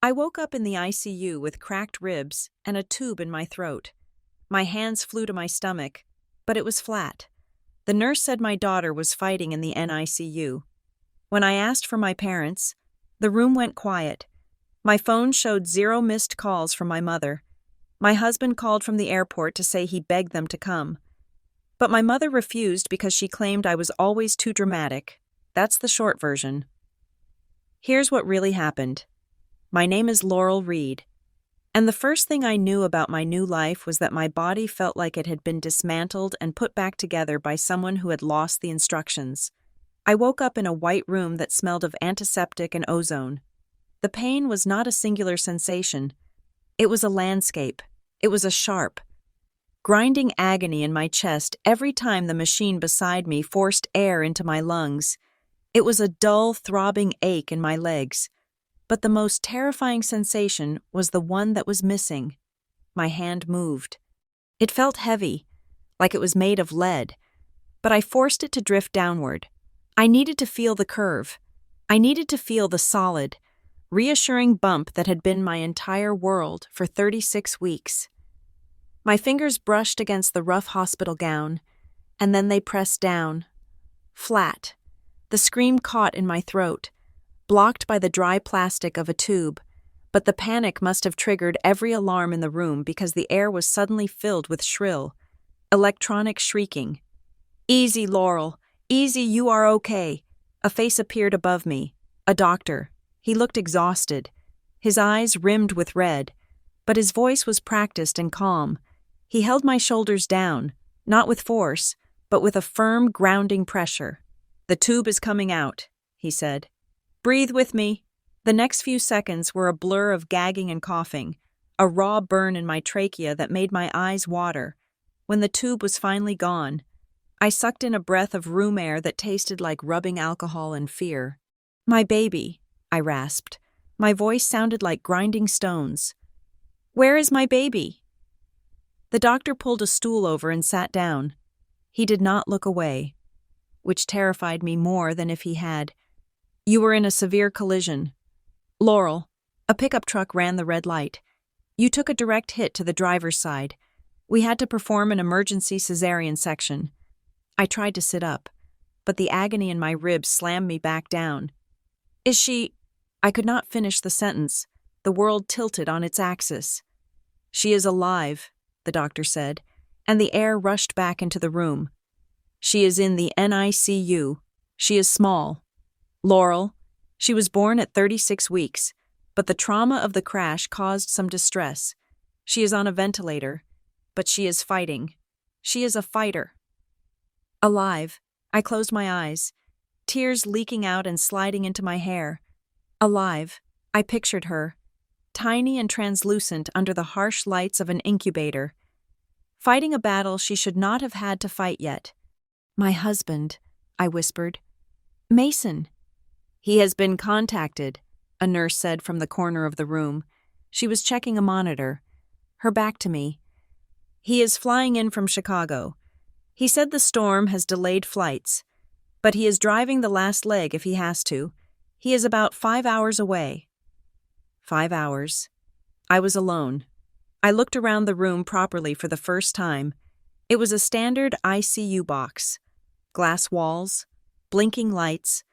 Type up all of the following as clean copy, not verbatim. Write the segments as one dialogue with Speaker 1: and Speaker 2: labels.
Speaker 1: I woke up in the ICU with cracked ribs and a tube in my throat. My hands flew to my stomach, but it was flat. The nurse said my daughter was fighting in the NICU. When I asked for my parents, the room went quiet. My phone showed 0 missed calls from my mother. My husband called from the airport to say he begged them to come. But my mother refused because she claimed I was always too dramatic. That's the short version. Here's what really happened. My name is Laurel Reed, and the first thing I knew about my new life was that my body felt like it had been dismantled and put back together by someone who had lost the instructions. I woke up in a white room that smelled of antiseptic and ozone. The pain was not a singular sensation. It was a landscape. It was a sharp, grinding agony in my chest every time the machine beside me forced air into my lungs. It was a dull, throbbing ache in my legs. But the most terrifying sensation was the one that was missing. My hand moved. It felt heavy, like it was made of lead, but I forced it to drift downward. I needed to feel the curve. I needed to feel the solid, reassuring bump that had been my entire world for 36 weeks. My fingers brushed against the rough hospital gown, and then they pressed down. Flat. The scream caught in my throat, blocked by the dry plastic of a tube, but the panic must have triggered every alarm in the room because the air was suddenly filled with shrill, electronic shrieking. "Easy, Laurel. Easy, you are okay." A face appeared above me. A doctor. He looked exhausted. His eyes rimmed with red, but his voice was practiced and calm. He held my shoulders down, not with force, but with a firm, grounding pressure. "The tube is coming out," he said. "Breathe with me." The next few seconds were a blur of gagging and coughing, a raw burn in my trachea that made my eyes water. When the tube was finally gone, I sucked in a breath of room air that tasted like rubbing alcohol and fear. "My baby," I rasped. My voice sounded like grinding stones. "Where is my baby?" The doctor pulled a stool over and sat down. He did not look away, which terrified me more than if he had. "You were in a severe collision. Laurel, a pickup truck ran the red light. You took a direct hit to the driver's side. We had to perform an emergency cesarean section." I tried to sit up, but the agony in my ribs slammed me back down. "Is she—" I could not finish the sentence. The world tilted on its axis. "She is alive," the doctor said, and the air rushed back into the room. "She is in the NICU. She is small. Laurel, she was born at 36 weeks, but the trauma of the crash caused some distress. She is on a ventilator, but she is fighting. She is a fighter." Alive. I closed my eyes, tears leaking out and sliding into my hair. Alive. I pictured her, tiny and translucent under the harsh lights of an incubator, fighting a battle she should not have had to fight yet. "My husband," I whispered. "Mason." "He has been contacted," a nurse said from the corner of the room. She was checking a monitor, her back to me. "He is flying in from Chicago. He said the storm has delayed flights, but he is driving the last leg if he has to. He is about 5 hours away." 5 hours. I was alone. I looked around the room properly for the first time. It was a standard ICU box. Glass walls, blinking lights,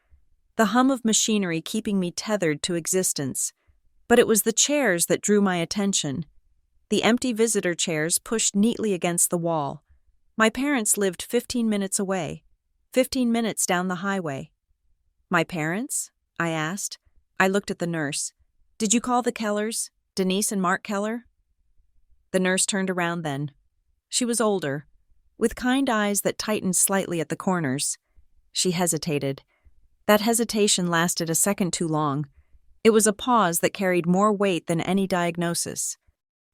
Speaker 1: the hum of machinery keeping me tethered to existence. But it was the chairs that drew my attention. The empty visitor chairs pushed neatly against the wall. My parents lived 15 minutes away, 15 minutes down the highway. "My parents?" I asked. I looked at the nurse. "Did you call the Kellers, Denise and Mark Keller?" The nurse turned around then. She was older, with kind eyes that tightened slightly at the corners. She hesitated. That hesitation lasted a second too long. It was a pause that carried more weight than any diagnosis.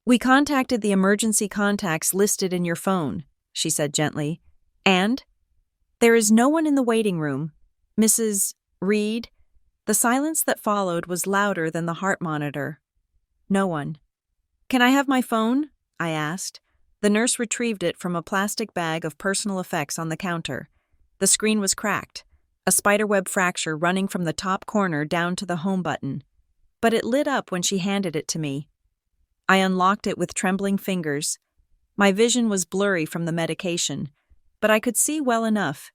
Speaker 1: "We contacted the emergency contacts listed in your phone," she said gently. "And? There is no one in the waiting room. Mrs. Reed?" The silence that followed was louder than the heart monitor. "No one." "Can I have my phone?" I asked. The nurse retrieved it from a plastic bag of personal effects on the counter. The screen was cracked, a spiderweb fracture running from the top corner down to the home button. but it lit up when she handed it to me. I unlocked it with trembling fingers. My vision was blurry from the medication, but I could see well enough.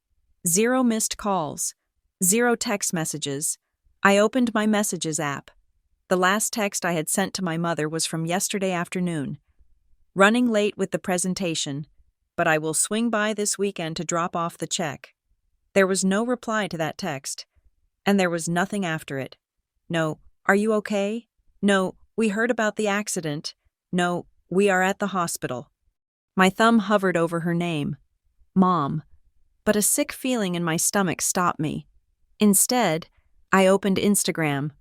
Speaker 1: 0 missed calls, 0 text messages. I opened my Messages app. The last text I had sent to my mother was from yesterday afternoon. Running late with the presentation, but I will swing by this weekend to drop off the check. There was no reply to that text, and there was nothing after it. No, are you okay? No, we heard about the accident. No, we are at the hospital. My thumb hovered over her name, Mom, but a sick feeling in my stomach stopped me. Instead, I opened Instagram.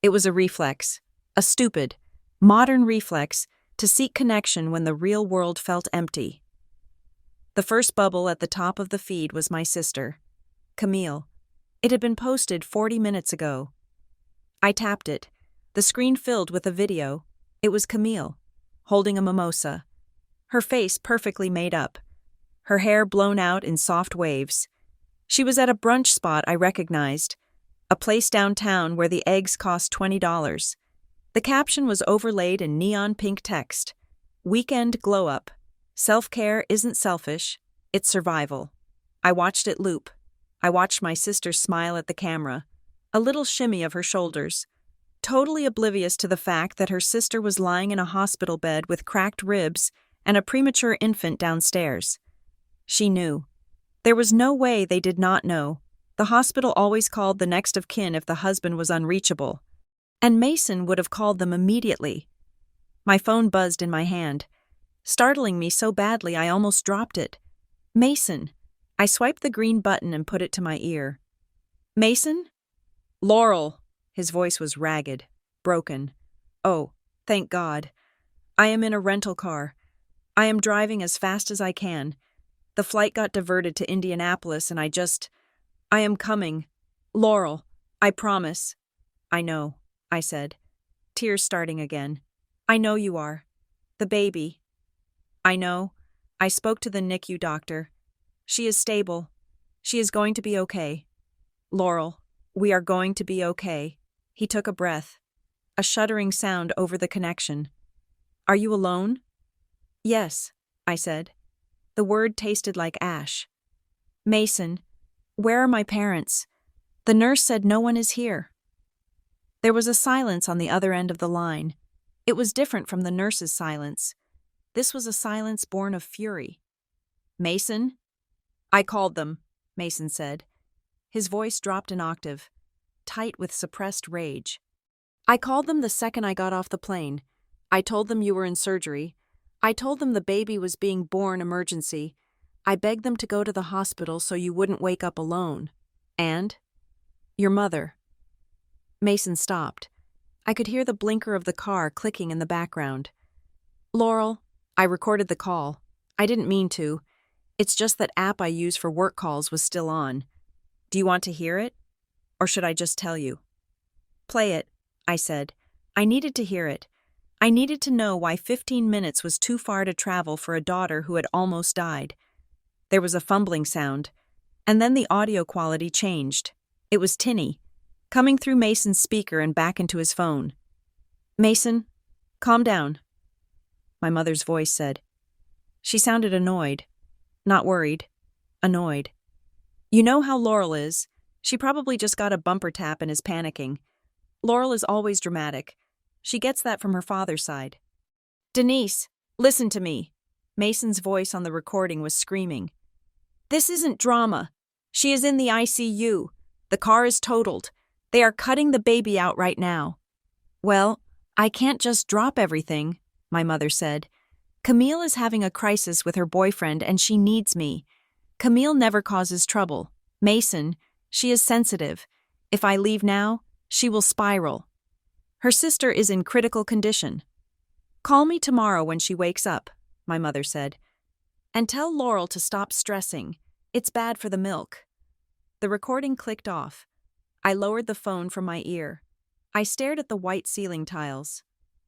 Speaker 1: It was a reflex, a stupid, modern reflex to seek connection when the real world felt empty. The first bubble at the top of the feed was my sister, Camille. It had been posted 40 minutes ago. I tapped it. The screen filled with a video. It was Camille, holding a mimosa. Her face perfectly made up, her hair blown out in soft waves. She was at a brunch spot I recognized, a place downtown where the eggs cost $20. The caption was overlaid in neon pink text. Weekend glow up. Self-care isn't selfish, it's survival. I watched it loop. I watched my sister smile at the camera, a little shimmy of her shoulders, totally oblivious to the fact that her sister was lying in a hospital bed with cracked ribs and a premature infant downstairs. She knew. There was no way they did not know. The hospital always called the next of kin if the husband was unreachable. And Mason would have called them immediately. My phone buzzed in my hand, startling me so badly I almost dropped it. Mason. I swiped the green button and put it to my ear. Mason? Laurel. His voice was ragged, broken. Oh, thank God. I am in a rental car. I am driving as fast as I can. The flight got diverted to Indianapolis and I am coming. Laurel, I promise. I know, I said, tears starting again. I know you are. The baby. I know. I spoke to the NICU doctor. She is stable. She is going to be okay. Laurel, we are going to be okay. He took a breath, a shuddering sound over the connection. Are you alone? Yes, I said. The word tasted like ash. Mason, where are my parents? The nurse said no one is here. There was a silence on the other end of the line. It was different from the nurse's silence. This was a silence born of fury. Mason? I called them, Mason said. His voice dropped an octave, tight with suppressed rage. I called them the second I got off the plane. I told them you were in surgery. I told them the baby was being born emergency. I begged them to go to the hospital so you wouldn't wake up alone. And? Your mother. Mason stopped. I could hear the blinker of the car clicking in the background. Laurel, I recorded the call. I didn't mean to. It's just that app I use for work calls was still on. Do you want to hear it? Or should I just tell you? Play it, I said. I needed to hear it. I needed to know why 15 minutes was too far to travel for a daughter who had almost died. There was a fumbling sound, and then the audio quality changed. It was tinny, coming through Mason's speaker and back into his phone. Mason, calm down, my mother's voice said. She sounded annoyed, not worried, annoyed. You know how Laurel is. She probably just got a bumper tap and is panicking. Laurel is always dramatic. She gets that from her father's side. Denise, listen to me. Mason's voice on the recording was screaming. This isn't drama. She is in the ICU. The car is totaled. They are cutting the baby out right now. Well, I can't just drop everything, my mother said. Camille is having a crisis with her boyfriend and she needs me. Camille never causes trouble. Mason, she is sensitive. If I leave now, she will spiral. Her sister is in critical condition. Call me tomorrow when she wakes up, my mother said. And tell Laurel to stop stressing. It's bad for the milk. The recording clicked off. I lowered the phone from my ear. I stared at the white ceiling tiles.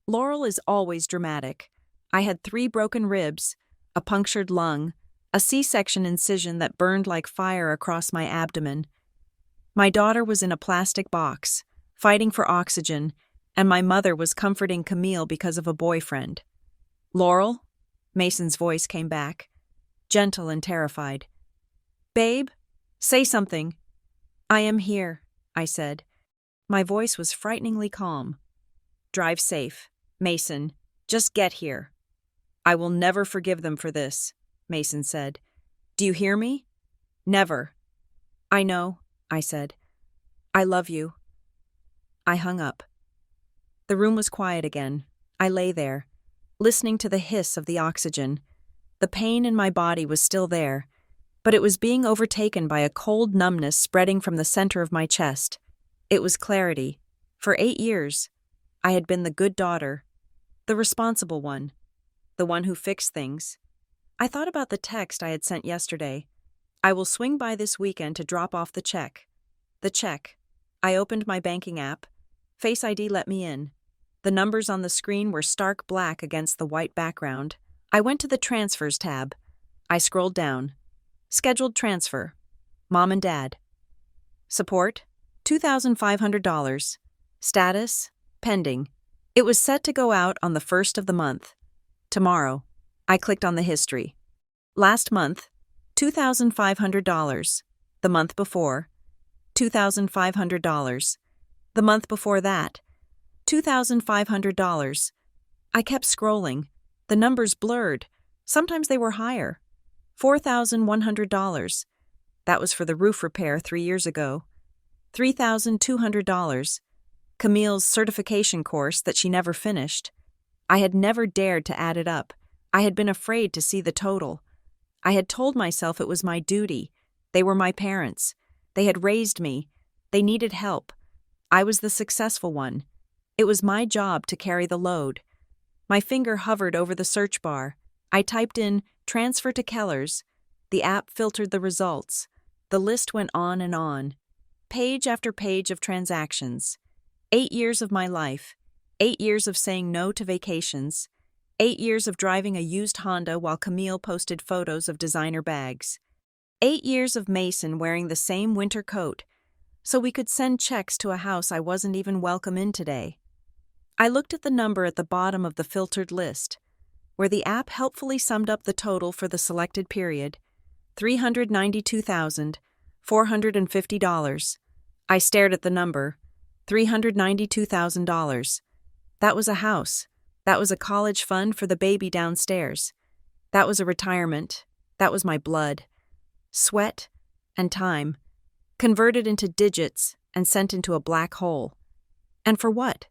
Speaker 1: Laurel is always dramatic. I had 3 broken ribs, a punctured lung, a C-section incision that burned like fire across my abdomen. My daughter was in a plastic box, fighting for oxygen, and my mother was comforting Camille because of a boyfriend. "Laurel?" Mason's voice came back, gentle and terrified. "Babe, say something." "I am here," I said. My voice was frighteningly calm. "Drive safe. Mason, just get here." "I will never forgive them for this," Mason said. "Do you hear me? Never." "I know," I said. "I love you." I hung up. The room was quiet again. I lay there, listening to the hiss of the oxygen. The pain in my body was still there, but it was being overtaken by a cold numbness spreading from the center of my chest. It was clarity. For 8 years, I had been the good daughter, the responsible one, the one who fixed things. I thought about the text I had sent yesterday. "I will swing by this weekend to drop off the check." The check. I opened my banking app. Face ID let me in. The numbers on the screen were stark black against the white background. I went to the Transfers tab. I scrolled down. Scheduled transfer. Mom and Dad. Support, $2,500. Status, pending. It was set to go out on the 1st of the month. Tomorrow. I clicked on the history. Last month, $2,500. The month before, $2,500. The month before that, $2,500. I kept scrolling. The numbers blurred. Sometimes they were higher. $4,100. That was for the roof repair 3 years ago. $3,200. Camille's certification course that she never finished. I had never dared to add it up. I had been afraid to see the total. I had told myself it was my duty. They were my parents. They had raised me. They needed help. I was the successful one. It was my job to carry the load. My finger hovered over the search bar. I typed in "transfer to Keller's." The app filtered the results. The list went on and on. Page after page of transactions. 8 years of my life. 8 years of saying no to vacations. 8 years of driving a used Honda while Camille posted photos of designer bags. 8 years of Mason wearing the same winter coat, so we could send checks to a house I wasn't even welcome in today. I looked at the number at the bottom of the filtered list, where the app helpfully summed up the total for the selected period, $392,450. I stared at the number, $392,000. That was a house. That was a college fund for the baby downstairs. That was a retirement. That was my blood, sweat, and time, converted into digits and sent into a black hole. And for what?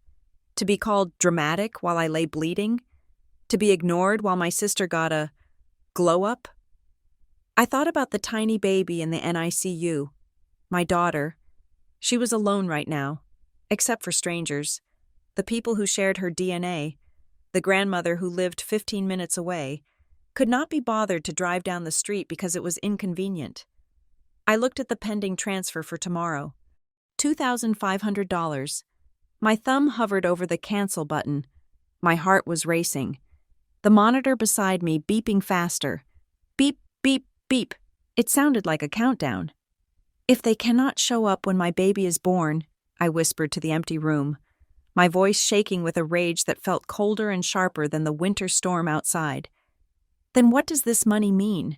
Speaker 1: To be called dramatic while I lay bleeding? To be ignored while my sister got a glow-up? I thought about the tiny baby in the NICU, my daughter. She was alone right now, except for strangers, the people who shared her DNA. The grandmother who lived 15 minutes away could not be bothered to drive down the street because it was inconvenient. I looked at the pending transfer for tomorrow. $2,500. My thumb hovered over the cancel button. My heart was racing. The monitor beside me beeping faster. Beep, beep, beep. It sounded like a countdown. "If they cannot show up when my baby is born," I whispered to the empty room, my voice shaking with a rage that felt colder and sharper than the winter storm outside. "Then what does this money mean?"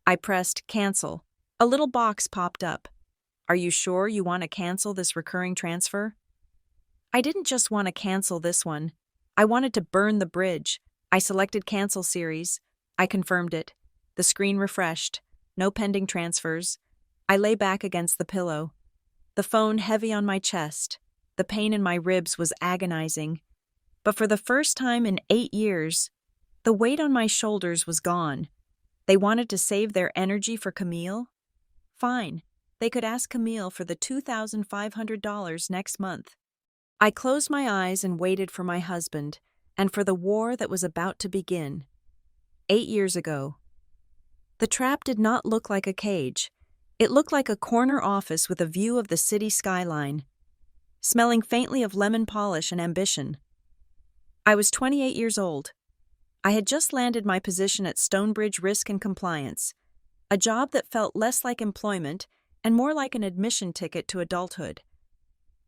Speaker 1: I pressed cancel. A little box popped up. "Are you sure you want to cancel this recurring transfer?" I didn't just want to cancel this one. I wanted to burn the bridge. I selected cancel series. I confirmed it. The screen refreshed. No pending transfers. I lay back against the pillow. The phone heavy on my chest. The pain in my ribs was agonizing. But for the first time in 8 years, the weight on my shoulders was gone. They wanted to save their energy for Camille? Fine. They could ask Camille for the $2,500 next month. I closed my eyes and waited for my husband, and for the war that was about to begin. 8 years ago. The trap did not look like a cage. It looked like a corner office with a view of the city skyline, smelling faintly of lemon polish and ambition. I was 28 years old. I had just landed my position at Stonebridge Risk and Compliance, a job that felt less like employment and more like an admission ticket to adulthood.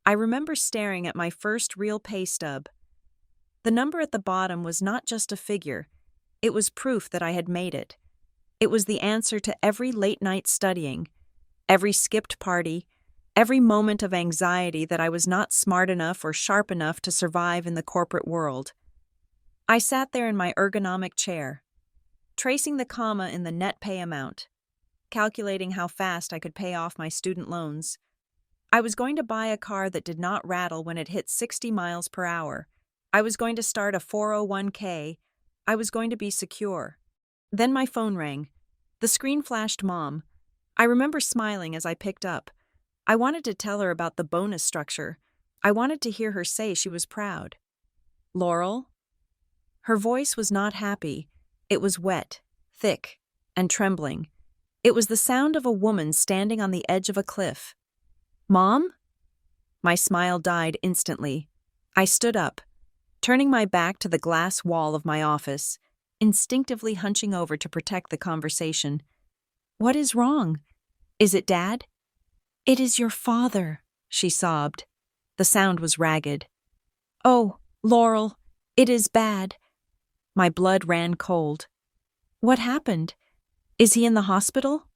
Speaker 1: I remember staring at my first real pay stub. The number at the bottom was not just a figure, it was proof that I had made it. It was the answer to every late night studying, every skipped party, every moment of anxiety that I was not smart enough or sharp enough to survive in the corporate world. I sat there in my ergonomic chair, tracing the comma in the net pay amount, calculating how fast I could pay off my student loans. I was going to buy a car that did not rattle when it hit 60 miles per hour. I was going to start a 401k. I was going to be secure. Then my phone rang. The screen flashed Mom. I remember smiling as I picked up. I wanted to tell her about the bonus structure. I wanted to hear her say she was proud. Laurel? Her voice was not happy. It was wet, thick, and trembling. It was the sound of a woman standing on the edge of a cliff. Mom? My smile died instantly. I stood up, turning my back to the glass wall of my office, instinctively hunching over to protect the conversation. What is wrong? Is it Dad? It is your father, she sobbed. The sound was ragged. Oh, Laurel, it is bad. My blood ran cold. What happened? Is he in the hospital?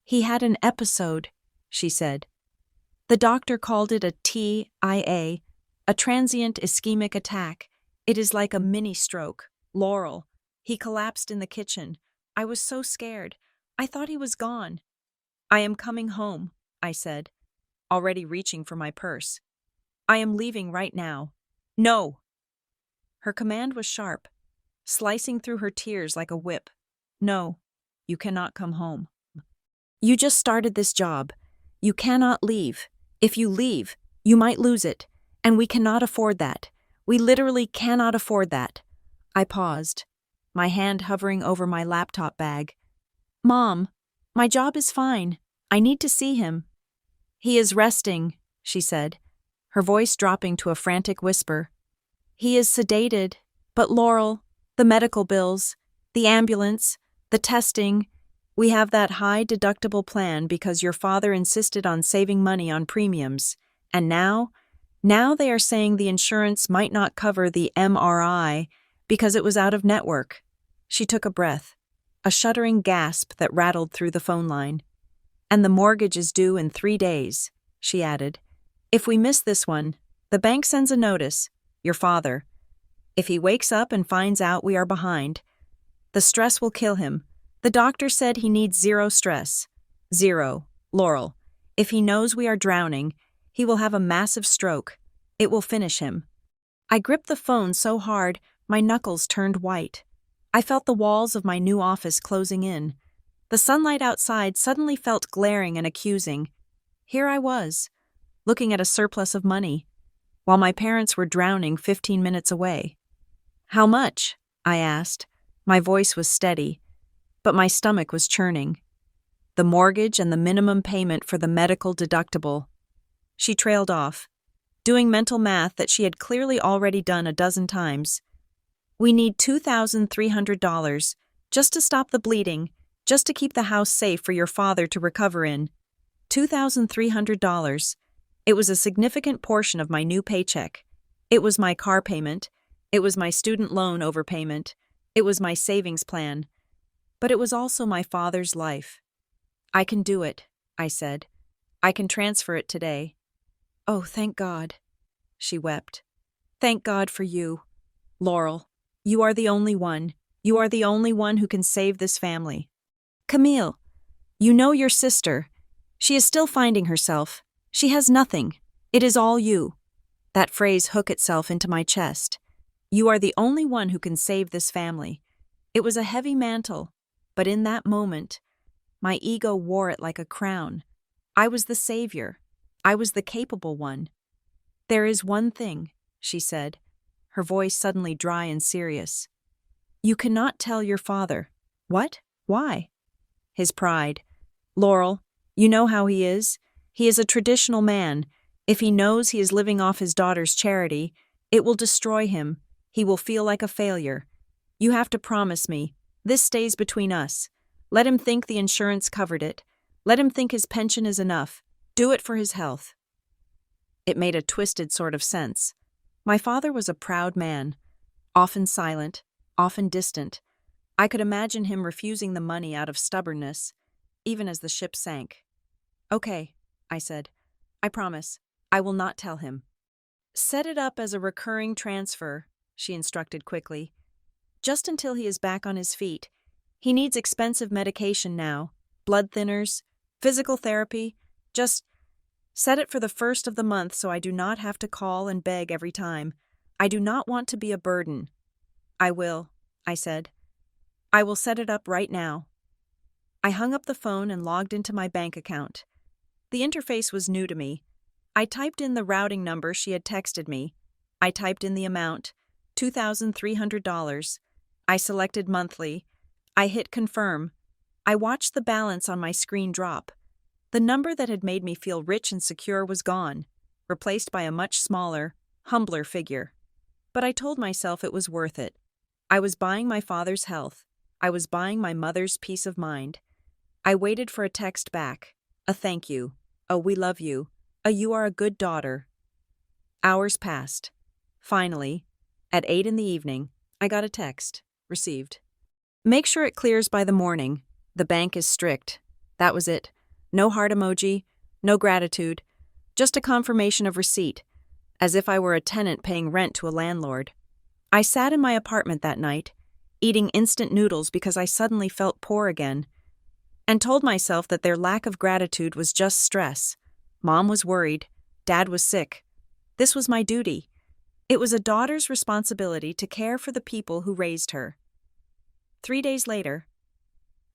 Speaker 1: He had an episode, she said. The doctor called it a TIA, a transient ischemic attack. It is like a mini-stroke. Laurel. He collapsed in the kitchen. I was so scared. I thought he was gone. I am coming home, I said, already reaching for my purse. I am leaving right now. No! Her command was sharp, slicing through her tears like a whip. No, you cannot come home. You just started this job. You cannot leave. If you leave, you might lose it, and we cannot afford that. We literally cannot afford that. I paused, my hand hovering over my laptop bag. Mom, my job is fine. I need to see him. He is resting, she said, her voice dropping to a frantic whisper. He is sedated, but Laurel, the medical bills, the ambulance, the testing, we have that high deductible plan because your father insisted on saving money on premiums, and now they are saying the insurance might not cover the MRI because it was out of network. She took a breath, a shuddering gasp that rattled through the phone line. And the mortgage is due in 3 days, she added. If we miss this one, the bank sends a notice, your father. If he wakes up and finds out we are behind, the stress will kill him. The doctor said he needs 0 stress. 0, Laurel. If he knows we are drowning, he will have a massive stroke. It will finish him. I gripped the phone so hard, my knuckles turned white. I felt the walls of my new office closing in. The sunlight outside suddenly felt glaring and accusing. Here I was, looking at a surplus of money, while my parents were drowning 15 minutes away. How much? I asked. My voice was steady, but my stomach was churning. The mortgage and the minimum payment for the medical deductible. She trailed off, doing mental math that she had clearly already done a dozen times. We need $2,300, just to stop the bleeding, just to keep the house safe for your father to recover in. $2,300. It was a significant portion of my new paycheck. It was my car payment. It was my student loan overpayment. It was my savings plan. But it was also my father's life. I can do it, I said. I can transfer it today. Oh, thank God, she wept. Thank God for you, Laurel. You are the only one. You are the only one who can save this family. Camille, you know your sister. She is still finding herself. She has nothing. It is all you. That phrase hooked itself into my chest. You are the only one who can save this family. It was a heavy mantle, but in that moment, my ego wore it like a crown. I was the savior. I was the capable one. There is one thing, she said, her voice suddenly dry and serious. You cannot tell your father. What? Why? His pride. Laurel, you know how he is. He is a traditional man. If he knows he is living off his daughter's charity, it will destroy him. He will feel like a failure. You have to promise me. This stays between us. Let him think the insurance covered it. Let him think his pension is enough. Do it for his health. It made a twisted sort of sense. My father was a proud man, often silent, often distant. I could imagine him refusing the money out of stubbornness, even as the ship sank. "Okay," I said. "I promise. I will not tell him." "Set it up as a recurring transfer," she instructed quickly. "Just until he is back on his feet. He needs expensive medication now, blood thinners, physical therapy. Just set it for the first of the month so I do not have to call and beg every time. I do not want to be a burden." "I will," I said. "I will set it up right now." I hung up the phone and logged into my bank account. The interface was new to me. I typed in the routing number she had texted me. I typed in the amount, $2,300. I selected monthly. I hit confirm. I watched the balance on my screen drop. The number that had made me feel rich and secure was gone, replaced by a much smaller, humbler figure. But I told myself it was worth it. I was buying my father's health. I was buying my mother's peace of mind. I waited for a text back, a thank you, a we love you, a you are a good daughter. Hours passed. Finally, at 8 in the evening, I got a text. Received. "Make sure it clears by the morning. The bank is strict." That was it. No heart emoji, no gratitude, just a confirmation of receipt, as if I were a tenant paying rent to a landlord. I sat in my apartment that night, eating instant noodles because I suddenly felt poor again, and told myself that their lack of gratitude was just stress. Mom was worried. Dad was sick. This was my duty. It was a daughter's responsibility to care for the people who raised her. 3 days later,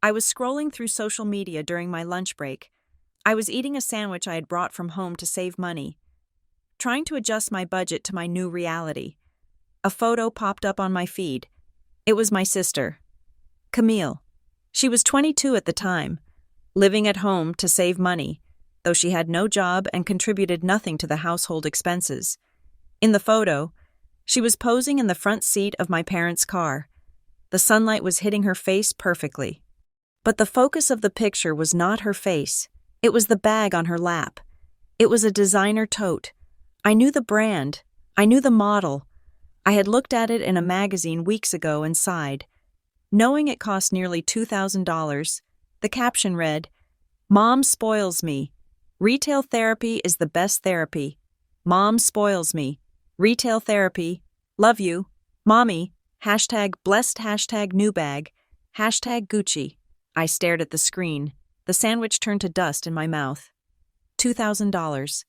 Speaker 1: I was scrolling through social media during my lunch break. I was eating a sandwich I had brought from home to save money, trying to adjust my budget to my new reality. A photo popped up on my feed. It was my sister, Camille. She was 22 at the time, living at home to save money, though she had no job and contributed nothing to the household expenses. In the photo, she was posing in the front seat of my parents' car. The sunlight was hitting her face perfectly. But the focus of the picture was not her face. It was the bag on her lap. It was a designer tote. I knew the brand. I knew the model. I had looked at it in a magazine weeks ago and sighed. Knowing it cost nearly $2,000, the caption read, "Mom spoils me. Retail therapy is the best therapy. Mom spoils me. Retail therapy. Love you. Mommy. Hashtag blessed. Hashtag new bag. Hashtag Gucci." I stared at the screen. The sandwich turned to dust in my mouth. $2,000.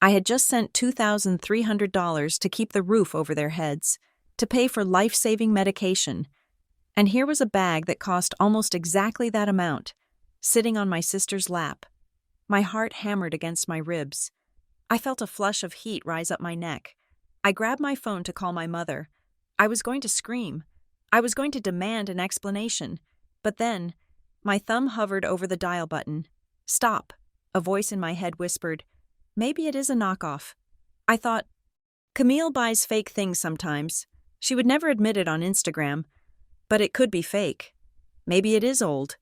Speaker 1: I had just sent $2,300 to keep the roof over their heads, to pay for life-saving medication. And here was a bag that cost almost exactly that amount, sitting on my sister's lap. My heart hammered against my ribs. I felt a flush of heat rise up my neck. I grabbed my phone to call my mother. I was going to scream. I was going to demand an explanation. But then, my thumb hovered over the dial button. "Stop," a voice in my head whispered. Maybe it is a knockoff. I thought, Camille buys fake things sometimes. She would never admit it on Instagram. But it could be fake. Maybe it is old.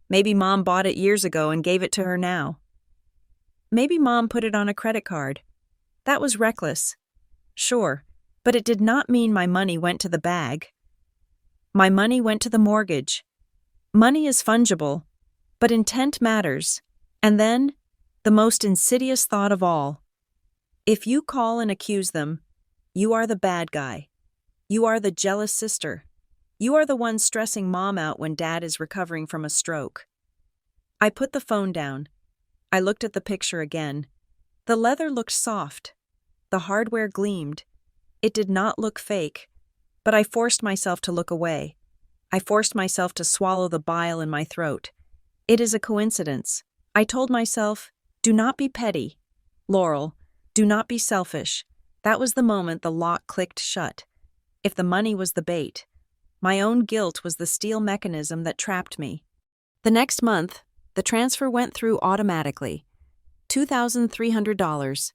Speaker 1: Maybe Mom bought it years ago and gave it to her now. Maybe Mom put it on a credit card. That was reckless. Sure, but it did not mean my money went to the bag. My money went to the mortgage. Money is fungible, but intent matters. And then, the most insidious thought of all. If you call and accuse them, you are the bad guy. You are the jealous sister. You are the one stressing Mom out when Dad is recovering from a stroke. I put the phone down. I looked at the picture again. The leather looked soft. The hardware gleamed. It did not look fake, but I forced myself to look away. I forced myself to swallow the bile in my throat. It is a coincidence. I told myself, do not be petty. Laurel, do not be selfish. That was the moment the lock clicked shut. If the money was the bait, my own guilt was the steel mechanism that trapped me. The next month, the transfer went through automatically. $2,300.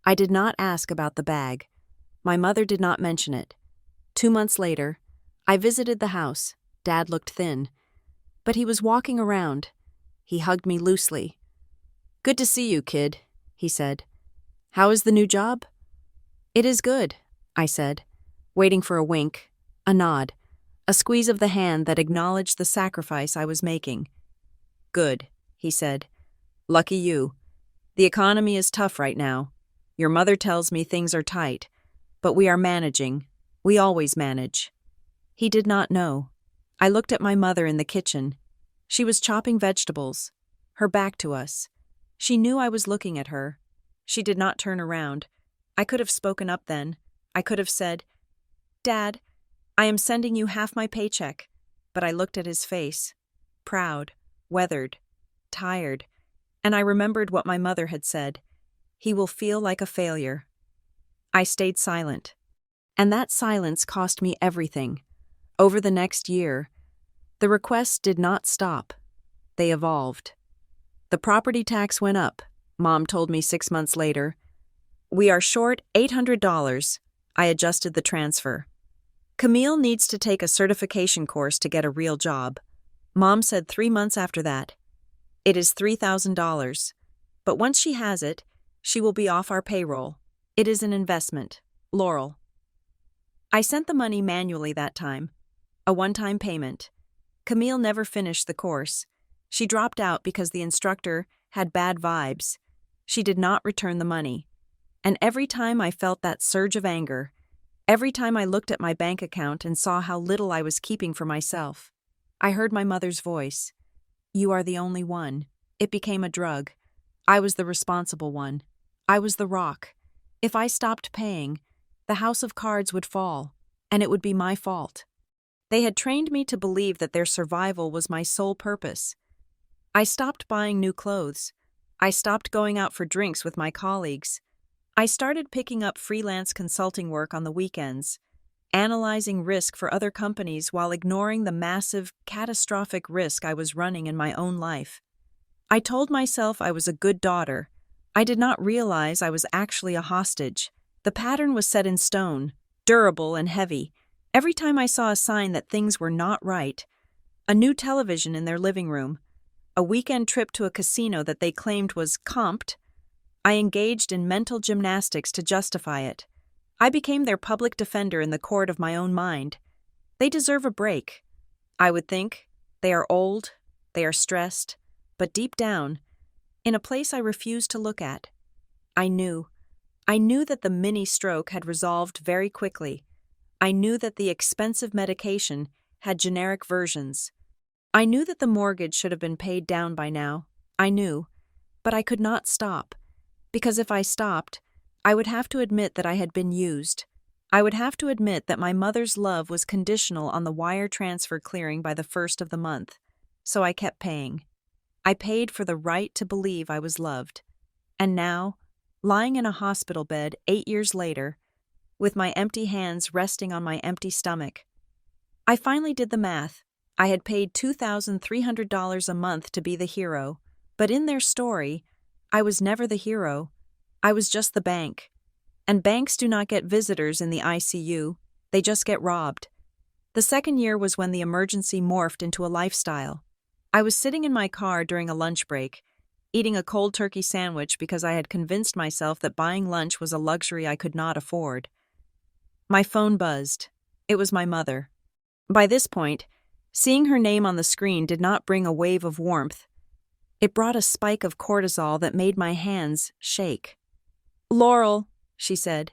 Speaker 1: I did not ask about the bag. My mother did not mention it. 2 months later, I visited the house. Dad looked thin, but he was walking around. He hugged me loosely. "Good to see you, kid," he said. How is the new job? It is good, I said, waiting for a wink, a nod, a squeeze of the hand that acknowledged the sacrifice I was making. Good, he said. Lucky you. The economy is tough right now. Your mother tells me things are tight, but we are managing. We always manage. He did not know. I looked at my mother in the kitchen. She was chopping vegetables, her back to us. She knew I was looking at her. She did not turn around. I could have spoken up then. I could have said, Dad, I am sending you half my paycheck. But I looked at his face. Proud, weathered, tired. And I remembered what my mother had said. He will feel like a failure. I stayed silent. And that silence cost me everything. Over the next year, the requests did not stop. They evolved. The property tax went up, Mom told me 6 months later. We are short $800. I adjusted the transfer. Camille needs to take a certification course to get a real job. Mom said 3 months after that. It is $3,000. But once she has it, she will be off our payroll. It is an investment. Laurel. I sent the money manually that time. A one-time payment. Camille never finished the course. She dropped out because the instructor had bad vibes. She did not return the money. And every time I felt that surge of anger, every time I looked at my bank account and saw how little I was keeping for myself, I heard my mother's voice. You are the only one. It became a drug. I was the responsible one. I was the rock. If I stopped paying, the house of cards would fall, and it would be my fault. They had trained me to believe that their survival was my sole purpose. I stopped buying new clothes. I stopped going out for drinks with my colleagues. I started picking up freelance consulting work on the weekends, analyzing risk for other companies while ignoring the massive, catastrophic risk I was running in my own life. I told myself I was a good daughter. I did not realize I was actually a hostage. The pattern was set in stone, durable and heavy. Every time I saw a sign that things were not right, a new television in their living room, a weekend trip to a casino that they claimed was comped, I engaged in mental gymnastics to justify it. I became their public defender in the court of my own mind. They deserve a break. I would think. They are old, they are stressed, but deep down, in a place I refused to look at, I knew that the mini-stroke had resolved very quickly. I knew that the expensive medication had generic versions. I knew that the mortgage should have been paid down by now. I knew, but I could not stop, because if I stopped, I would have to admit that I had been used. I would have to admit that my mother's love was conditional on the wire transfer clearing by the 1st of the month. So I kept paying. I paid for the right to believe I was loved. And now, lying in a hospital bed 8 years later, with my empty hands resting on my empty stomach, I finally did the math. I had paid $2,300 a month to be the hero, but in their story, I was never the hero. I was just the bank. And banks do not get visitors in the ICU, they just get robbed. The second year was when the emergency morphed into a lifestyle. I was sitting in my car during a lunch break, eating a cold turkey sandwich because I had convinced myself that buying lunch was a luxury I could not afford. My phone buzzed. It was my mother. By this point, seeing her name on the screen did not bring a wave of warmth. It brought a spike of cortisol that made my hands shake. Laurel, she said,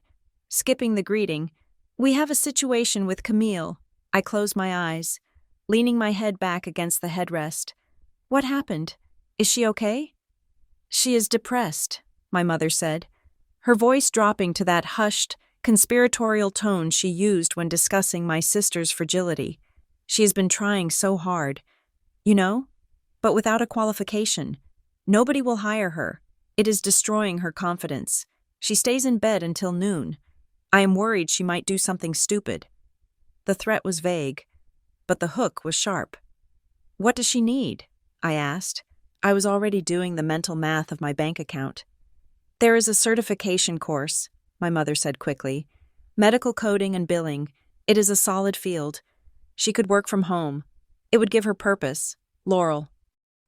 Speaker 1: skipping the greeting, we have a situation with Camille. I closed my eyes, leaning my head back against the headrest. What happened? Is she okay? She is depressed, my mother said, her voice dropping to that hushed, conspiratorial tone she used when discussing my sister's fragility. She has been trying so hard, but without a qualification. Nobody will hire her. It is destroying her confidence. She stays in bed until noon. I am worried she might do something stupid. The threat was vague, but the hook was sharp. What does she need? I asked. I was already doing the mental math of my bank account. There is a certification course, my mother said quickly. Medical coding and billing. It is a solid field. She could work from home. It would give her purpose. Laurel.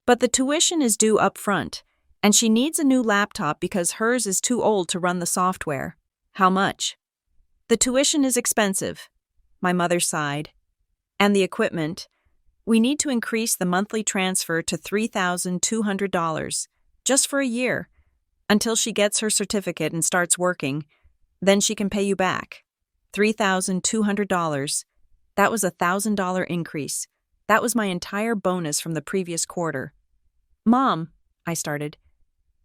Speaker 1: But the tuition is due up front, And she needs a new laptop because hers is too old to run the software. How much? The tuition is expensive, my mother sighed. And the equipment. We need to increase the monthly transfer to $3,200, just for a year, until she gets her certificate and starts working. Then she can pay you back. $3,200. That was a $1,000 increase. That was my entire bonus from the previous quarter. Mom, I started.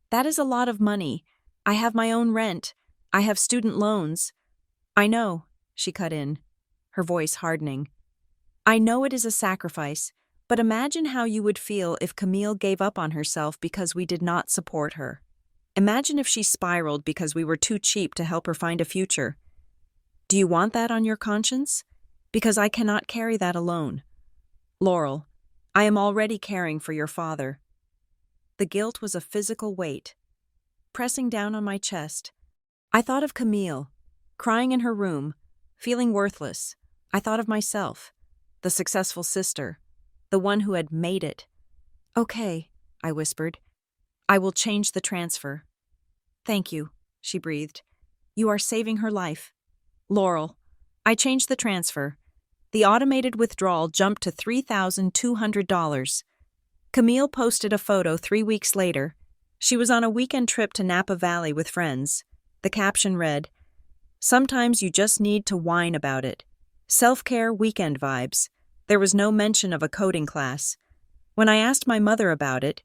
Speaker 1: That is a lot of money. I have my own rent. I have student loans. I know, she cut in, her voice hardening. I know it is a sacrifice, but imagine how you would feel if Camille gave up on herself because we did not support her. Imagine if she spiraled because we were too cheap to help her find a future. Do you want that on your conscience? Because I cannot carry that alone. Laurel, I am already caring for your father. The guilt was a physical weight, pressing down on my chest. I thought of Camille, crying in her room, feeling worthless. I thought of myself, the successful sister, the one who had made it. Okay, I whispered. I will change the transfer. Thank you, she breathed. You are saving her life. Laurel, I changed the transfer. The automated withdrawal jumped to $3,200. Camille posted a photo 3 weeks later. She was on a weekend trip to Napa Valley with friends. The caption read, "Sometimes you just need to whine about it. Self-care weekend vibes." There was no mention of a coding class. When I asked my mother about it,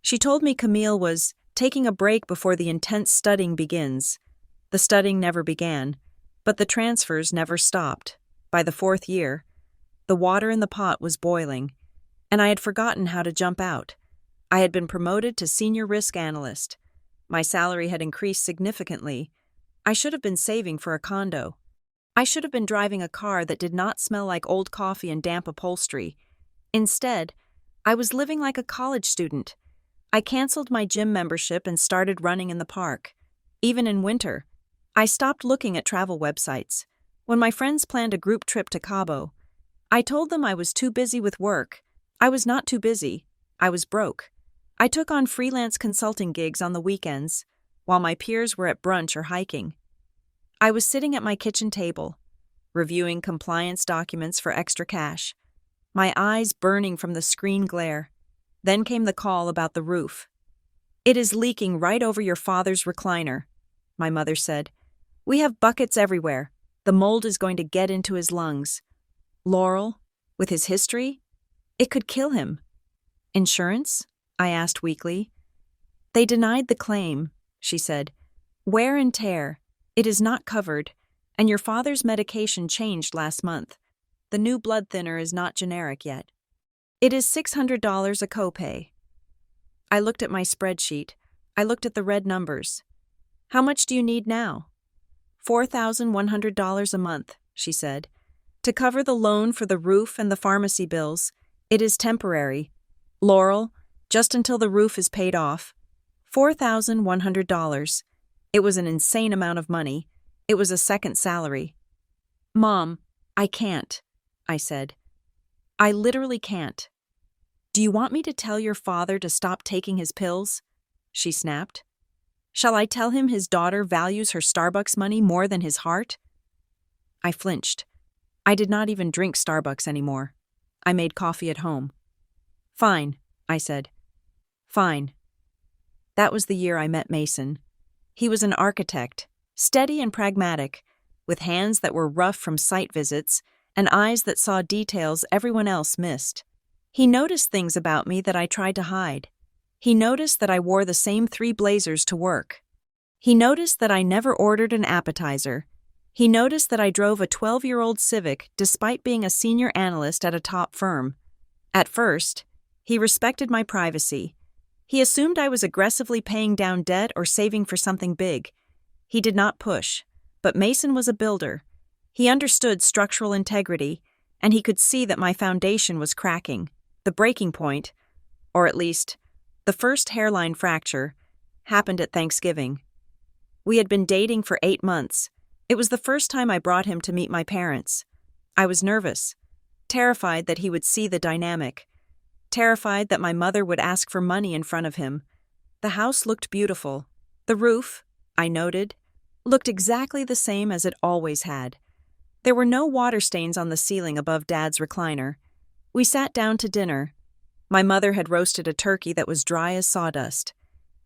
Speaker 1: she told me Camille was taking a break before the intense studying begins. The studying never began, but the transfers never stopped. By the 4th year, the water in the pot was boiling, and I had forgotten how to jump out. I had been promoted to senior risk analyst. My salary had increased significantly. I should have been saving for a condo. I should have been driving a car that did not smell like old coffee and damp upholstery. Instead, I was living like a college student. I canceled my gym membership and started running in the park. Even in winter, I stopped looking at travel websites. When my friends planned a group trip to Cabo, I told them I was too busy with work. I was not too busy. I was broke. I took on freelance consulting gigs on the weekends, while my peers were at brunch or hiking. I was sitting at my kitchen table, reviewing compliance documents for extra cash, my eyes burning from the screen glare. Then came the call about the roof. "It is leaking right over your father's recliner," my mother said. "We have buckets everywhere. The mold is going to get into his lungs." Laurel, with his history, it could kill him. "Insurance?" I asked weakly. "They denied the claim," she said. "Wear and tear. It is not covered, and your father's medication changed last month. The new blood thinner is not generic yet. It is $600 a copay." I looked at my spreadsheet. I looked at the red numbers. "How much do you need now?" $4,100 a month, she said. "To cover the loan for the roof and the pharmacy bills. It is temporary. Laurel, just until the roof is paid off. $4,100. It was an insane amount of money. It was a second salary. "Mom, I can't," I said. "I literally can't." "Do you want me to tell your father to stop taking his pills?" she snapped. "Shall I tell him his daughter values her Starbucks money more than his heart?" I flinched. I did not even drink Starbucks anymore. I made coffee at home. "Fine," I said. "Fine." That was the year I met Mason. He was an architect, steady and pragmatic, with hands that were rough from site visits and eyes that saw details everyone else missed. He noticed things about me that I tried to hide. He noticed that I wore the same 3 blazers to work. He noticed that I never ordered an appetizer. He noticed that I drove a 12-year-old Civic despite being a senior analyst at a top firm. At first, he respected my privacy. He assumed I was aggressively paying down debt or saving for something big. He did not push, but Mason was a builder. He understood structural integrity, and he could see that my foundation was cracking. The breaking point, or at least, the first hairline fracture, happened at Thanksgiving. We had been dating for 8 months. It was the first time I brought him to meet my parents. I was nervous, terrified that he would see the dynamic, terrified that my mother would ask for money in front of him. The house looked beautiful. The roof, I noted, looked exactly the same as it always had. There were no water stains on the ceiling above Dad's recliner. We sat down to dinner. My mother had roasted a turkey that was dry as sawdust,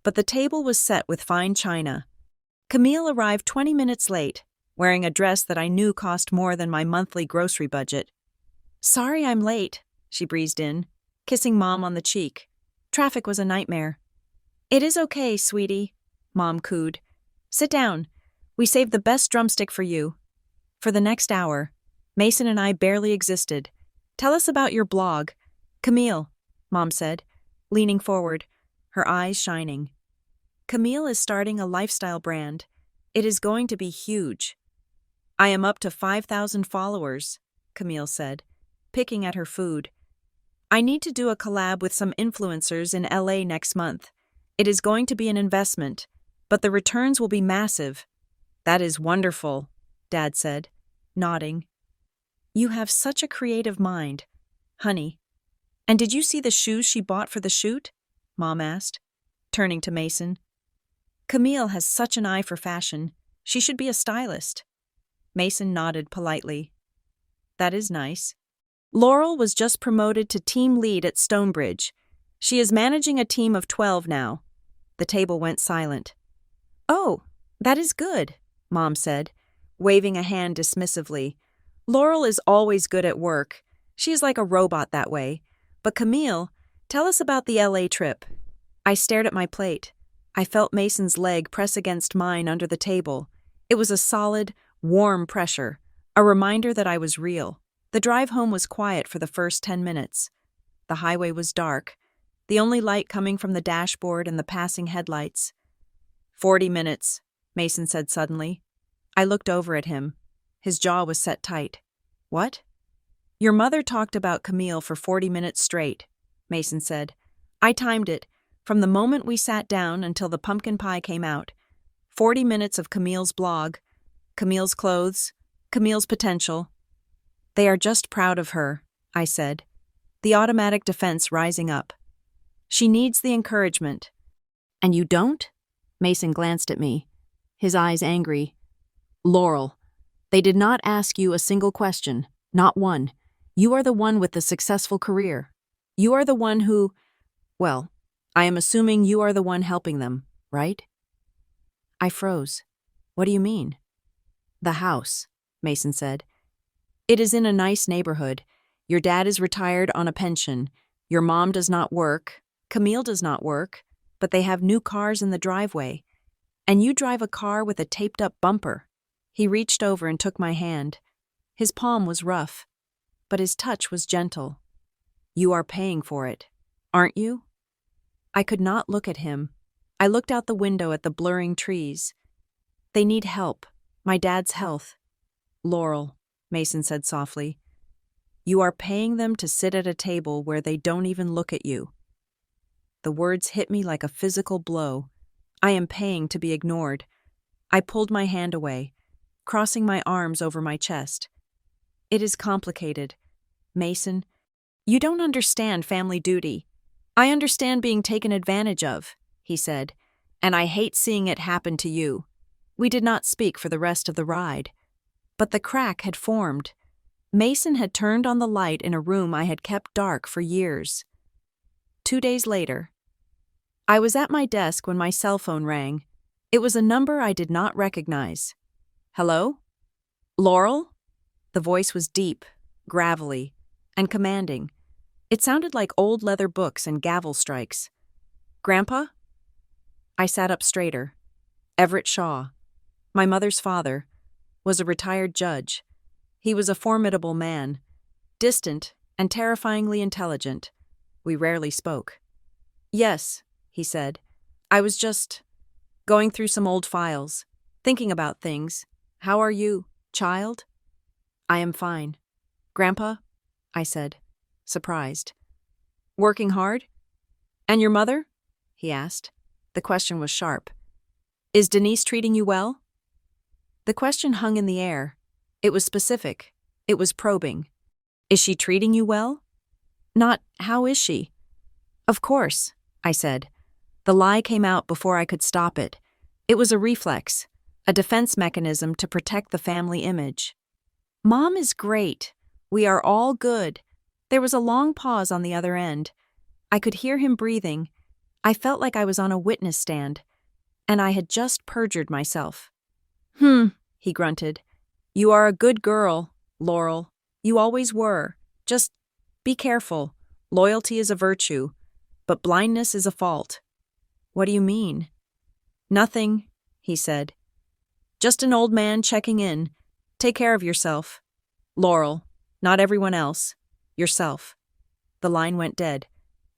Speaker 1: but the table was set with fine china. Camille arrived 20 minutes late, wearing a dress that I knew cost more than my monthly grocery budget. "Sorry I'm late," she breezed in, kissing Mom on the cheek. "Traffic was a nightmare." "It is okay, sweetie," Mom cooed. "Sit down. We saved the best drumstick for you." For the next hour, Mason and I barely existed. "Tell us about your blog." "Camille," Mom said, leaning forward, her eyes shining. "Camille is starting a lifestyle brand. It is going to be huge." "I am up to 5,000 followers," Camille said, picking at her food. "I need to do a collab with some influencers in LA next month. It is going to be an investment, but the returns will be massive." "That is wonderful," Dad said, nodding. "You have such a creative mind, honey. And did you see the shoes she bought for the shoot?" Mom asked, turning to Mason. "Camille has such an eye for fashion. She should be a stylist." Mason nodded politely. "That is nice." "Laurel was just promoted to team lead at Stonebridge. She is managing a team of 12 now." The table went silent. "Oh, that is good," Mom said, waving a hand dismissively. "Laurel is always good at work. She is like a robot that way. But Camille, tell us about the LA trip." I stared at my plate. I felt Mason's leg press against mine under the table. It was a solid, warm pressure, a reminder that I was real. The drive home was quiet for the first 10 minutes. The highway was dark, the only light coming from the dashboard and the passing headlights. 40 minutes, Mason said suddenly. I looked over at him. His jaw was set tight. "What?" "Your mother talked about Camille for 40 minutes straight," Mason said. "I timed it, from the moment we sat down until the pumpkin pie came out. 40 minutes of Camille's blog, Camille's clothes, Camille's potential." "They are just proud of her," I said, the automatic defense rising up. "She needs the encouragement." "And you don't?" Mason glanced at me, his eyes angry. "Laurel, they did not ask you a single question, not one. You are the one with the successful career. You are the one who, well, I am assuming you are the one helping them, right?" I froze. "What do you mean?" "The house," Mason said. "It is in a nice neighborhood. Your dad is retired on a pension. Your mom does not work. Camille does not work. But they have new cars in the driveway. And you drive a car with a taped-up bumper." He reached over and took my hand. His palm was rough, but his touch was gentle. "You are paying for it, aren't you?" I could not look at him. I looked out the window at the blurring trees. "They need help, my dad's health." "Laurel," Mason said softly, "you are paying them to sit at a table where they don't even look at you." The words hit me like a physical blow. I am paying to be ignored. I pulled my hand away, crossing my arms over my chest. "It is complicated. Mason, you don't understand family duty. I understand being taken advantage of," he said, "and I hate seeing it happen to you." We did not speak for the rest of the ride. But the crack had formed. Mason had turned on the light in a room I had kept dark for years. 2 days later, I was at my desk when my cell phone rang. It was a number I did not recognize. "Hello? Laurel?" The voice was deep, gravelly, and commanding. It sounded like old leather books and gavel strikes. "Grandpa?" I sat up straighter. Everett Shaw, my mother's father, was a retired judge. He was a formidable man, distant and terrifyingly intelligent. We rarely spoke. "Yes," he said. "I was just going through some old files, thinking about things. How are you, child?" "I am fine." "Grandpa?" I said, surprised. "Working hard?" "And your mother?" he asked. The question was sharp. "Is Denise treating you well?" The question hung in the air. It was specific. It was probing. "Is she treating you well?" Not, "How is she?" "Of course," I said. The lie came out before I could stop it. It was a reflex, a defense mechanism to protect the family image. Mom is great. We are all good. There was a long pause on the other end. I could hear him breathing. I felt like I was on a witness stand, and I had just perjured myself. He grunted. You are a good girl, Laurel. You always were. Just be careful. Loyalty is a virtue, but blindness is a fault. What do you mean? Nothing, he said. Just an old man checking in. Take care of yourself. Laurel, not everyone else. Yourself. The line went dead.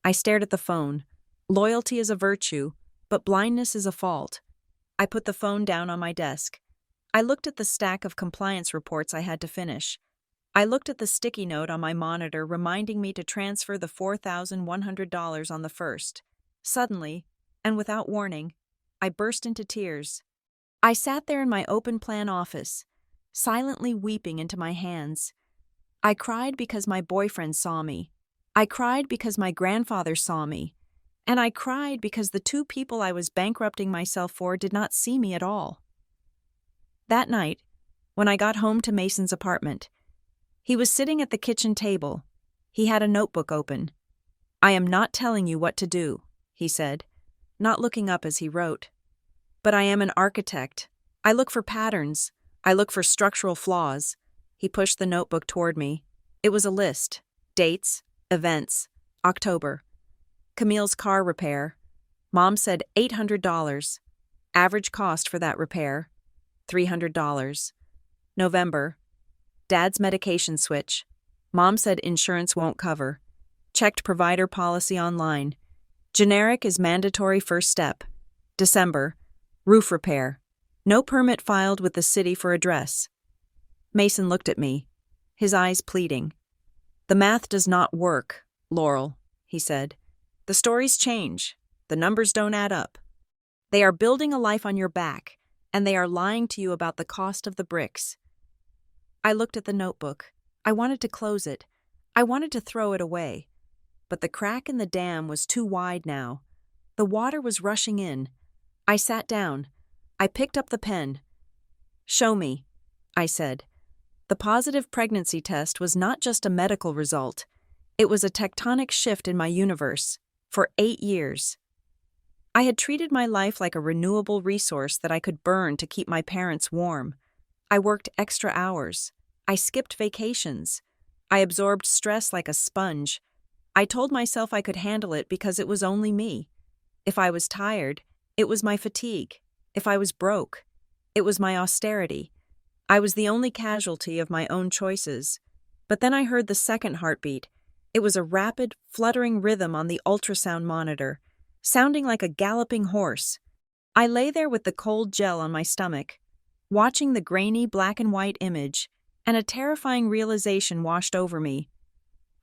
Speaker 1: I stared at the phone. Loyalty is a virtue, but blindness is a fault. I put the phone down on my desk. I looked at the stack of compliance reports I had to finish. I looked at the sticky note on my monitor reminding me to transfer the $4,100 on the 1st. Suddenly, and without warning, I burst into tears. I sat there in my open plan office, silently weeping into my hands. I cried because my boyfriend saw me. I cried because my grandfather saw me. And I cried because the two people I was bankrupting myself for did not see me at all. That night, when I got home to Mason's apartment, he was sitting at the kitchen table. He had a notebook open. I am not telling you what to do, he said, not looking up as he wrote. But I am an architect. I look for patterns. I look for structural flaws. He pushed the notebook toward me. It was a list. Dates, events, October. Camille's car repair. Mom said $800. Average cost for that repair, $300. November. Dad's medication switch. Mom said insurance won't cover. Checked provider policy online. Generic is mandatory first step. December. Roof repair. No permit filed with the city for address. Mason looked at me, his eyes pleading. The math does not work, Laurel, he said. The stories change. The numbers don't add up. They are building a life on your back, and they are lying to you about the cost of the bricks. I looked at the notebook. I wanted to close it. I wanted to throw it away. But the crack in the dam was too wide now. The water was rushing in. I sat down. I picked up the pen. Show me, I said. The positive pregnancy test was not just a medical result. It was a tectonic shift in my universe. For 8 years. I had treated my life like a renewable resource that I could burn to keep my parents warm. I worked extra hours. I skipped vacations. I absorbed stress like a sponge. I told myself I could handle it because it was only me. If I was tired, it was my fatigue. If I was broke, it was my austerity. I was the only casualty of my own choices. But then I heard the second heartbeat. It was a rapid, fluttering rhythm on the ultrasound monitor, sounding like a galloping horse. I lay there with the cold gel on my stomach, watching the grainy black and white image, and a terrifying realization washed over me.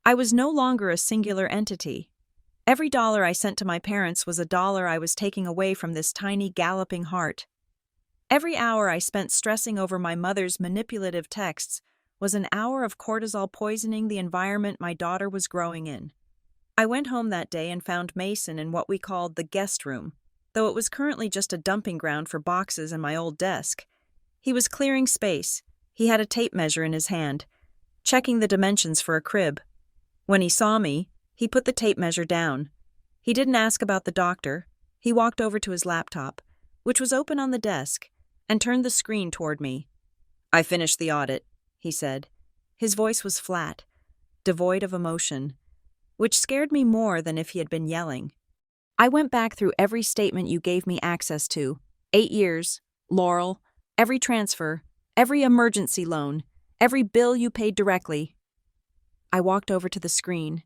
Speaker 1: I was no longer a singular entity. Every dollar I sent to my parents was a dollar I was taking away from this tiny galloping heart. Every hour I spent stressing over my mother's manipulative texts was an hour of cortisol poisoning the environment my daughter was growing in. I went home that day and found Mason in what we called the guest room, though it was currently just a dumping ground for boxes and my old desk. He was clearing space. He had a tape measure in his hand, checking the dimensions for a crib. When he saw me, he put the tape measure down. He didn't ask about the doctor. He walked over to his laptop, which was open on the desk, and turned the screen toward me. I finished the audit, he said. His voice was flat, devoid of emotion, which scared me more than if he had been yelling. I went back through every statement you gave me access to. 8 years, Laurel, every transfer, every emergency loan, every bill you paid directly. I walked over to the screen.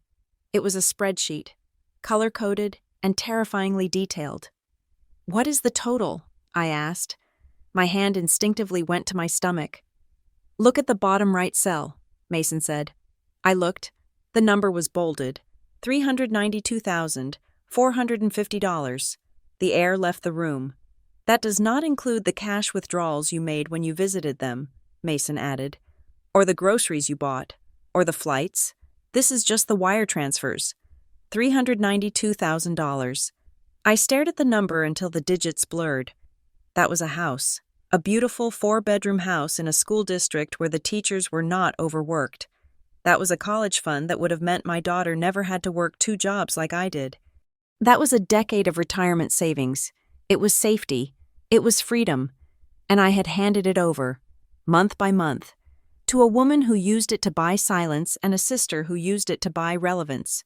Speaker 1: It was a spreadsheet, color-coded and terrifyingly detailed. What is the total? I asked. My hand instinctively went to my stomach. Look at the bottom right cell, Mason said. I looked. The number was bolded. $392,450. The air left the room. That does not include the cash withdrawals you made when you visited them, Mason added. Or the groceries you bought. Or the flights. This is just the wire transfers. $392,000. I stared at the number until the digits blurred. That was a house. A beautiful 4-bedroom house in a school district where the teachers were not overworked. That was a college fund that would have meant my daughter never had to work 2 jobs like I did. That was a decade of retirement savings. It was safety. It was freedom. And I had handed it over, month by month, to a woman who used it to buy silence and a sister who used it to buy relevance.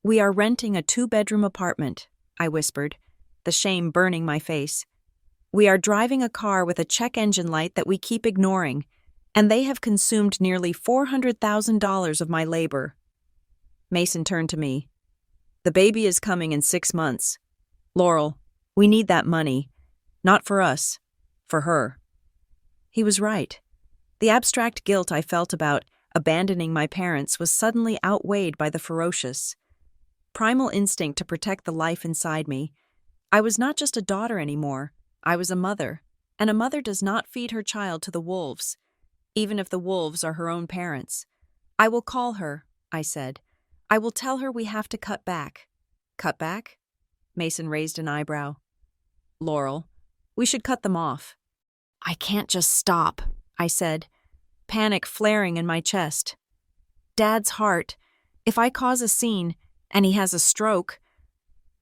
Speaker 1: "We are renting a 2-bedroom apartment," I whispered, the shame burning my face. "We are driving a car with a check engine light that we keep ignoring, and they have consumed nearly $400,000 of my labor." Mason turned to me. "The baby is coming in 6 months. Laurel, we need that money. Not for us, for her." He was right. The abstract guilt I felt about abandoning my parents was suddenly outweighed by the ferocious, primal instinct to protect the life inside me. I was not just a daughter anymore. I was a mother, and a mother does not feed her child to the wolves, even if the wolves are her own parents. "I will call her," I said. "I will tell her we have to cut back." "Cut back?" Mason raised an eyebrow. "Laurel, we should cut them off." "I can't just stop," I said, panic flaring in my chest. "Dad's heart, if I cause a scene, and he has a stroke—"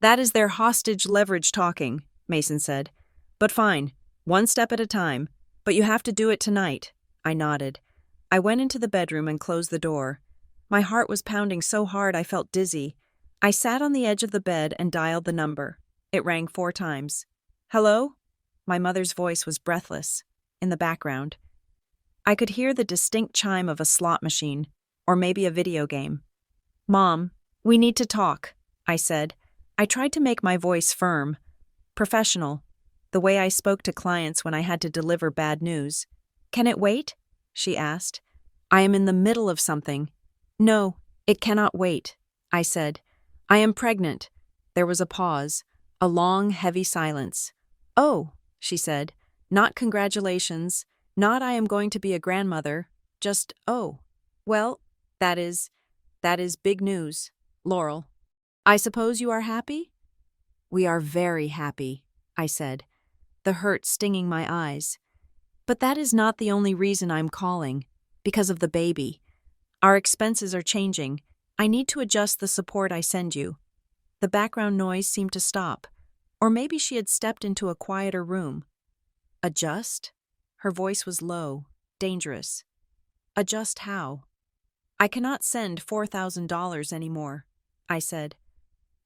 Speaker 1: "That is their hostage leverage talking," Mason said. "But fine, one step at a time. But you have to do it tonight." I nodded. I went into the bedroom and closed the door. My heart was pounding so hard I felt dizzy. I sat on the edge of the bed and dialed the number. It rang 4 times. "Hello?" My mother's voice was breathless, in the background. I could hear the distinct chime of a slot machine, or maybe a video game. "Mom, we need to talk," I said. I tried to make my voice firm, professional, the way I spoke to clients when I had to deliver bad news. "Can it wait?" she asked. "I am in the middle of something." "No, it cannot wait," I said. "I am pregnant." There was a pause, a long, heavy silence. "Oh," she said, "not congratulations, not I am going to be a grandmother, just, oh. Well, that is big news, Laurel. I suppose you are happy?" "We are very happy," I said, the hurt stinging my eyes. "But that is not the only reason I'm calling, because of the baby. Our expenses are changing. I need to adjust the support I send you." The background noise seemed to stop, or maybe she had stepped into a quieter room. "Adjust?" Her voice was low, dangerous. "Adjust how?" "I cannot send $4,000 anymore," I said.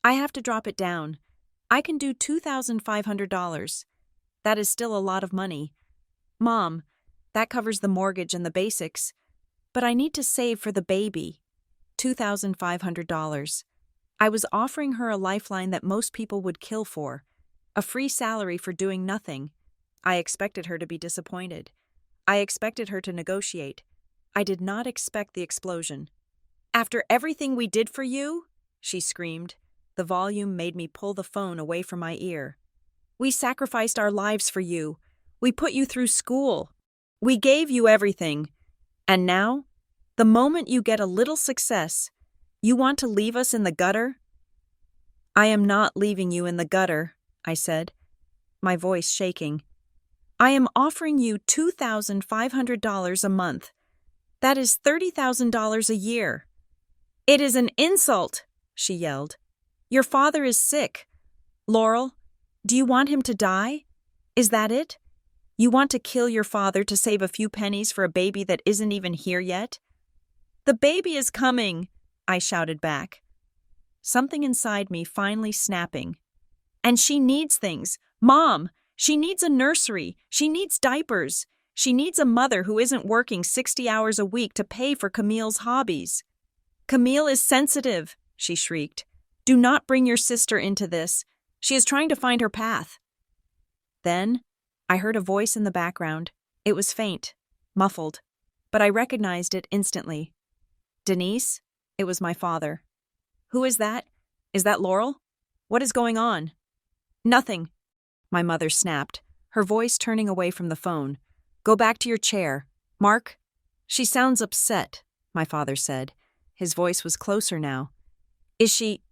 Speaker 1: "I have to drop it down. I can do $2,500. That is still a lot of money. Mom, that covers the mortgage and the basics. But I need to save for the baby. $2,500. I was offering her a lifeline that most people would kill for, a free salary for doing nothing. I expected her to be disappointed. I expected her to negotiate. I did not expect the explosion. "After everything we did for you?" she screamed. The volume made me pull the phone away from my ear. "We sacrificed our lives for you. We put you through school. We gave you everything. And now, the moment you get a little success, you want to leave us in the gutter?" "I am not leaving you in the gutter," I said, my voice shaking. "I am offering you $2,500 a month. That is $30,000 a year." "It is an insult," she yelled. "Your father is sick. Laurel, do you want him to die? Is that it? You want to kill your father to save a few pennies for a baby that isn't even here yet?" "The baby is coming," I shouted back, something inside me finally snapping. "And she needs things. Mom, she needs a nursery. She needs diapers. She needs a mother who isn't working 60 hours a week to pay for Camille's hobbies." "Camille is sensitive," she shrieked. "Do not bring your sister into this. She is trying to find her path." Then, I heard a voice in the background. It was faint, muffled, but I recognized it instantly. "Denise?" It was my father. "Who is that? Is that Laurel? What is going on?" "Nothing," my mother snapped, her voice turning away from the phone. "Go back to your chair. Mark?" "She sounds upset," my father said. His voice was closer now. "Is she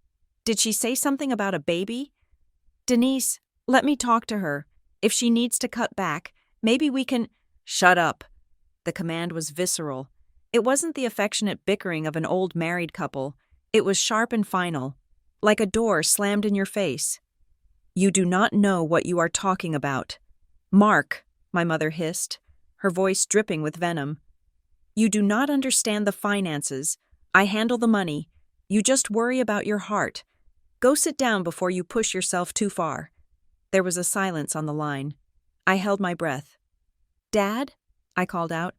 Speaker 1: Did she say something about a baby? Denise, let me talk to her. If she needs to cut back, maybe we can— Shut up. The command was visceral. It wasn't the affectionate bickering of an old married couple. It was sharp and final, like a door slammed in your face. You do not know what you are talking about. Mark, my mother hissed, her voice dripping with venom. You do not understand the finances. I handle the money. You just worry about your heart. Go sit down before you push yourself too far. There was a silence on the line. I held my breath. Dad? I called out.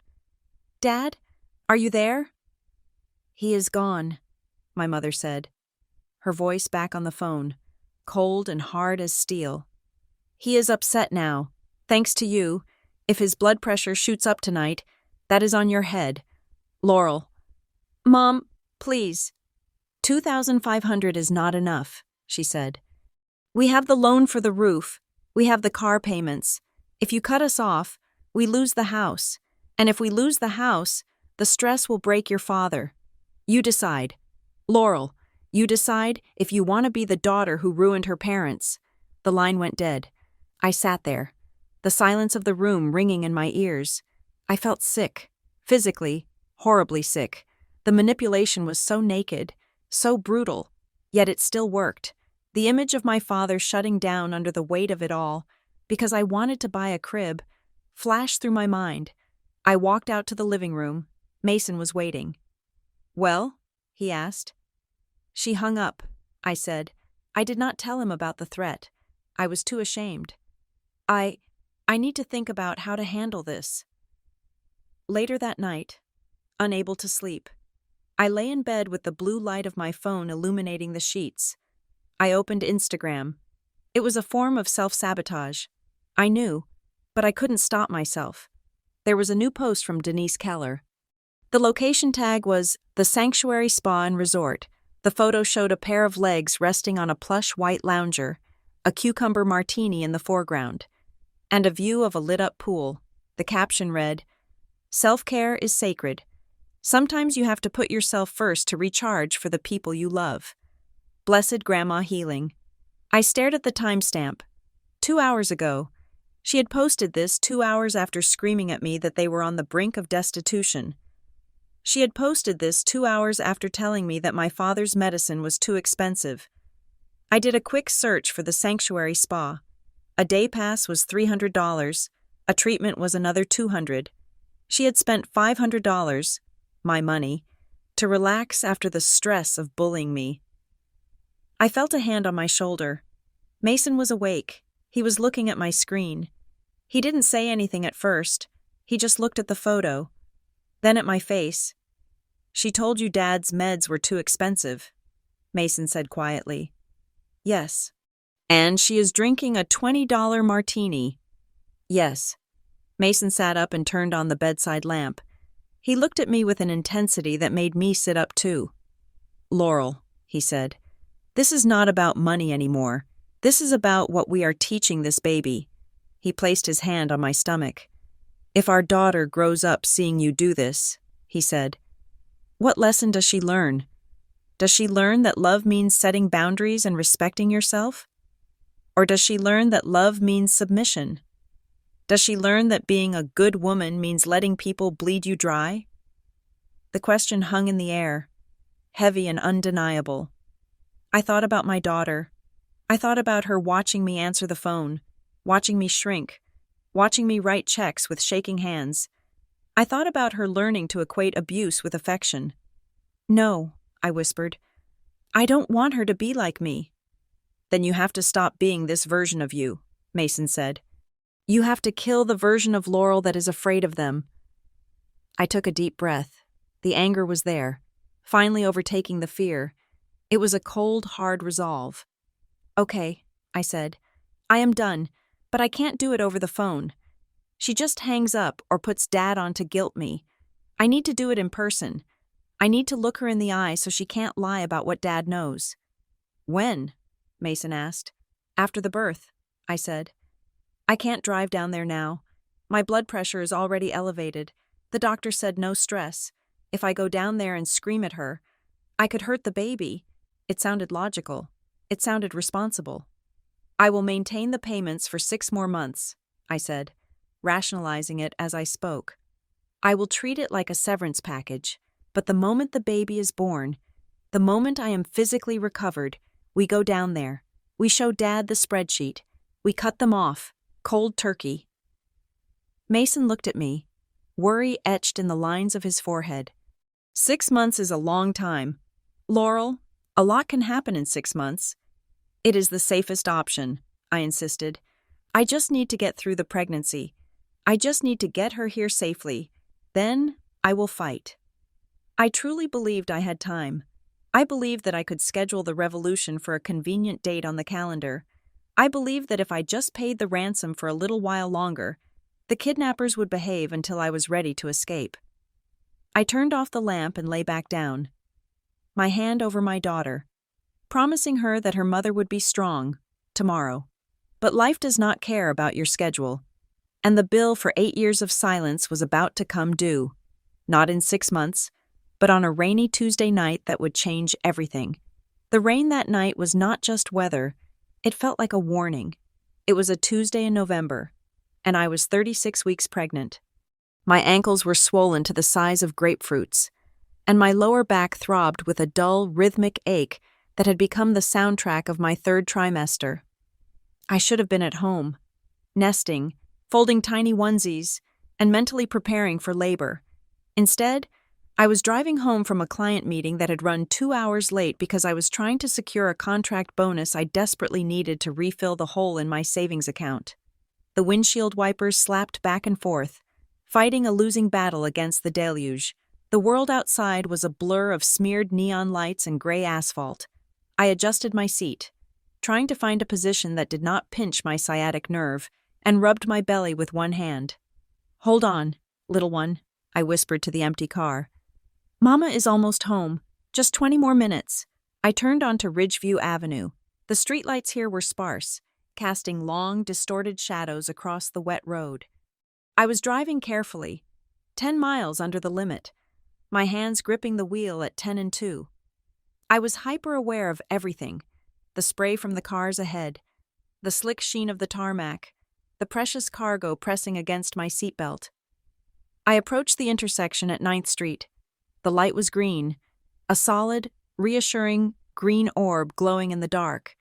Speaker 1: Dad? Are you there? He is gone, my mother said, her voice back on the phone, cold and hard as steel. He is upset now. Thanks to you. If his blood pressure shoots up tonight, that is on your head. Laurel. Mom, please. $2,500 is not enough, she said. We have the loan for the roof. We have the car payments. If you cut us off, we lose the house. And if we lose the house, the stress will break your father. You decide. Laurel, you decide if you want to be the daughter who ruined her parents. The line went dead. I sat there, the silence of the room ringing in my ears. I felt sick, physically, horribly sick. The manipulation was so naked, so brutal, yet it still worked. The image of my father shutting down under the weight of it all, because I wanted to buy a crib, flashed through my mind. I walked out to the living room. Mason was waiting. Well? He asked. She hung up, I said. I did not tell him about the threat. I was too ashamed. I need to think about how to handle this. Later that night, unable to sleep, I lay in bed with the blue light of my phone illuminating the sheets. I opened Instagram. It was a form of self-sabotage. I knew, but I couldn't stop myself. There was a new post from Denise Keller. The location tag was The Sanctuary Spa and Resort. The photo showed a pair of legs resting on a plush white lounger, a cucumber martini in the foreground, and a view of a lit-up pool. The caption read, Self-care is sacred. Sometimes you have to put yourself first to recharge for the people you love. Blessed Grandma Healing. I stared at the timestamp. 2 hours ago. She had posted this 2 hours after screaming at me that they were on the brink of destitution. She had posted this 2 hours after telling me that my father's medicine was too expensive. I did a quick search for the Sanctuary Spa. A day pass was $300. A treatment was another $200. She had spent $500, my money, to relax after the stress of bullying me. I felt a hand on my shoulder. Mason was awake. He was looking at my screen. He didn't say anything at first. He just looked at the photo, then at my face. She told you Dad's meds were too expensive, Mason said quietly. Yes. And she is drinking a $20 martini. Yes. Mason sat up and turned on the bedside lamp. He looked at me with an intensity that made me sit up too. Laurel, he said, this is not about money anymore. This is about what we are teaching this baby. He placed his hand on my stomach. If our daughter grows up seeing you do this, he said, what lesson does she learn? Does she learn that love means setting boundaries and respecting yourself? Or does she learn that love means submission? Does she learn that being a good woman means letting people bleed you dry? The question hung in the air, heavy and undeniable. I thought about my daughter. I thought about her watching me answer the phone, watching me shrink, watching me write checks with shaking hands. I thought about her learning to equate abuse with affection. No, I whispered. I don't want her to be like me. Then you have to stop being this version of you, Mason said. You have to kill the version of Laurel that is afraid of them. I took a deep breath. The anger was there, finally overtaking the fear. It was a cold, hard resolve. Okay, I said. I am done, but I can't do it over the phone. She just hangs up or puts Dad on to guilt me. I need to do it in person. I need to look her in the eye so she can't lie about what Dad knows. When? Mason asked. After the birth, I said. I can't drive down there now. My blood pressure is already elevated. The doctor said no stress. If I go down there and scream at her, I could hurt the baby. It sounded logical. It sounded responsible. I will maintain the payments for 6 more months, I said, rationalizing it as I spoke. I will treat it like a severance package, but the moment the baby is born, the moment I am physically recovered, we go down there. We show Dad the spreadsheet. We cut them off, cold turkey. Mason looked at me, worry etched in the lines of his forehead. 6 months is a long time. Laurel, a lot can happen in 6 months. It is the safest option, I insisted. I just need to get through the pregnancy. I just need to get her here safely. Then I will fight. I truly believed I had time. I believed that I could schedule the revolution for a convenient date on the calendar. I believed that if I just paid the ransom for a little while longer, the kidnappers would behave until I was ready to escape. I turned off the lamp and lay back down, my hand over my daughter, promising her that her mother would be strong tomorrow. But life does not care about your schedule, and the bill for 8 years of silence was about to come due, not in 6 months, but on a rainy Tuesday night that would change everything. The rain that night was not just weather, it felt like a warning. It was a Tuesday in November, and I was 36 weeks pregnant. My ankles were swollen to the size of grapefruits, and my lower back throbbed with a dull, rhythmic ache that had become the soundtrack of my 3rd trimester. I should have been at home, nesting, folding tiny onesies, and mentally preparing for labor. Instead, I was driving home from a client meeting that had run 2 hours late because I was trying to secure a contract bonus I desperately needed to refill the hole in my savings account. The windshield wipers slapped back and forth, fighting a losing battle against the deluge. The world outside was a blur of smeared neon lights and gray asphalt. I adjusted my seat, trying to find a position that did not pinch my sciatic nerve, and rubbed my belly with one hand. "Hold on, little one," I whispered to the empty car. "Mama is almost home. Just 20 more minutes." I turned onto Ridgeview Avenue. The streetlights here were sparse, casting long, distorted shadows across the wet road. I was driving carefully, 10 miles under the limit, my hands gripping the wheel at 10 and 2. I was hyper-aware of everything: the spray from the cars ahead, the slick sheen of the tarmac, the precious cargo pressing against my seatbelt. I approached the intersection at 9th Street. The light was green, a solid, reassuring green orb glowing in the dark.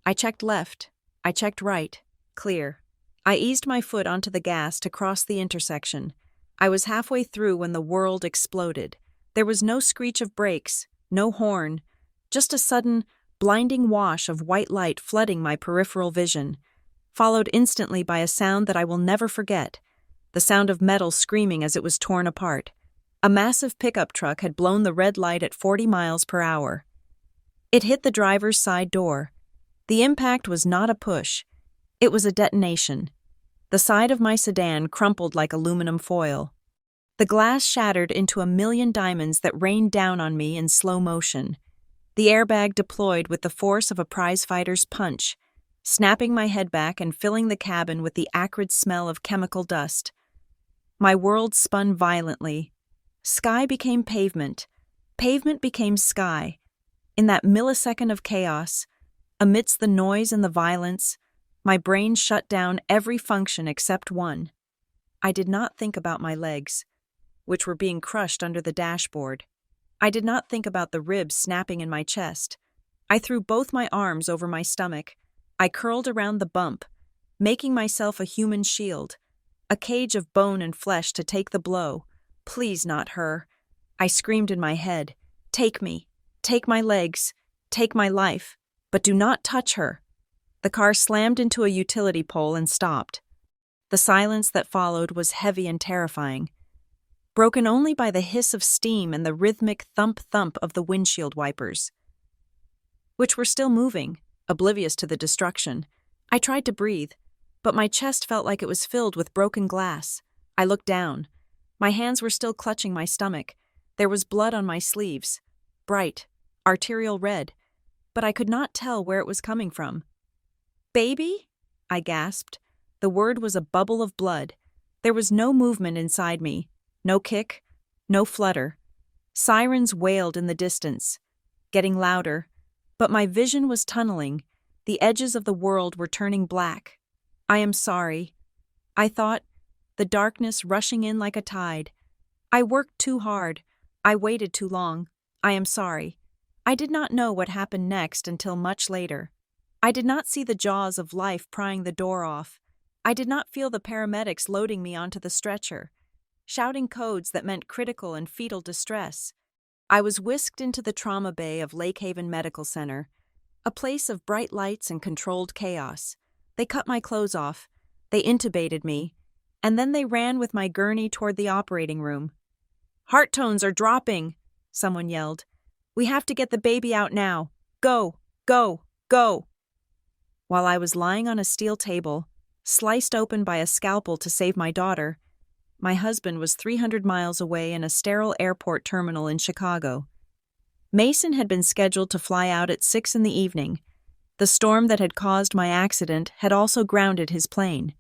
Speaker 1: I checked left. I checked right. Clear. I eased my foot onto the gas to cross the intersection. I was halfway through when the world exploded. There was no screech of brakes, no horn, just a sudden, blinding wash of white light flooding my peripheral vision, followed instantly by a sound that I will never forget, the sound of metal screaming as it was torn apart. A massive pickup truck had blown the red light at 40 miles per hour. It hit the driver's side door. The impact was not a push. It was a detonation. The side of my sedan crumpled like aluminum foil. The glass shattered into a million diamonds that rained down on me in slow motion. The airbag deployed with the force of a prizefighter's punch, snapping my head back and filling the cabin with the acrid smell of chemical dust. My world spun violently. Sky became pavement. Pavement became sky. In that millisecond of chaos, amidst the noise and the violence, my brain shut down every function except one. I did not think about my legs, which were being crushed under the dashboard. I did not think about the ribs snapping in my chest. I threw both my arms over my stomach. I curled around the bump, making myself a human shield, a cage of bone and flesh to take the blow. Please not her. I screamed in my head. Take me. Take my legs. Take my life. But do not touch her. The car slammed into a utility pole and stopped. The silence that followed was heavy and terrifying, broken only by the hiss of steam and the rhythmic thump-thump of the windshield wipers, which were still moving, oblivious to the destruction. I tried to breathe, but my chest felt like it was filled with broken glass. I looked down. My hands were still clutching my stomach. There was blood on my sleeves, bright, arterial red, but I could not tell where it was coming from. "Baby?" I gasped. The word was a bubble of blood. There was no movement inside me, no kick, no flutter. Sirens wailed in the distance, getting louder, But my vision was tunneling. The edges of the world were turning black. I am sorry. I thought, the darkness rushing in like a tide. I worked too hard. I waited too long. I am sorry. I did not know what happened next until much later. I did not see the jaws of life prying the door off. I did not feel the paramedics loading me onto the stretcher, shouting codes that meant critical and fetal distress. I was whisked into the trauma bay of Lake Haven Medical Center, a place of bright lights and controlled chaos. They cut my clothes off, they intubated me, and then they ran with my gurney toward the operating room. "Heart tones are dropping," someone yelled. "We have to get the baby out now. Go, go, go." While I was lying on a steel table, sliced open by a scalpel to save my daughter, my husband was 300 miles away in a sterile airport terminal in Chicago. Mason had been scheduled to fly out at 6 in the evening. The storm that had caused my accident had also grounded his plane.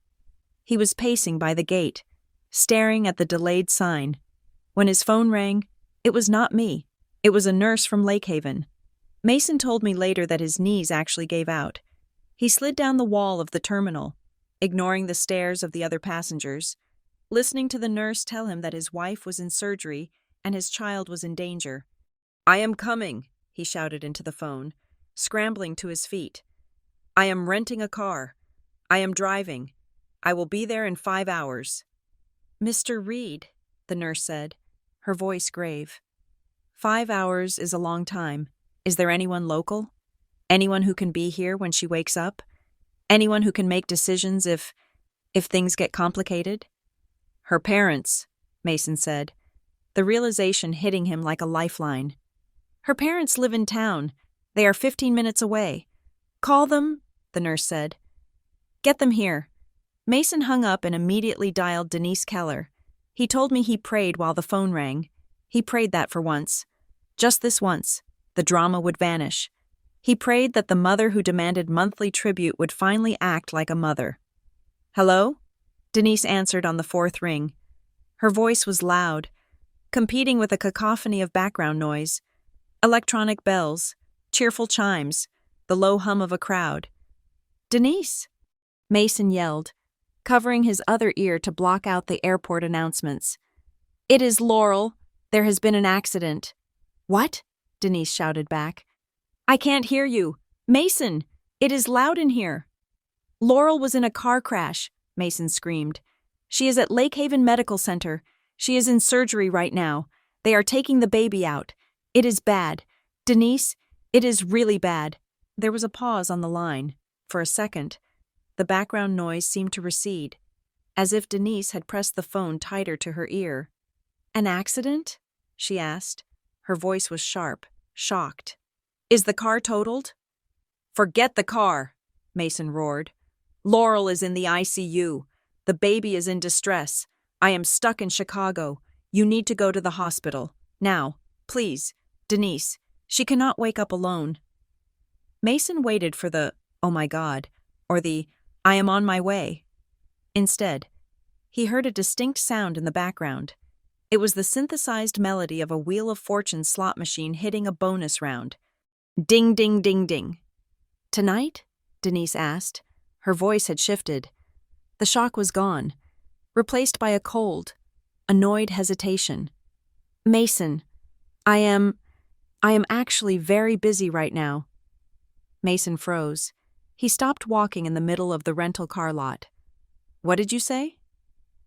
Speaker 1: He was pacing by the gate, staring at the delayed sign. When his phone rang, it was not me. It was a nurse from Lake Haven. Mason told me later that his knees actually gave out. He slid down the wall of the terminal, ignoring the stares of the other passengers, listening to the nurse tell him that his wife was in surgery and his child was in danger. "I am coming," he shouted into the phone, scrambling to his feet. "I am renting a car. I am driving. I will be there in 5 hours. "Mr. Reed," the nurse said, her voice grave. 5 hours is a long time. Is there anyone local? Anyone who can be here when she wakes up? Anyone who can make decisions if things get complicated?" "Her parents," Mason said, the realization hitting him like a lifeline. "Her parents live in town. They are 15 minutes away. Call them," the nurse said. "Get them here." Mason hung up and immediately dialed Denise Keller. He told me he prayed while the phone rang. He prayed that for once. Just this once, the drama would vanish. He prayed that the mother who demanded monthly tribute would finally act like a mother. "Hello?" Denise answered on the 4th ring. Her voice was loud, competing with a cacophony of background noise. Electronic bells, cheerful chimes, the low hum of a crowd. "Denise!" Mason yelled, covering his other ear to block out the airport announcements. "It is Laurel. There has been an accident." "What?" Denise shouted back. "I can't hear you. Mason, it is loud in here." "Laurel was in a car crash," Mason screamed. "She is at Lake Haven Medical Center. She is in surgery right now. They are taking the baby out. It is bad. Denise, it is really bad." There was a pause on the line. For a second, the background noise seemed to recede, as if Denise had pressed the phone tighter to her ear. "An accident?" she asked. Her voice was sharp, shocked. "Is the car totaled?" "Forget the car," Mason roared. "Laurel is in the ICU. The baby is in distress. I am stuck in Chicago. You need to go to the hospital. Now, please. Denise, she cannot wake up alone." Mason waited for the, "Oh my God," or the, "I am on my way." Instead, he heard a distinct sound in the background. It was the synthesized melody of a Wheel of Fortune slot machine hitting a bonus round. Ding, ding, ding, ding. "Tonight?" Denise asked. Her voice had shifted. The shock was gone, replaced by a cold, annoyed hesitation. "Mason, I am actually very busy right now." Mason froze. He stopped walking in the middle of the rental car lot. "What did you say?"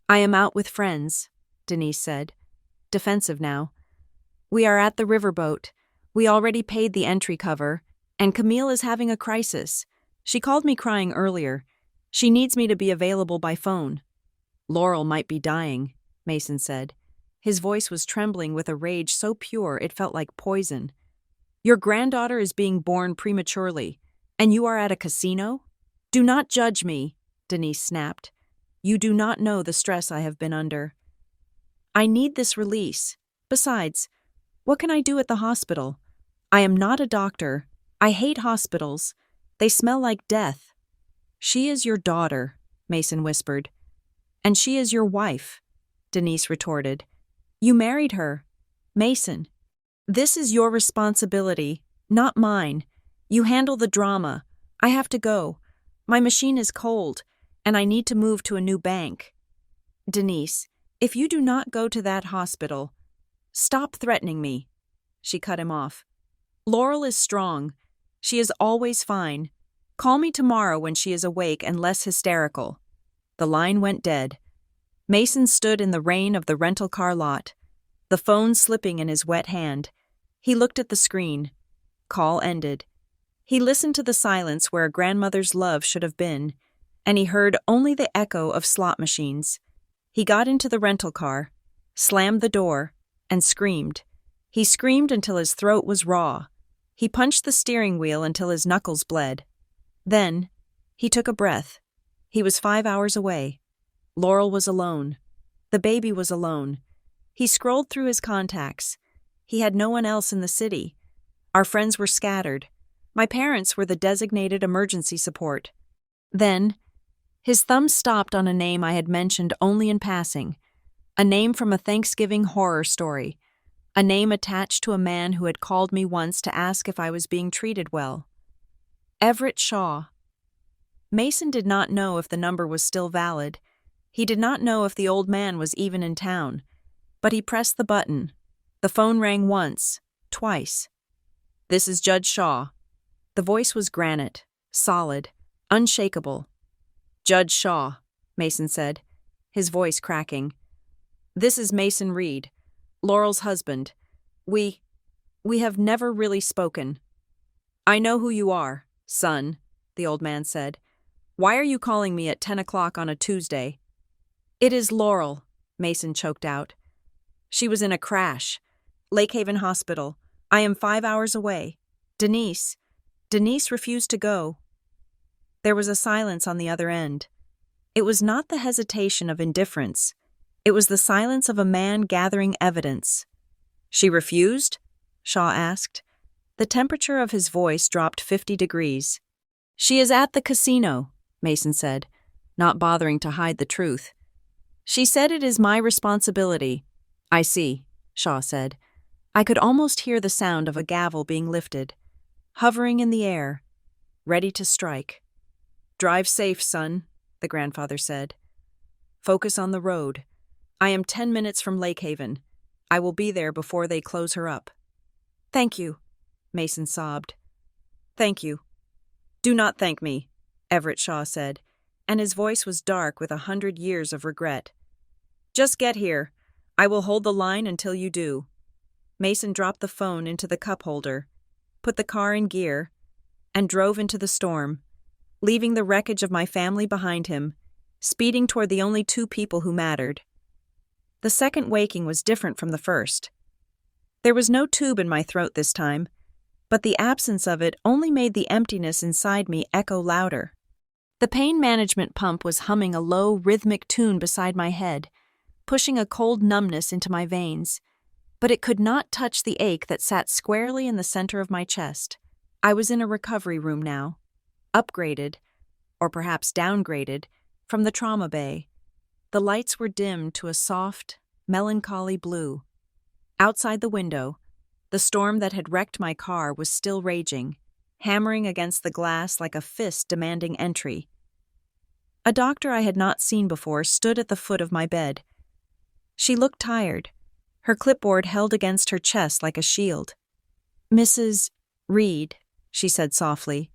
Speaker 1: "I am out with friends," Denise said, defensive now. "We are at the riverboat. We already paid the entry cover, and Camille is having a crisis. She called me crying earlier. She needs me to be available by phone." "Laurel might be dying," Mason said. His voice was trembling with a rage so pure it felt like poison. "Your granddaughter is being born prematurely, and you are at a casino? Do not judge me," Denise snapped. "You do not know the stress I have been under. I need this release. Besides, what can I do at the hospital? I am not a doctor. I hate hospitals. They smell like death." "She is your daughter," Mason whispered. "And she is your wife," Denise retorted. "You married her. Mason, this is your responsibility, not mine. You handle the drama. I have to go. My machine is cold, and I need to move to a new bank. Denise, if you do not go to that hospital, stop threatening me. She cut him off. Laurel is strong. She is always fine. Call me tomorrow when she is awake and less hysterical. The line went dead. Mason stood in the rain of the rental car lot, the phone slipping in his wet hand. He looked at the screen. Call ended. He listened to the silence where a grandmother's love should have been, and he heard only the echo of slot machines. He got into the rental car, slammed the door, and screamed. He screamed until his throat was raw. He punched the steering wheel until his knuckles bled. Then, he took a breath. He was 5 hours away. Laurel was alone. The baby was alone. He scrolled through his contacts. He had no one else in the city. Our friends were scattered. My parents were the designated emergency support. Then, his thumb stopped on a name I had mentioned only in passing, a name from a Thanksgiving horror story, a name attached to a man who had called me once to ask if I was being treated well. Everett Shaw. Mason did not know if the number was still valid. He did not know if the old man was even in town, but he pressed the button. The phone rang once, twice. This is Judge Shaw. The voice was granite, solid, unshakable. Judge Shaw, Mason said, his voice cracking. This is Mason Reed, Laurel's husband. We have never really spoken. I know who you are, son, the old man said. Why are you calling me at 10 o'clock on a Tuesday? It is Laurel, Mason choked out. She was in a crash. Lake Haven Hospital. I am 5 hours away. Denise refused to go. There was a silence on the other end. It was not the hesitation of indifference. It was the silence of a man gathering evidence. She refused? Shaw asked. The temperature of his voice dropped 50 degrees. She is at the casino, Mason said, not bothering to hide the truth. She said it is my responsibility. I see, Shaw said. I could almost hear the sound of a gavel being lifted, hovering in the air, ready to strike. Drive safe, son, the grandfather said. Focus on the road. I am 10 minutes from Lake Haven. I will be there before they close her up. Thank you, Mason sobbed. Thank you. Do not thank me, Everett Shaw said, and his voice was dark with 100 years of regret. Just get here. I will hold the line until you do. Mason dropped the phone into the cup holder, put the car in gear, and drove into the storm, leaving the wreckage of my family behind him, speeding toward the only two people who mattered. The second waking was different from the first. There was no tube in my throat this time, but the absence of it only made the emptiness inside me echo louder. The pain management pump was humming a low, rhythmic tune beside my head, pushing a cold numbness into my veins, but it could not touch the ache that sat squarely in the center of my chest. I was in a recovery room now, upgraded, or perhaps downgraded, from the trauma bay. The lights were dimmed to a soft, melancholy blue. Outside the window, the storm that had wrecked my car was still raging, hammering against the glass like a fist demanding entry. A doctor I had not seen before stood at the foot of my bed. She looked tired, her clipboard held against her chest like a shield. Mrs. Reed, she said softly,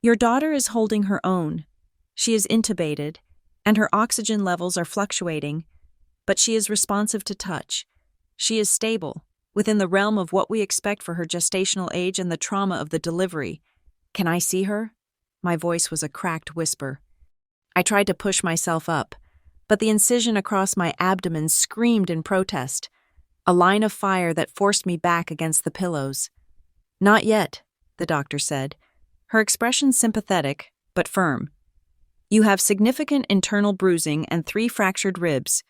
Speaker 1: your daughter is holding her own. She is intubated, and her oxygen levels are fluctuating, but she is responsive to touch. She is stable, within the realm of what we expect for her gestational age and the trauma of the delivery. Can I see her? My voice was a cracked whisper. I tried to push myself up, but the incision across my abdomen screamed in protest, a line of fire that forced me back against the pillows. Not yet, the doctor said, her expression sympathetic, but firm. You have significant internal bruising and 3 fractured ribs.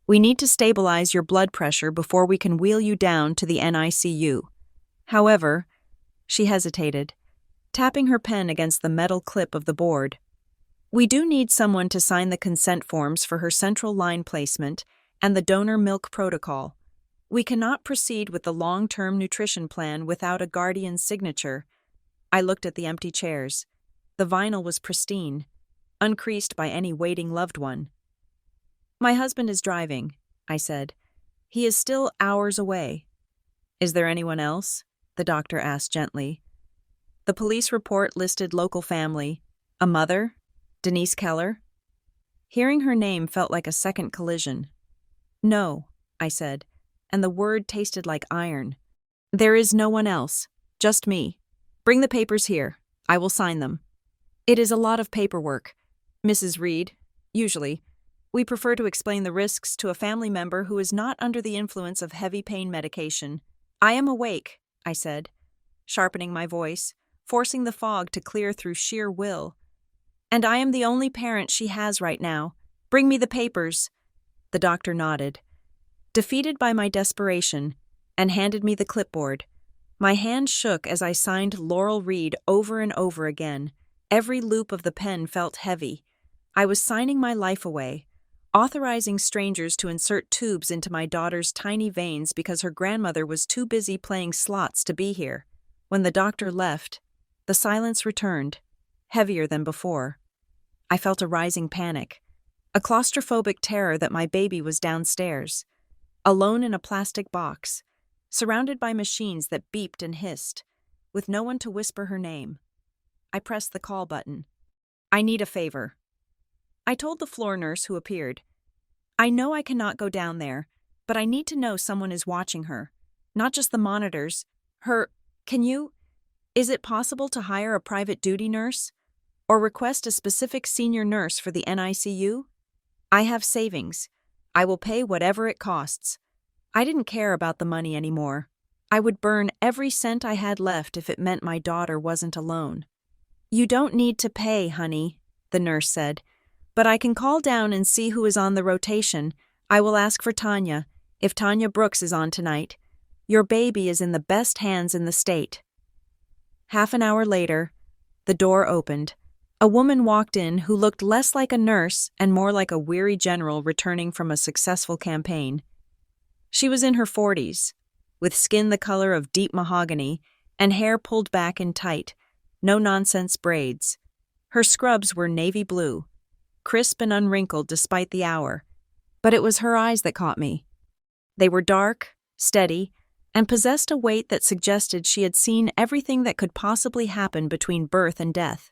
Speaker 1: We need to stabilize your blood pressure before we can wheel you down to the NICU. However, she hesitated, tapping her pen against the metal clip of the board. We do need someone to sign the consent forms for her central line placement and the donor milk protocol. We cannot proceed with the long-term nutrition plan without a guardian's signature. I looked at the empty chairs. The vinyl was pristine, uncreased by any waiting loved one. "My husband is driving," I said. "He is still hours away." "Is there anyone else?" the doctor asked gently. The police report listed local family, a mother, Denise Keller. Hearing her name felt like a second collision. "No," I said, and the word tasted like iron. "There is no one else, just me. Bring the papers here. I will sign them." "It is a lot of paperwork, Mrs. Reed. Usually, we prefer to explain the risks to a family member who is not under the influence of heavy pain medication." "I am awake," I said, sharpening my voice, forcing the fog to clear through sheer will. "And I am the only parent she has right now. Bring me the papers." The doctor nodded, defeated by my desperation, and handed me the clipboard. My hand shook as I signed Laurel Reed over and over again. Every loop of the pen felt heavy. I was signing my life away, authorizing strangers to insert tubes into my daughter's tiny veins because her grandmother was too busy playing slots to be here. When the doctor left, the silence returned, heavier than before. I felt a rising panic, a claustrophobic terror that my baby was downstairs, alone in a plastic box, surrounded by machines that beeped and hissed, with no one to whisper her name. I pressed the call button. "I need a favor." I told the floor nurse who appeared. "I know I cannot go down there, but I need to know someone is watching her. Not just the monitors. Is it possible to hire a private duty nurse? Or request a specific senior nurse for the NICU? I have savings. I will pay whatever it costs." I didn't care about the money anymore. I would burn every cent I had left if it meant my daughter wasn't alone. "You don't need to pay, honey," the nurse said. "But I can call down and see who is on the rotation. I will ask for Tanya, if Tanya Brooks is on tonight. Your baby is in the best hands in the state." Half an hour later, the door opened. A woman walked in who looked less like a nurse and more like a weary general returning from a successful campaign. She was in her 40s, with skin the color of deep mahogany and hair pulled back in tight, no-nonsense braids. Her scrubs were navy blue, crisp and unwrinkled despite the hour, but it was her eyes that caught me. They were dark, steady, and possessed a weight that suggested she had seen everything that could possibly happen between birth and death.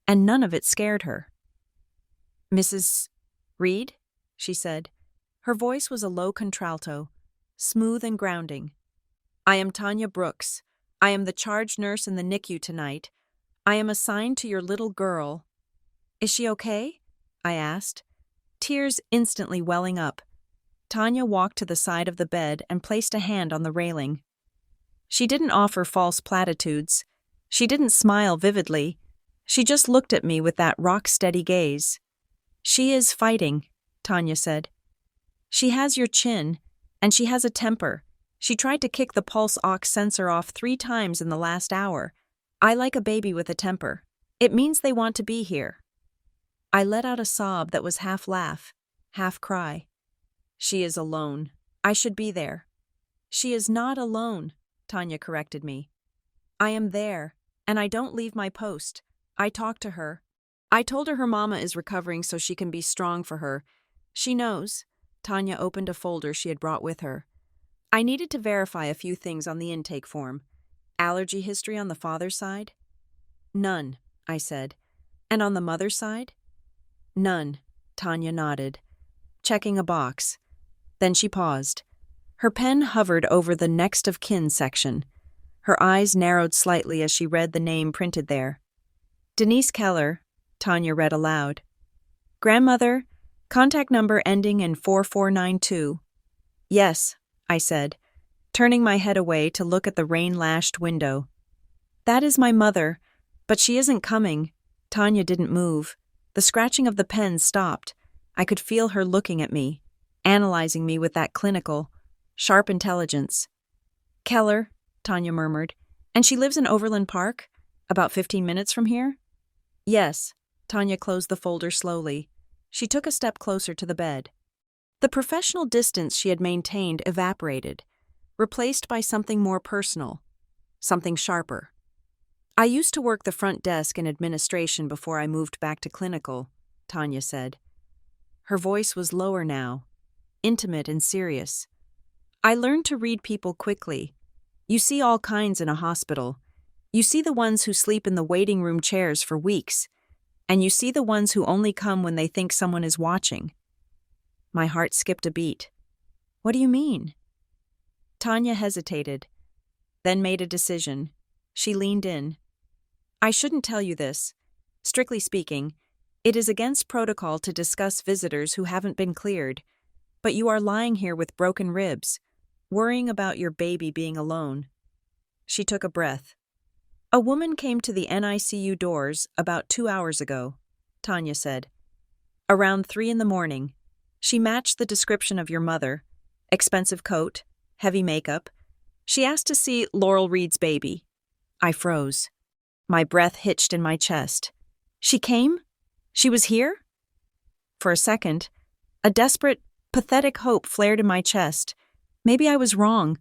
Speaker 1: And none of it scared her. "Mrs. Reed?" she said. Her voice was a low contralto, smooth and grounding. "I am Tanya Brooks. I am the charge nurse in the NICU tonight. I am assigned to your little girl." "Is she okay?" I asked, tears instantly welling up. Tanya walked to the side of the bed and placed a hand on the railing. She didn't offer false platitudes. She didn't smile vividly. She just looked at me with that rock-steady gaze. "She is fighting," Tanya said. "She has your chin, and she has a temper. She tried to kick the pulse ox sensor off 3 times in the last hour. I like a baby with a temper. It means they want to be here." I let out a sob that was half laugh, half cry. "She is alone. I should be there." "She is not alone," Tanya corrected me. "I am there, and I don't leave my post. I talk to her. I told her mama is recovering so she can be strong for her. She knows." Tanya opened a folder she had brought with her. I needed to verify a few things on the intake form. Allergy history on the father's side? "None," I said. "And on the mother's side?" "None," Tanya nodded, checking a box. Then she paused. Her pen hovered over the next of kin section. Her eyes narrowed slightly as she read the name printed there. "Denise Keller," Tanya read aloud. "Grandmother, contact number ending in 4492. "Yes," I said, turning my head away to look at the rain-lashed window. "That is my mother, but she isn't coming." Tanya didn't move. The scratching of the pen stopped. I could feel her looking at me, analyzing me with that clinical, sharp intelligence. "Keller," Tanya murmured. "And she lives in Overland Park? About 15 minutes from here?" "Yes." Tanya closed the folder slowly. She took a step closer to the bed. The professional distance she had maintained evaporated, replaced by something more personal, something sharper. I used to work the front desk in administration before I moved back to clinical, Tanya said. Her voice was lower now, intimate and serious. I learned to read people quickly. You see all kinds in a hospital. You see the ones who sleep in the waiting room chairs for weeks, and you see the ones who only come when they think someone is watching. My heart skipped a beat. What do you mean? Tanya hesitated, then made a decision. She leaned in. I shouldn't tell you this. Strictly speaking, it is against protocol to discuss visitors who haven't been cleared, but you are lying here with broken ribs, worrying about your baby being alone. She took a breath. A woman came to the NICU doors about 2 hours ago, Tanya said. Around 3 a.m. She matched the description of your mother. Expensive coat, heavy makeup. She asked to see Laurel Reed's baby. I froze. My breath hitched in my chest. She came? She was here? For a second, a desperate, pathetic hope flared in my chest. Maybe I was wrong.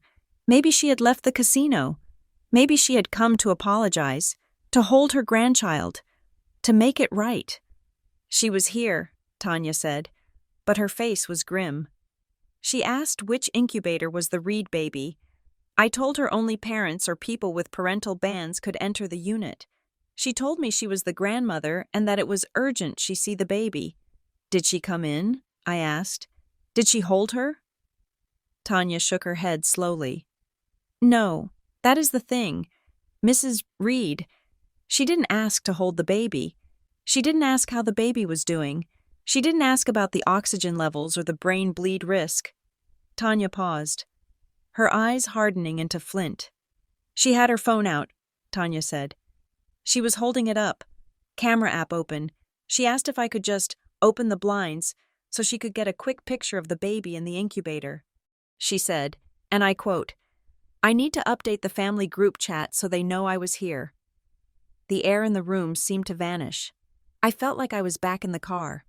Speaker 1: Maybe she had left the casino. Maybe she had come to apologize, to hold her grandchild, to make it right. She was here, Tanya said, but her face was grim. She asked which incubator was the Reed baby. I told her only parents or people with parental bans could enter the unit. She told me she was the grandmother and that it was urgent she see the baby. Did she come in? I asked. Did she hold her? Tanya shook her head slowly. No, that is the thing. Mrs. Reed, she didn't ask to hold the baby. She didn't ask how the baby was doing. She didn't ask about the oxygen levels or the brain bleed risk. Tanya paused, her eyes hardening into flint. She had her phone out, Tanya said. She was holding it up, camera app open. She asked if I could just open the blinds so she could get a quick picture of the baby in the incubator. She said, and I quote, I need to update the family group chat so they know I was here. The air in the room seemed to vanish. I felt like I was back in the car,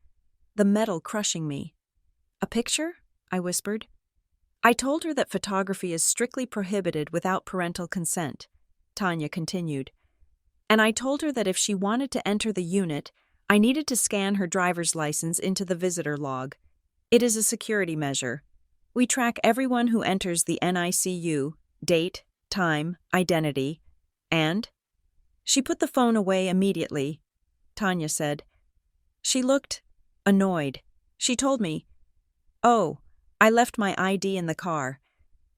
Speaker 1: the metal crushing me. A picture? I whispered. I told her that photography is strictly prohibited without parental consent, Tanya continued. And I told her that if she wanted to enter the unit, I needed to scan her driver's license into the visitor log. It is a security measure. We track everyone who enters the NICU, date, time, identity, and... She put the phone away immediately, Tanya said. She looked annoyed. She told me, Oh, I left my ID in the car.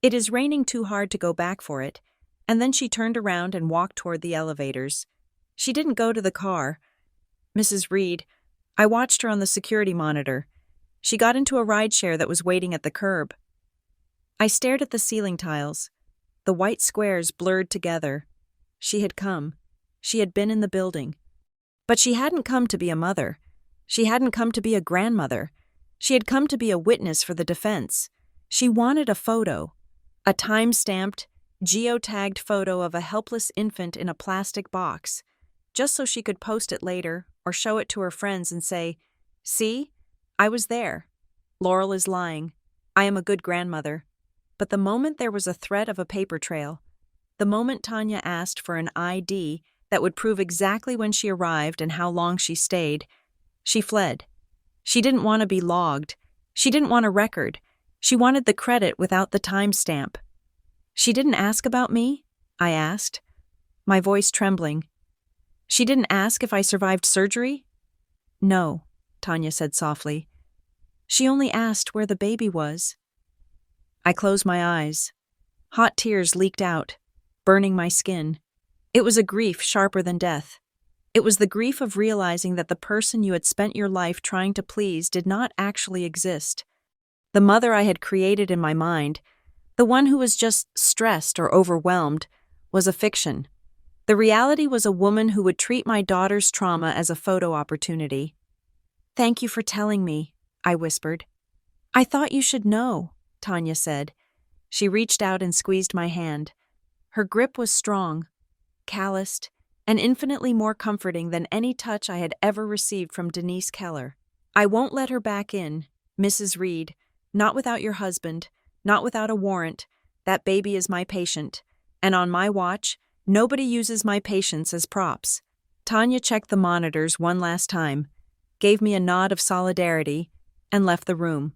Speaker 1: It is raining too hard to go back for it. And then she turned around and walked toward the elevators. She didn't go to the car. Mrs. Reed, I watched her on the security monitor. She got into a rideshare that was waiting at the curb. I stared at the ceiling tiles. The white squares blurred together. She had come. She had been in the building. But she hadn't come to be a mother. She hadn't come to be a grandmother. She had come to be a witness for the defense. She wanted a photo, a time-stamped, geotagged photo of a helpless infant in a plastic box, just so she could post it later or show it to her friends and say, See, I was there. Laurel is lying. I am a good grandmother. But the moment there was a threat of a paper trail, the moment Tanya asked for an ID that would prove exactly when she arrived and how long she stayed, she fled. She didn't want to be logged. She didn't want a record. She wanted the credit without the timestamp. She didn't ask about me? I asked, my voice trembling. She didn't ask if I survived surgery? No, Tanya said softly. She only asked where the baby was. I closed my eyes. Hot tears leaked out, burning my skin. It was a grief sharper than death. It was the grief of realizing that the person you had spent your life trying to please did not actually exist. The mother I had created in my mind, the one who was just stressed or overwhelmed, was a fiction. The reality was a woman who would treat my daughter's trauma as a photo opportunity. Thank you for telling me, I whispered. I thought you should know, Tanya said. She reached out and squeezed my hand. Her grip was strong, calloused, and infinitely more comforting than any touch I had ever received from Denise Keller. I won't let her back in, Mrs. Reed, not without your husband, not without a warrant. That baby is my patient, and on my watch, Nobody uses my patients as props. Tanya checked the monitors one last time, gave me a nod of solidarity, and left the room.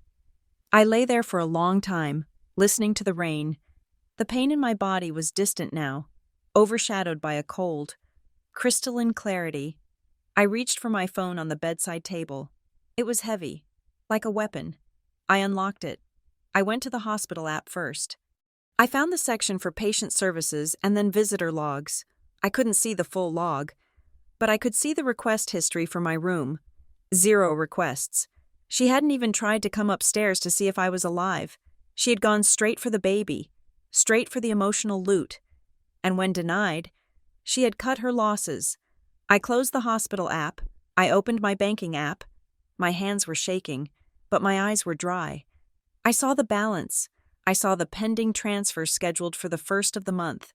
Speaker 1: I lay there for a long time, listening to the rain. The pain in my body was distant now, overshadowed by a cold, crystalline clarity. I reached for my phone on the bedside table. It was heavy, like a weapon. I unlocked it. I went to the hospital app first. I found the section for patient services and then visitor logs. I couldn't see the full log, but I could see the request history for my room. 0 requests. She hadn't even tried to come upstairs to see if I was alive. She had gone straight for the baby, straight for the emotional loot. And when denied, she had cut her losses. I closed the hospital app. I opened my banking app. My hands were shaking, but my eyes were dry. I saw the balance. I saw the pending transfer scheduled for the first of the month,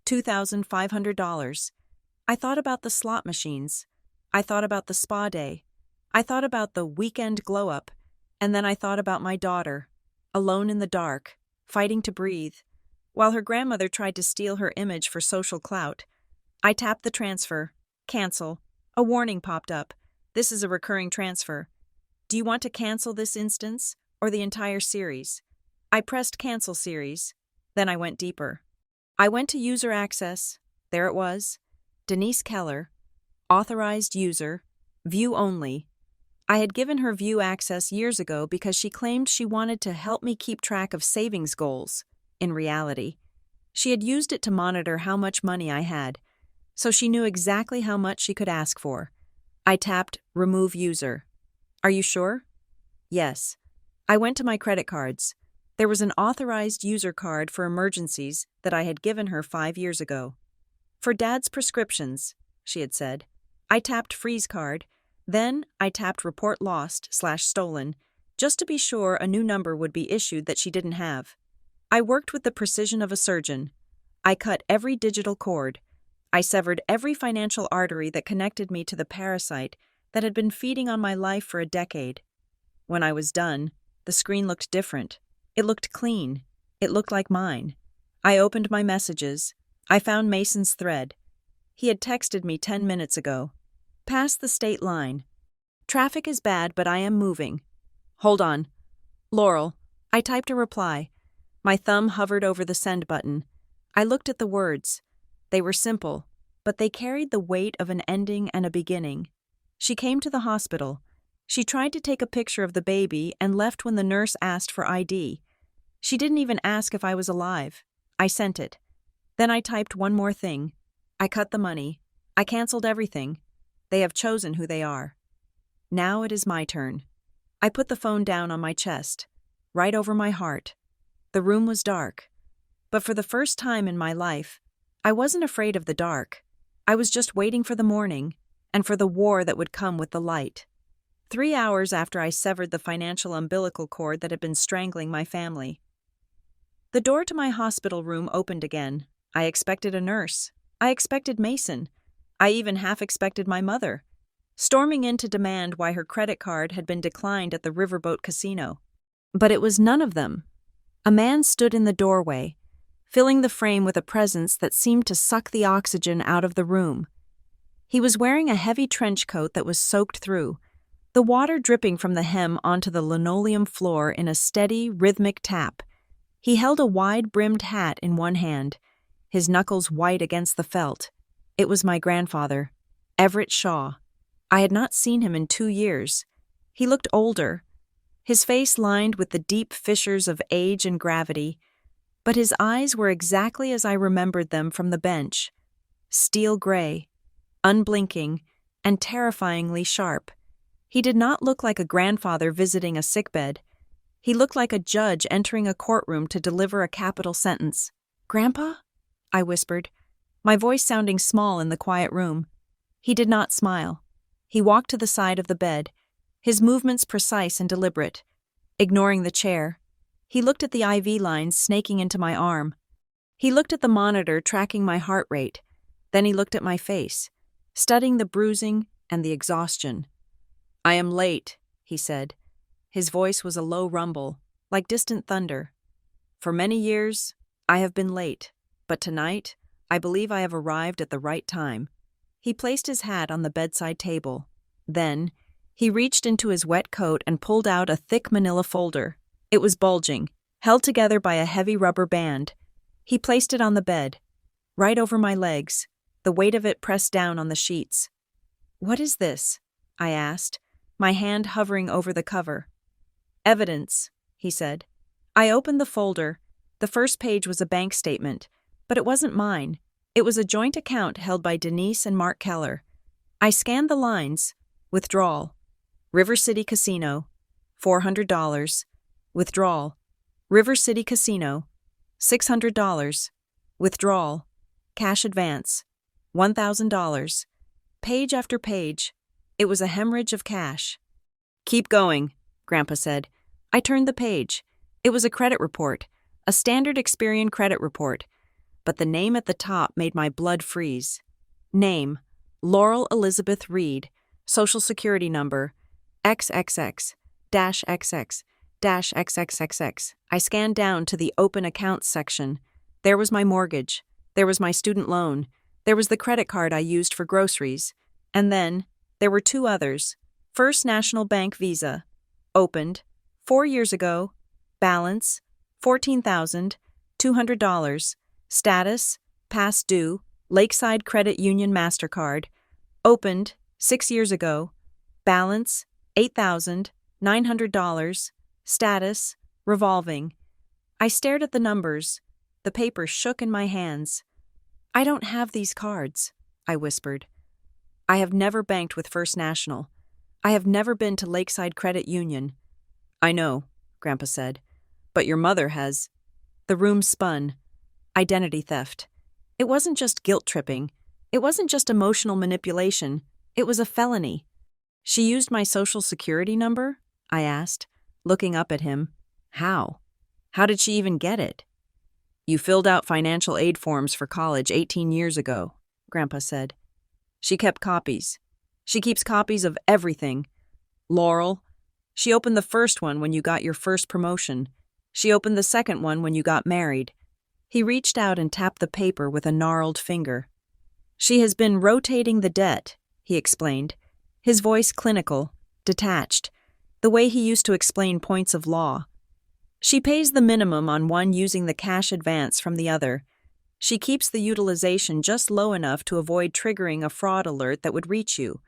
Speaker 1: $2,500. I thought about the slot machines. I thought about the spa day. I thought about the weekend glow-up. And then I thought about my daughter, alone in the dark, fighting to breathe. While her grandmother tried to steal her image for social clout, I tapped the transfer. Cancel. A warning popped up. This is a recurring transfer. Do you want to cancel this instance or the entire series? I pressed cancel series. Then I went deeper. I went to user access. There it was. Denise Keller. Authorized user. View only. I had given her view access years ago because she claimed she wanted to help me keep track of savings goals. In reality, she had used it to monitor how much money I had, so she knew exactly how much she could ask for. I tapped Remove User. Are you sure? Yes. I went to my credit cards. There was an authorized user card for emergencies that I had given her 5 years ago. For Dad's prescriptions, she had said. I tapped Freeze Card. Then I tapped Report Lost/Stolen, just to be sure a new number would be issued that she didn't have. I worked with the precision of a surgeon. I cut every digital cord. I severed every financial artery that connected me to the parasite that had been feeding on my life for a decade. When I was done, the screen looked different. It looked clean. It looked like mine. I opened my messages. I found Mason's thread. He had texted me 10 minutes ago. Past the state line. Traffic is bad, but I am moving. Hold on. Laurel. I typed a reply. My thumb hovered over the send button. I looked at the words. They were simple, but they carried the weight of an ending and a beginning. She came to the hospital. She tried to take a picture of the baby and left when the nurse asked for ID. She didn't even ask if I was alive. I sent it. Then I typed one more thing. I cut the money. I canceled everything. They have chosen who they are. Now it is my turn. I put the phone down on my chest, right over my heart. The room was dark. But for the first time in my life, I wasn't afraid of the dark. I was just waiting for the morning and for the war that would come with the light. 3 hours after I severed the financial umbilical cord that had been strangling my family. The door to my hospital room opened again. I expected a nurse. I expected Mason. I even half expected my mother, storming in to demand why her credit card had been declined at the Riverboat Casino. But it was none of them. A man stood in the doorway, filling the frame with a presence that seemed to suck the oxygen out of the room. He was wearing a heavy trench coat that was soaked through, the water dripping from the hem onto the linoleum floor in a steady, rhythmic tap. He held a wide-brimmed hat in one hand, his knuckles white against the felt. It was my grandfather, Everett Shaw. I had not seen him in 2 years. He looked older, his face lined with the deep fissures of age and gravity, but his eyes were exactly as I remembered them from the bench, steel gray, unblinking, and terrifyingly sharp. He did not look like a grandfather visiting a sickbed. He looked like a judge entering a courtroom to deliver a capital sentence. "Grandpa?" I whispered, my voice sounding small in the quiet room. He did not smile. He walked to the side of the bed, his movements precise and deliberate. Ignoring the chair, he looked at the IV lines snaking into my arm. He looked at the monitor tracking my heart rate. Then he looked at my face, studying the bruising and the exhaustion. "I am late," he said. His voice was a low rumble, like distant thunder. "For many years, I have been late, but tonight, I believe I have arrived at the right time. He placed his hat on the bedside table. Then, he reached into his wet coat and pulled out a thick manila folder. It was bulging, held together by a heavy rubber band. He placed it on the bed, right over my legs, the weight of it pressed down on the sheets. "What is this?" I asked, my hand hovering over the cover. "Evidence," he said. I opened the folder. The first page was a bank statement, but it wasn't mine. It was a joint account held by Denise and Mark Keller. I scanned the lines. Withdrawal. River City Casino. $400. Withdrawal. River City Casino. $600. Withdrawal. Cash advance. $1,000. Page after page. It was a hemorrhage of cash. "Keep going," Grandpa said. I turned the page. It was a credit report, a standard Experian credit report, but the name at the top made my blood freeze. Name: Laurel Elizabeth Reed. Social Security number: XXX-XX-XXXX. I scanned down to the open accounts section. There was my mortgage. There was my student loan. There was the credit card I used for groceries. And then, there were two others. First National Bank Visa. Opened. 4 years ago. Balance: $14,200. Status: past due. Lakeside Credit Union MasterCard. Opened 6 years ago. Balance: $8,900. Status: revolving. I stared at the numbers. The paper shook in my hands. "I don't have these cards," I whispered. "I have never banked with First National. I have never been to Lakeside Credit Union." "I know," Grandpa said, "but your mother has." The room spun. Identity theft. It wasn't just guilt-tripping. It wasn't just emotional manipulation. It was a felony. "She used my Social Security number?" I asked, looking up at him. "How? How did she even get it?" "You filled out financial aid forms for college 18 years ago," Grandpa said. "She kept copies. She keeps copies of everything. Laurel. She opened the first one when you got your first promotion. She opened the second one when you got married." He reached out and tapped the paper with a gnarled finger. "She has been rotating the debt," he explained, his voice clinical, detached, the way he used to explain points of law. "She pays the minimum on one using the cash advance from the other. She keeps the utilization just low enough to avoid triggering a fraud alert that would reach you.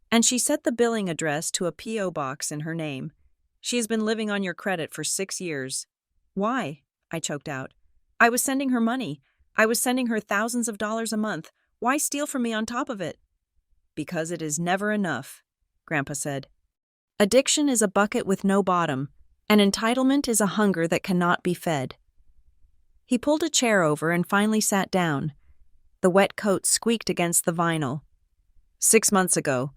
Speaker 1: And she set the billing address to a P.O. box in her name. She has been living on your credit for 6 years. "Why?" I choked out. "I was sending her money. I was sending her thousands of dollars a month. Why steal from me on top of it?" "Because it is never enough," Grandpa said. "Addiction is a bucket with no bottom, and entitlement is a hunger that cannot be fed." He pulled a chair over and finally sat down. The wet coat squeaked against the vinyl. 6 months ago,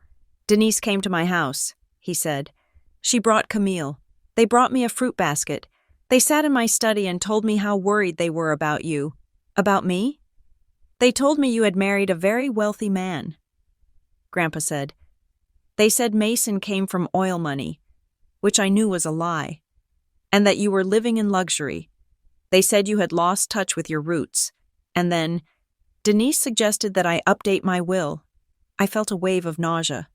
Speaker 1: Denise came to my house," he said. "She brought Camille. They brought me a fruit basket. They sat in my study and told me how worried they were about you." "About me?" "They told me you had married a very wealthy man." Grandpa said. "They said Mason came from oil money," which I knew was a lie, "and that you were living in luxury. They said you had lost touch with your roots. And then, Denise suggested that I update my will." I felt a wave of nausea.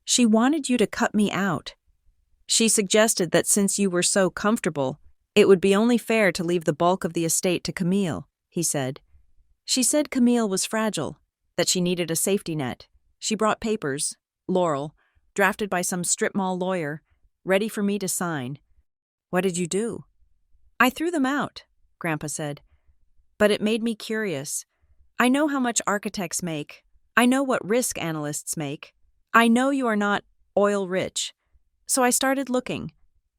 Speaker 1: "She wanted you to cut me out. She suggested that since you were so comfortable, it would be only fair to leave the bulk of the estate to Camille," he said. "She said Camille was fragile, that she needed a safety net. She brought papers, Laurel, drafted by some strip mall lawyer, ready for me to sign." "What did you do?" "I threw them out," Grandpa said. "But it made me curious. I know how much architects make. I know what risk analysts make. I know you are not oil rich. So I started looking.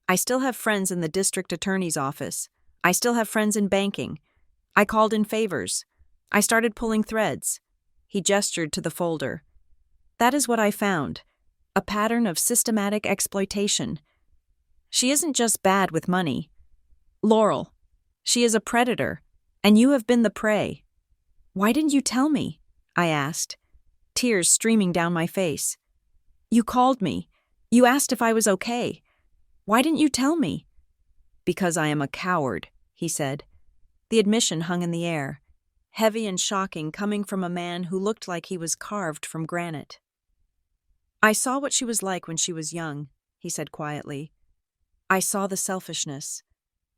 Speaker 1: I still have friends in the district attorney's office. I still have friends in banking. I called in favors. I started pulling threads." He gestured to the folder. "That is what I found. A pattern of systematic exploitation. She isn't just bad with money. Laurel, she is a predator, and you have been the prey." "Why didn't you tell me?" I asked, tears streaming down my face. "You called me. You asked if I was okay. Why didn't you tell me?" "Because I am a coward," he said. The admission hung in the air. heavy and shocking, coming from a man who looked like he was carved from granite. "I saw what she was like when she was young," he said quietly. "I saw the selfishness.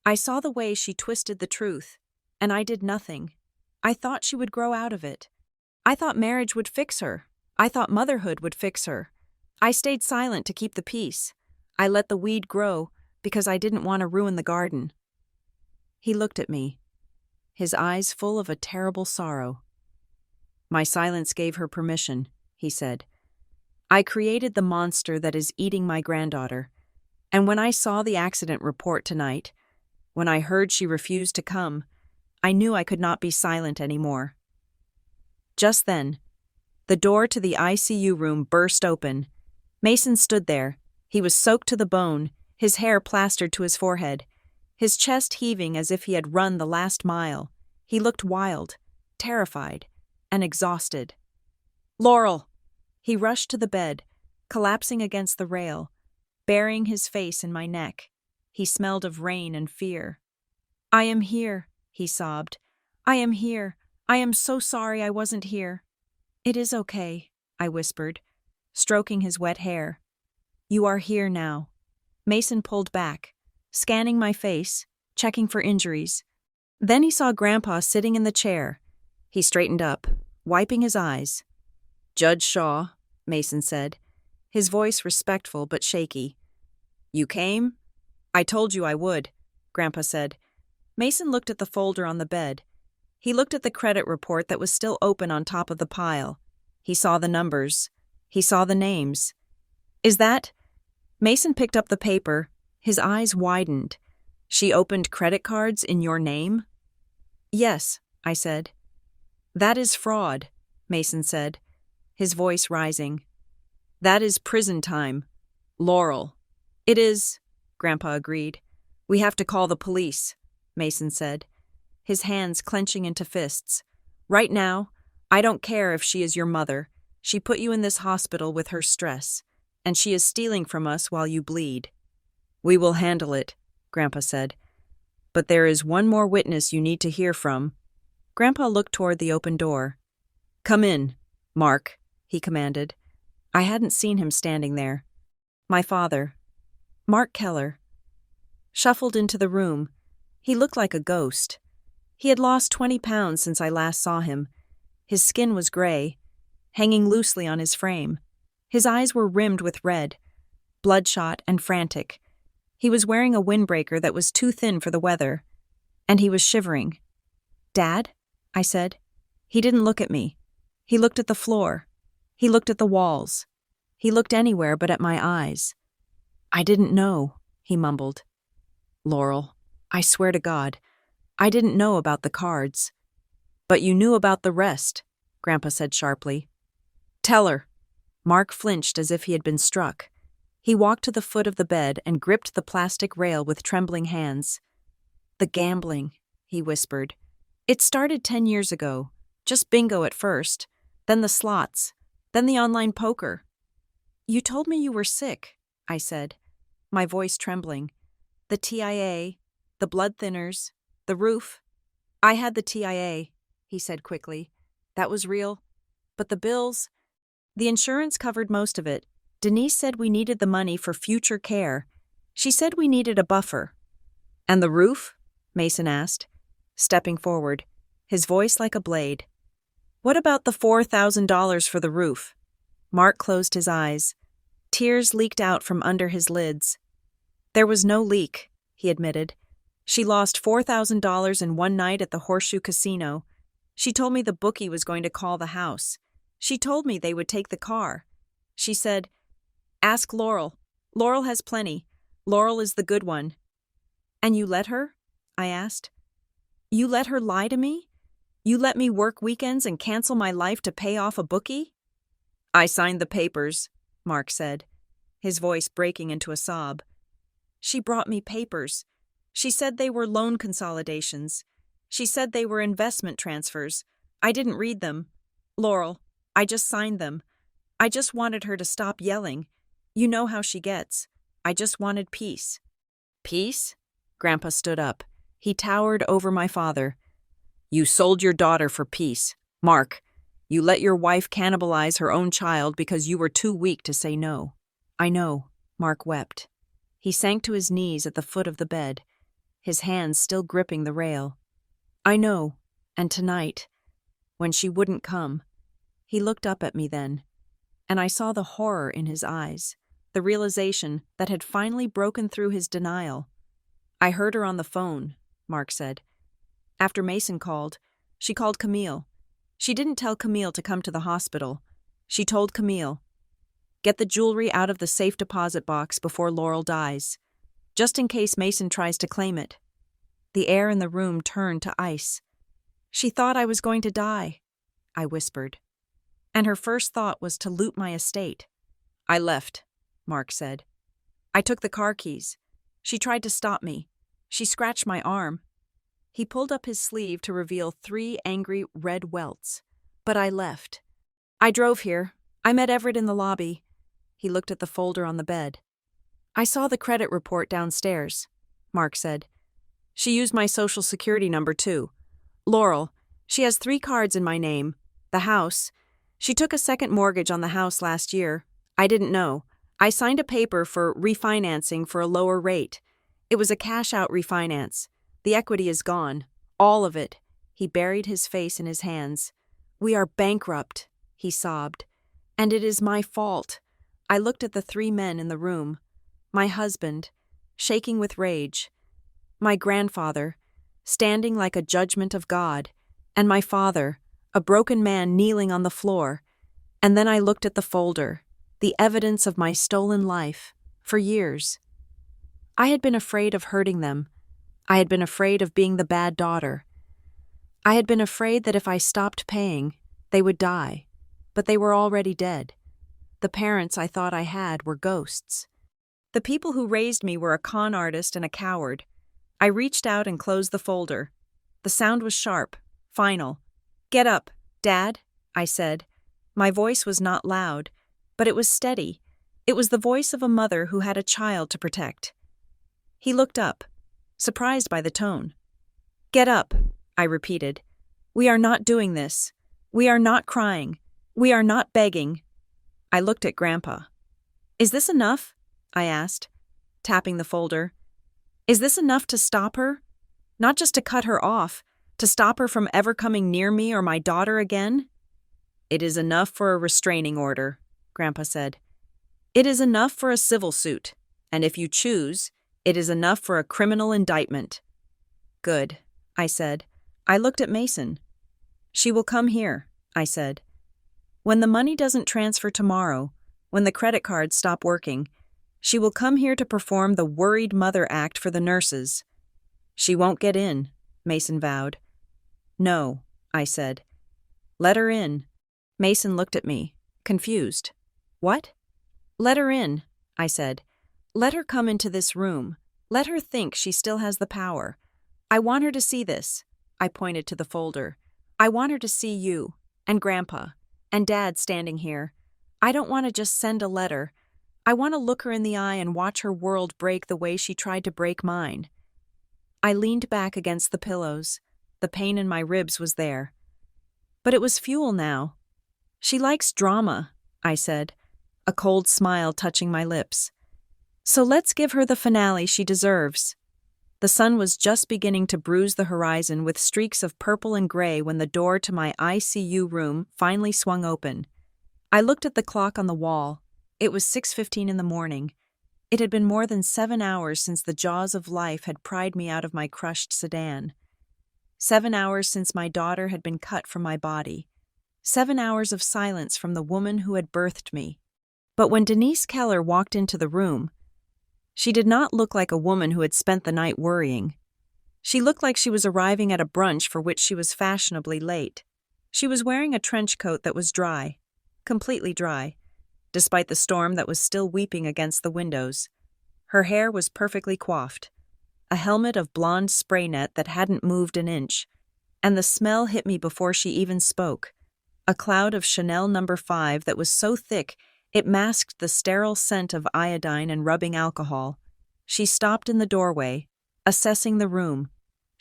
Speaker 1: I saw the way she twisted the truth, and I did nothing. I thought she would grow out of it. I thought marriage would fix her. I thought motherhood would fix her. I stayed silent to keep the peace. I let the weed grow because I didn't want to ruin the garden." He looked at me, his eyes full of a terrible sorrow. "My silence gave her permission," he said. "I created the monster that is eating my granddaughter, and when I saw the accident report tonight, when I heard she refused to come, I knew I could not be silent anymore." Just then, the door to the ICU room burst open. Mason stood there. He was soaked to the bone, his hair plastered to his forehead, his chest heaving as if he had run the last mile. He looked wild, terrified, and exhausted. "Laurel!" He rushed to the bed, collapsing against the rail, burying his face in my neck. He smelled of rain and fear. "I am here," he sobbed. "I am here. I am so sorry I wasn't here." "It is okay," I whispered, stroking his wet hair. "You are here now." Mason pulled back, scanning my face, checking for injuries. Then he saw Grandpa sitting in the chair. He straightened up, wiping his eyes. "Judge Shaw," Mason said, his voice respectful but shaky. "You came?" "I told you I would," Grandpa said. Mason looked at the folder on the bed. He looked at the credit report that was still open on top of the pile. He saw the numbers. He saw the names. "Is that—" Mason picked up the paper. His eyes widened. "She opened credit cards in your name?" "Yes," I said. "That is fraud," Mason said, his voice rising. "That is prison time. Laurel." "It is," Grandpa agreed. "We have to call the police," Mason said, his hands clenching into fists. "Right now, I don't care if she is your mother. She put you in this hospital with her stress, and she is stealing from us while you bleed." "We will handle it," Grandpa said. "But there is one more witness you need to hear from." Grandpa looked toward the open door. "Come in, Mark," he commanded. I hadn't seen him standing there. My father, Mark Keller, shuffled into the room. He looked like a ghost. He had lost 20 pounds since I last saw him. His skin was gray, hanging loosely on his frame. His eyes were rimmed with red, bloodshot and frantic. He was wearing a windbreaker that was too thin for the weather, and he was shivering. "Dad?" I said. He didn't look at me. He looked at the floor. He looked at the walls. He looked anywhere but at my eyes. "I didn't know," he mumbled. "Laurel, I swear to God, I didn't know about the cards." "But you knew about the rest," Grandpa said sharply. "Tell her." Mark flinched as if he had been struck. He walked to the foot of the bed and gripped the plastic rail with trembling hands. "The gambling," he whispered. "It started 10 years ago. Just bingo at first, then the slots, then the online poker." "You told me you were sick," I said, my voice trembling. "The TIA, the blood thinners, the roof." "I had the TIA," he said quickly. "That was real. But the bills, the insurance covered most of it. Denise said we needed the money for future care. She said we needed a buffer." "And the roof?" Mason asked, stepping forward, his voice like a blade. "What about the $4,000 for the roof?" Mark closed his eyes. Tears leaked out from under his lids. "There was no leak," he admitted. "She lost $4,000 in one night at the Horseshoe Casino. She told me the bookie was going to call the house. She told me they would take the car. She said, 'Ask Laurel. Laurel has plenty. Laurel is the good one.'" "And you let her?" I asked. "You let her lie to me? You let me work weekends and cancel my life to pay off a bookie?" "I signed the papers," Mark said, his voice breaking into a sob. "She brought me papers. She said they were loan consolidations. She said they were investment transfers. I didn't read them. Laurel, I just signed them. I just wanted her to stop yelling. You know how she gets. I just wanted peace." "Peace?" Grandpa stood up. He towered over my father. You sold your daughter for peace. Mark, you let your wife cannibalize her own child because you were too weak to say no. I know, Mark wept. He sank to his knees at the foot of the bed, his hands still gripping the rail. I know, and tonight, when she wouldn't come. He looked up at me then, and I saw the horror in his eyes, the realization that had finally broken through his denial. I heard her on the phone, Mark said. After Mason called, she called Camille. She didn't tell Camille to come to the hospital. She told Camille, "Get the jewelry out of the safe deposit box before Laurel dies, just in case Mason tries to claim it." The air in the room turned to ice. "She thought I was going to die," I whispered. "And her first thought was to loot my estate." "I left," Mark said. "I took the car keys. She tried to stop me. She scratched my arm." He pulled up his sleeve to reveal 3 angry red welts. "But I left. I drove here. I met Everett in the lobby." He looked at the folder on the bed. "I saw the credit report downstairs," Mark said. "She used my social security number too. Laurel, she has 3 cards in my name. The house. She took a second mortgage on the house last year. I didn't know. I signed a paper for refinancing for a lower rate. It was a cash-out refinance. The equity is gone. All of it." He buried his face in his hands. "We are bankrupt," he sobbed. "And it is my fault." I looked at the 3 men in the room. My husband, shaking with rage. My grandfather, standing like a judgment of God. And my father, a broken man kneeling on the floor. And then I looked at the folder, the evidence of my stolen life, for years. I had been afraid of hurting them. I had been afraid of being the bad daughter. I had been afraid that if I stopped paying, they would die. But they were already dead. The parents I thought I had were ghosts. The people who raised me were a con artist and a coward. I reached out and closed the folder. The sound was sharp, final. "Get up, Dad," I said. My voice was not loud, but it was steady. It was the voice of a mother who had a child to protect. He looked up, surprised by the tone. "Get up," I repeated. "We are not doing this. We are not crying. We are not begging." I looked at Grandpa. "Is this enough?" I asked, tapping the folder. "Is this enough to stop her? Not just to cut her off, to stop her from ever coming near me or my daughter again?" "It is enough for a restraining order," Grandpa said. "It is enough for a civil suit, and if you choose, it is enough for a criminal indictment." "Good," I said. I looked at Mason. "She will come here," I said. "When the money doesn't transfer tomorrow, when the credit cards stop working, she will come here to perform the worried mother act for the nurses." "She won't get in," Mason vowed. "No," I said. "Let her in." Mason looked at me, confused. "What?" "Let her in," I said. "Let her come into this room. Let her think she still has the power. I want her to see this." I pointed to the folder. "I want her to see you, and Grandpa, and Dad standing here. I don't want to just send a letter. I want to look her in the eye and watch her world break the way she tried to break mine." I leaned back against the pillows. The pain in my ribs was there. But it was fuel now. "She likes drama," I said, a cold smile touching my lips. "So let's give her the finale she deserves." The sun was just beginning to bruise the horizon with streaks of purple and gray when the door to my ICU room finally swung open. I looked at the clock on the wall. It was 6:15 in the morning. It had been more than 7 hours since the jaws of life had pried me out of my crushed sedan. 7 hours since my daughter had been cut from my body. 7 hours of silence from the woman who had birthed me. But when Denise Keller walked into the room, she did not look like a woman who had spent the night worrying. She looked like she was arriving at a brunch for which she was fashionably late. She was wearing a trench coat that was dry, completely dry, despite the storm that was still weeping against the windows. Her hair was perfectly coiffed, a helmet of blonde spray net that hadn't moved an inch, and the smell hit me before she even spoke. A cloud of Chanel No. 5 that was so thick it masked the sterile scent of iodine and rubbing alcohol. She stopped in the doorway, assessing the room.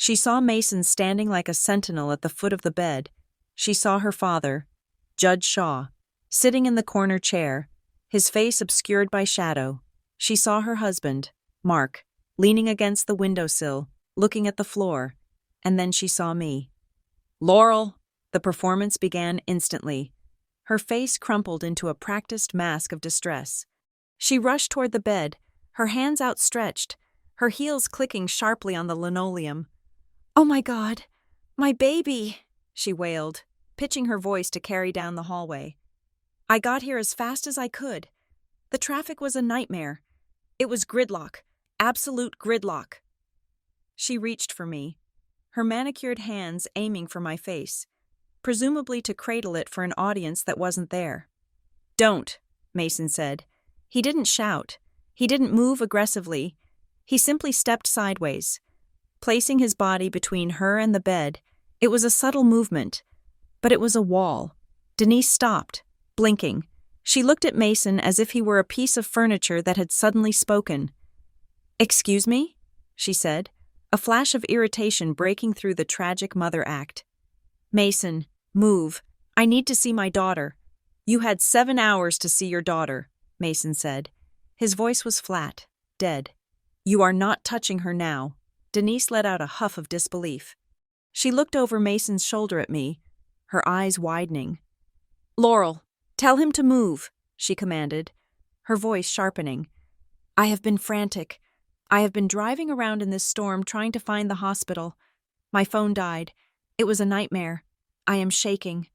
Speaker 1: She saw Mason standing like a sentinel at the foot of the bed. She saw her father, Judge Shaw, sitting in the corner chair, his face obscured by shadow. She saw her husband, Mark, leaning against the windowsill, looking at the floor, and then she saw me. "Laurel!" The performance began instantly. Her face crumpled into a practiced mask of distress. She rushed toward the bed, her hands outstretched, her heels clicking sharply on the linoleum. "Oh my God, my baby!" she wailed, pitching her voice to carry down the hallway. I got here as fast as I could. The traffic was a nightmare. It was gridlock, absolute gridlock. She reached for me, her manicured hands aiming for my face, presumably to cradle it for an audience that wasn't there. "Don't," Mason said. He didn't shout. He didn't move aggressively. He simply stepped sideways, placing his body between her and the bed. It was a subtle movement, but it was a wall. Denise stopped, blinking. She looked at Mason as if he were a piece of furniture that had suddenly spoken. "Excuse me?" she said, a flash of irritation breaking through the tragic mother act. "Mason, move. I need to see my daughter." "You had 7 hours to see your daughter," Mason said. His voice was flat, dead. "You are not touching her now." Denise let out a huff of disbelief. She looked over Mason's shoulder at me, her eyes widening. "Laurel, tell him to move," she commanded, her voice sharpening. "I have been frantic. I have been driving around in this storm trying to find the hospital. My phone died. It was a nightmare. I am shaking.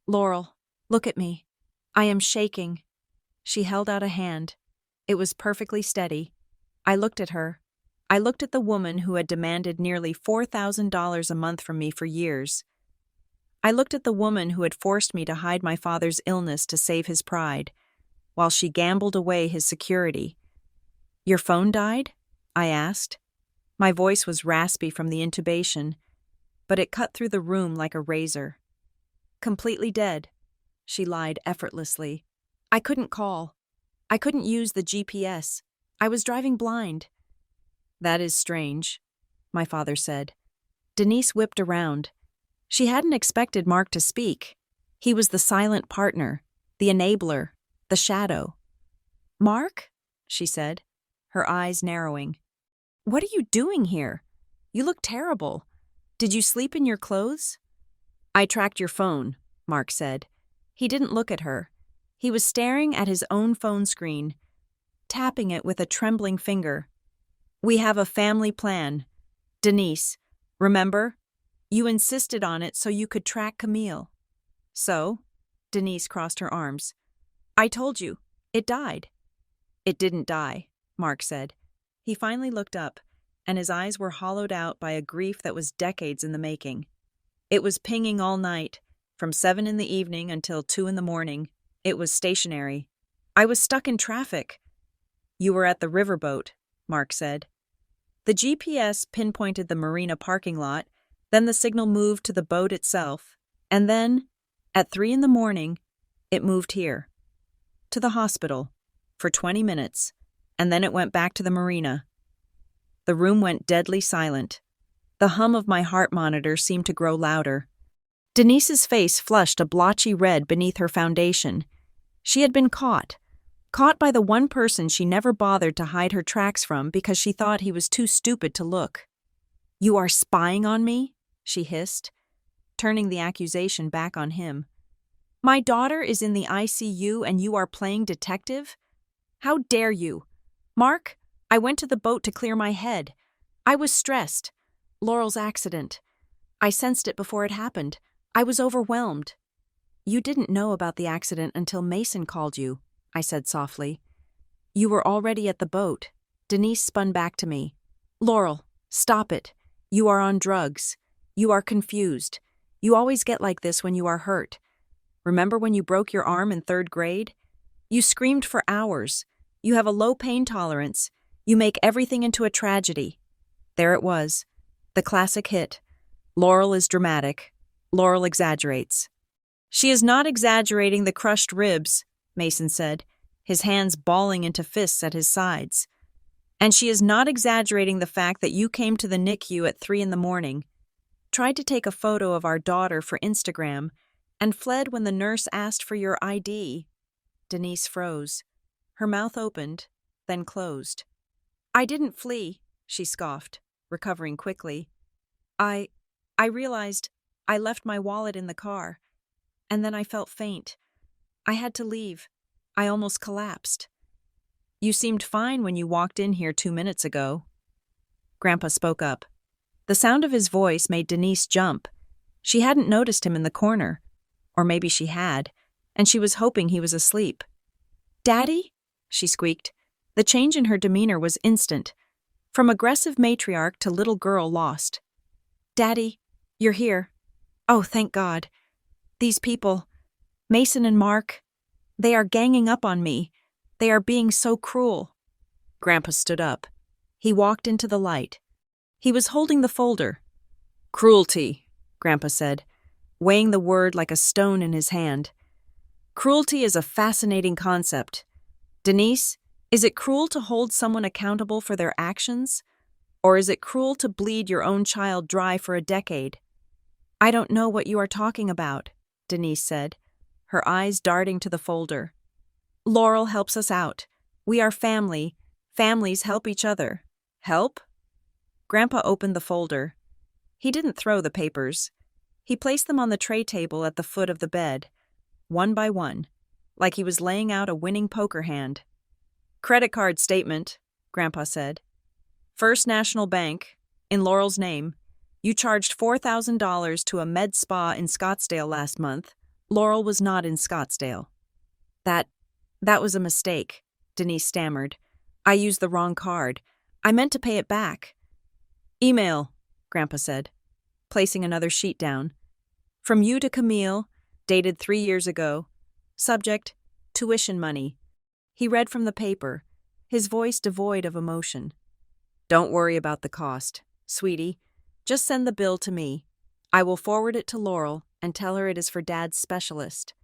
Speaker 1: Laurel, look at me. I am shaking." She held out a hand. It was perfectly steady. I looked at her. I looked at the woman who had demanded nearly $4,000 a month from me for years. I looked at the woman who had forced me to hide my father's illness to save his pride, while she gambled away his security. "Your phone died?" I asked. My voice was raspy from the intubation, but it cut through the room like a razor. "Completely dead," she lied effortlessly. "I couldn't call. I couldn't use the GPS. I was driving blind." "That is strange," my father said. Denise whipped around. She hadn't expected Mark to speak. He was the silent partner, the enabler, the shadow. "Mark?" she said, her eyes narrowing. "What are you doing here? You look terrible. Did you sleep in your clothes?" "I tracked your phone," Mark said. He didn't look at her. He was staring at his own phone screen, tapping it with a trembling finger. "We have a family plan. Denise, remember? You insisted on it so you could track Camille." "So?" Denise crossed her arms. "I told you. It died." "It didn't die," Mark said. He finally looked up, and his eyes were hollowed out by a grief that was decades in the making. "It was pinging all night, from 7 in the evening until 2 in the morning. It was stationary. I was stuck in traffic." "You were at the riverboat," Mark said. The GPS pinpointed the marina parking lot, then the signal moved to the boat itself, and then, at 3 in the morning, it moved here. To the hospital, for 20 minutes, and then it went back to the marina. The room went deadly silent. The hum of my heart monitor seemed to grow louder. Denise's face flushed a blotchy red beneath her foundation. She had been caught by the one person she never bothered to hide her tracks from because she thought he was too stupid to look. "You are spying on me?" she hissed, turning the accusation back on him. "My daughter is in the ICU and you are playing detective? How dare you? Mark, I went to the boat to clear my head. I was stressed. Laurel's accident. I sensed it before it happened. I was overwhelmed." "You didn't know about the accident until Mason called you," I said softly. "You were already at the boat." Denise spun back to me. "Laurel, stop it. You are on drugs. You are confused. You always get like this when you are hurt. Remember when you broke your arm in 3rd grade? You screamed for hours. You have a low pain tolerance. You make everything into a tragedy." There it was. The classic hit. Laurel is dramatic. Laurel exaggerates. "She is not exaggerating the crushed ribs," Mason said, his hands balling into fists at his sides. And she is not exaggerating the fact that you came to the NICU at 3 a.m, tried to take a photo of our daughter for Instagram, and fled when the nurse asked for your ID. Denise froze. Her mouth opened, then closed. I didn't flee, she scoffed, recovering quickly. I realized I left my wallet in the car, and then I felt faint. I had to leave. I almost collapsed. You seemed fine when you walked in here 2 minutes ago. Grandpa spoke up. The sound of his voice made Denise jump. She hadn't noticed him in the corner. Or maybe she had, and she was hoping he was asleep. Daddy? She squeaked. The change in her demeanor was instant. From aggressive matriarch to little girl lost. Daddy, you're here. Oh, thank God. These people, Mason and Mark, they are ganging up on me. They are being so cruel. Grandpa stood up. He walked into the light. He was holding the folder. Cruelty, Grandpa said, weighing the word like a stone in his hand. Cruelty is a fascinating concept. Denise, is it cruel to hold someone accountable for their actions? Or is it cruel to bleed your own child dry for a decade? I don't know what you are talking about, Denise said, her eyes darting to the folder. Laurel helps us out. We are family. Families help each other. Help? Grandpa opened the folder. He didn't throw the papers. He placed them on the tray table at the foot of the bed, one by one, like he was laying out a winning poker hand. Credit card statement, Grandpa said. First National Bank, in Laurel's name. You charged $4,000 to a med spa in Scottsdale last month. Laurel was not in Scottsdale. That was a mistake, Denise stammered. I used the wrong card. I meant to pay it back. Email, Grandpa said, placing another sheet down. From you to Camille, dated 3 years ago. Subject, tuition money. He read from the paper, his voice devoid of emotion. Don't worry about the cost, sweetie. Just send the bill to me. I will forward it to Laurel and tell her it is for Dad's specialist.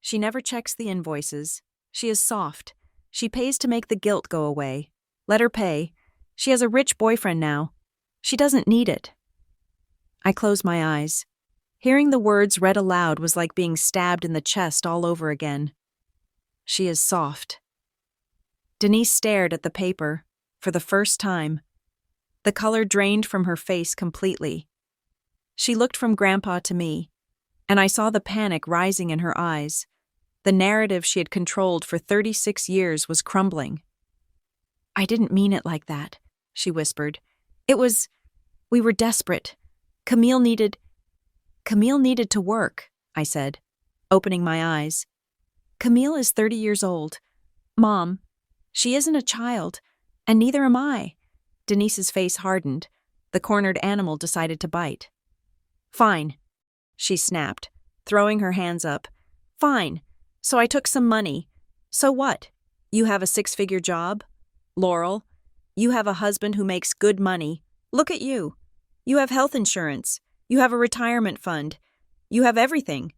Speaker 1: She never checks the invoices. She is soft. She pays to make the guilt go away. Let her pay. She has a rich boyfriend now. She doesn't need it. I closed my eyes. Hearing the words read aloud was like being stabbed in the chest all over again. She is soft. Denise stared at the paper, for the first time. The color drained from her face completely. She looked from Grandpa to me, and I saw the panic rising in her eyes. The narrative she had controlled for 36 years was crumbling. I didn't mean it like that, she whispered. We were desperate. Camille needed to work, I said, opening my eyes. Camille is 30 years old. Mom, she isn't a child, and neither am I. Denise's face hardened. The cornered animal decided to bite. Fine, she snapped, throwing her hands up. Fine. So I took some money. So what? You have a 6-figure job? Laurel, you have a husband who makes good money. Look at you. You have health insurance. You have a retirement fund. You have everything.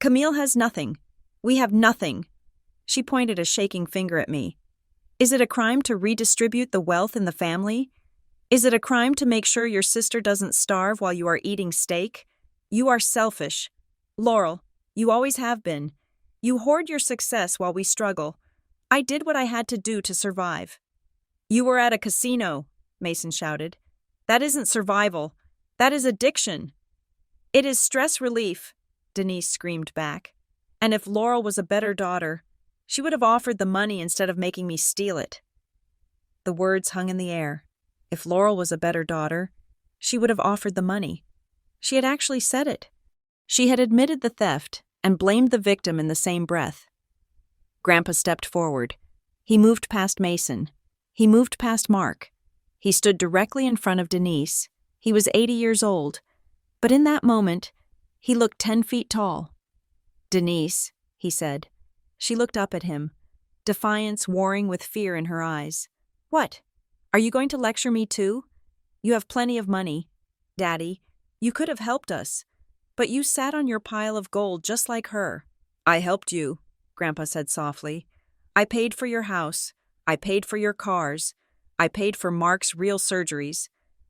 Speaker 1: Camille has nothing. We have nothing. She pointed a shaking finger at me. Is it a crime to redistribute the wealth in the family? Is it a crime to make sure your sister doesn't starve while you are eating steak? You are selfish. Laurel, you always have been. You hoard your success while we struggle. I did what I had to do to survive. You were at a casino, Mason shouted. That isn't survival. That is addiction. It is stress relief, Denise screamed back. And if Laurel was a better daughter, she would have offered the money instead of making me steal it. The words hung in the air. If Laurel was a better daughter, she would have offered the money. She had actually said it. She had admitted the theft and blamed the victim in the same breath. Grandpa stepped forward. He moved past Mason. He moved past Mark. He stood directly in front of Denise. He was 80 years old, but in that moment, he looked 10 feet tall. Denise, he said. She looked up at him, defiance warring with fear in her eyes. What? Are you going to lecture me too? You have plenty of money. Daddy, you could have helped us, but you sat on your pile of gold just like her. I helped you, Grandpa said softly. I paid for your house. I paid for your cars. I paid for Mark's real surgeries.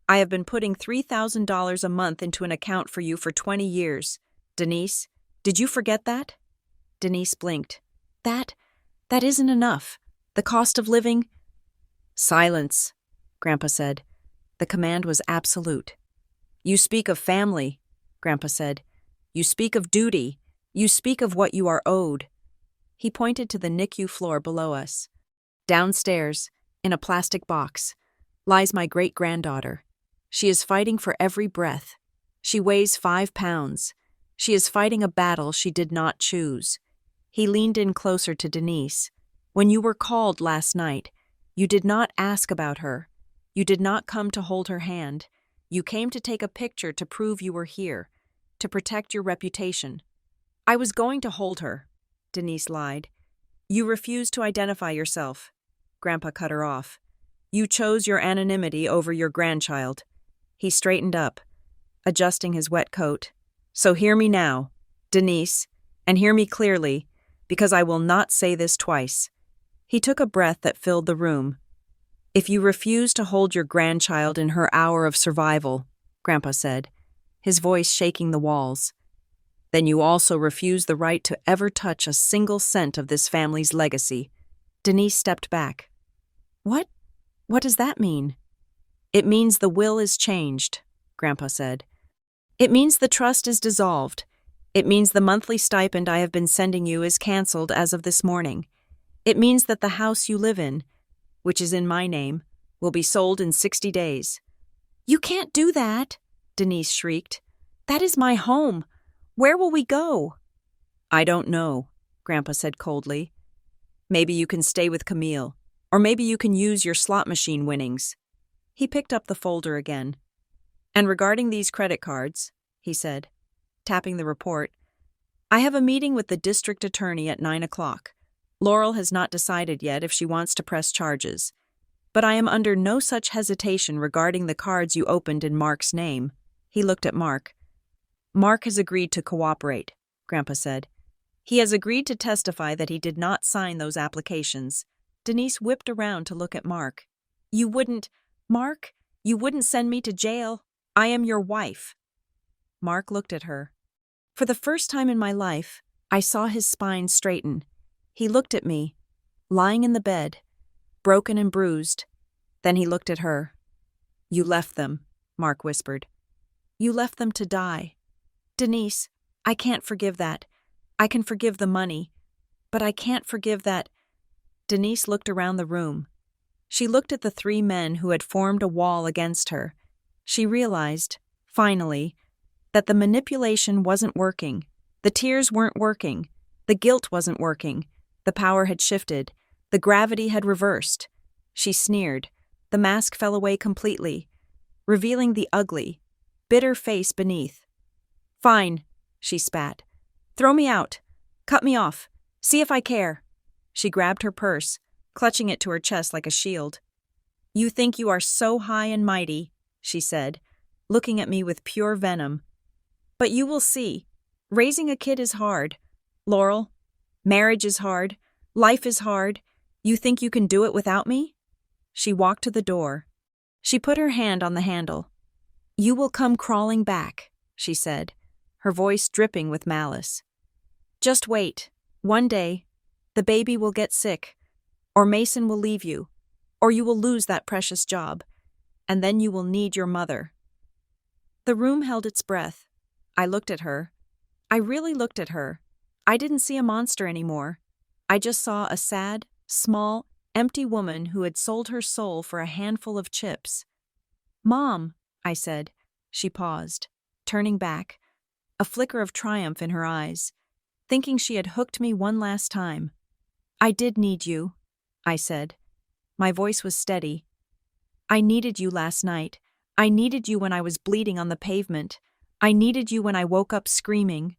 Speaker 1: I have been putting $3,000 a month into an account for you for 20 years. Denise, did you forget that? Denise blinked. That isn't enough. The cost of living— Silence, Grandpa said. The command was absolute. You speak of family, Grandpa said. You speak of duty. You speak of what you are owed. He pointed to the NICU floor below us. Downstairs, in a plastic box, lies my great-granddaughter. She is fighting for every breath. She weighs 5 pounds. She is fighting a battle she did not choose. He leaned in closer to Denise. When you were called last night, you did not ask about her. You did not come to hold her hand. You came to take a picture to prove you were here, to protect your reputation. I was going to hold her, Denise lied. You refused to identify yourself. Grandpa cut her off. You chose your anonymity over your grandchild. He straightened up, adjusting his wet coat. So hear me now, Denise, and hear me clearly, because I will not say this twice. He took a breath that filled the room. If you refuse to hold your grandchild in her hour of survival, Grandpa said, his voice shaking the walls, then you also refuse the right to ever touch a single cent of this family's legacy. Denise stepped back. What? What does that mean? It means the will is changed, Grandpa said. It means the trust is dissolved. It means the monthly stipend I have been sending you is canceled as of this morning. It means that the house you live in, which is in my name, will be sold in 60 days. You can't do that, Denise shrieked. That is my home. Where will we go? I don't know, Grandpa said coldly. Maybe you can stay with Camille, or maybe you can use your slot machine winnings. He picked up the folder again. And regarding these credit cards, he said, tapping the report, I have a meeting with the district attorney at 9 o'clock. Laurel has not decided yet if she wants to press charges. But I am under no such hesitation regarding the cards you opened in Mark's name. He looked at Mark. Mark has agreed to cooperate, Grandpa said. He has agreed to testify that he did not sign those applications. Denise whipped around to look at Mark. Mark, you wouldn't send me to jail. I am your wife. Mark looked at her. For the first time in my life, I saw his spine straighten. He looked at me, lying in the bed, broken and bruised. Then he looked at her. You left them, Mark whispered. You left them to die. Denise, I can't forgive that. I can forgive the money, but I can't forgive that. Denise looked around the room. She looked at the 3 men who had formed a wall against her. She realized, finally, that the manipulation wasn't working. The tears weren't working. The guilt wasn't working. The power had shifted. The gravity had reversed. She sneered. The mask fell away completely, revealing the ugly, bitter face beneath. Fine, she spat. Throw me out. Cut me off. See if I care. She grabbed her purse, clutching it to her chest like a shield. You think you are so high and mighty, she said, looking at me with pure venom. But you will see. Raising a kid is hard. Laurel, marriage is hard. Life is hard. You think you can do it without me? She walked to the door. She put her hand on the handle. You will come crawling back, she said, her voice dripping with malice. Just wait. One day, the baby will get sick, or Mason will leave you, or you will lose that precious job, and then you will need your mother. The room held its breath. I looked at her. I really looked at her. I didn't see a monster anymore. I just saw a sad, small, empty woman who had sold her soul for a handful of chips. Mom, I said. She paused, turning back, a flicker of triumph in her eyes, thinking she had hooked me one last time. I did need you, I said. My voice was steady. I needed you last night. I needed you when I was bleeding on the pavement. I needed you when I woke up screaming.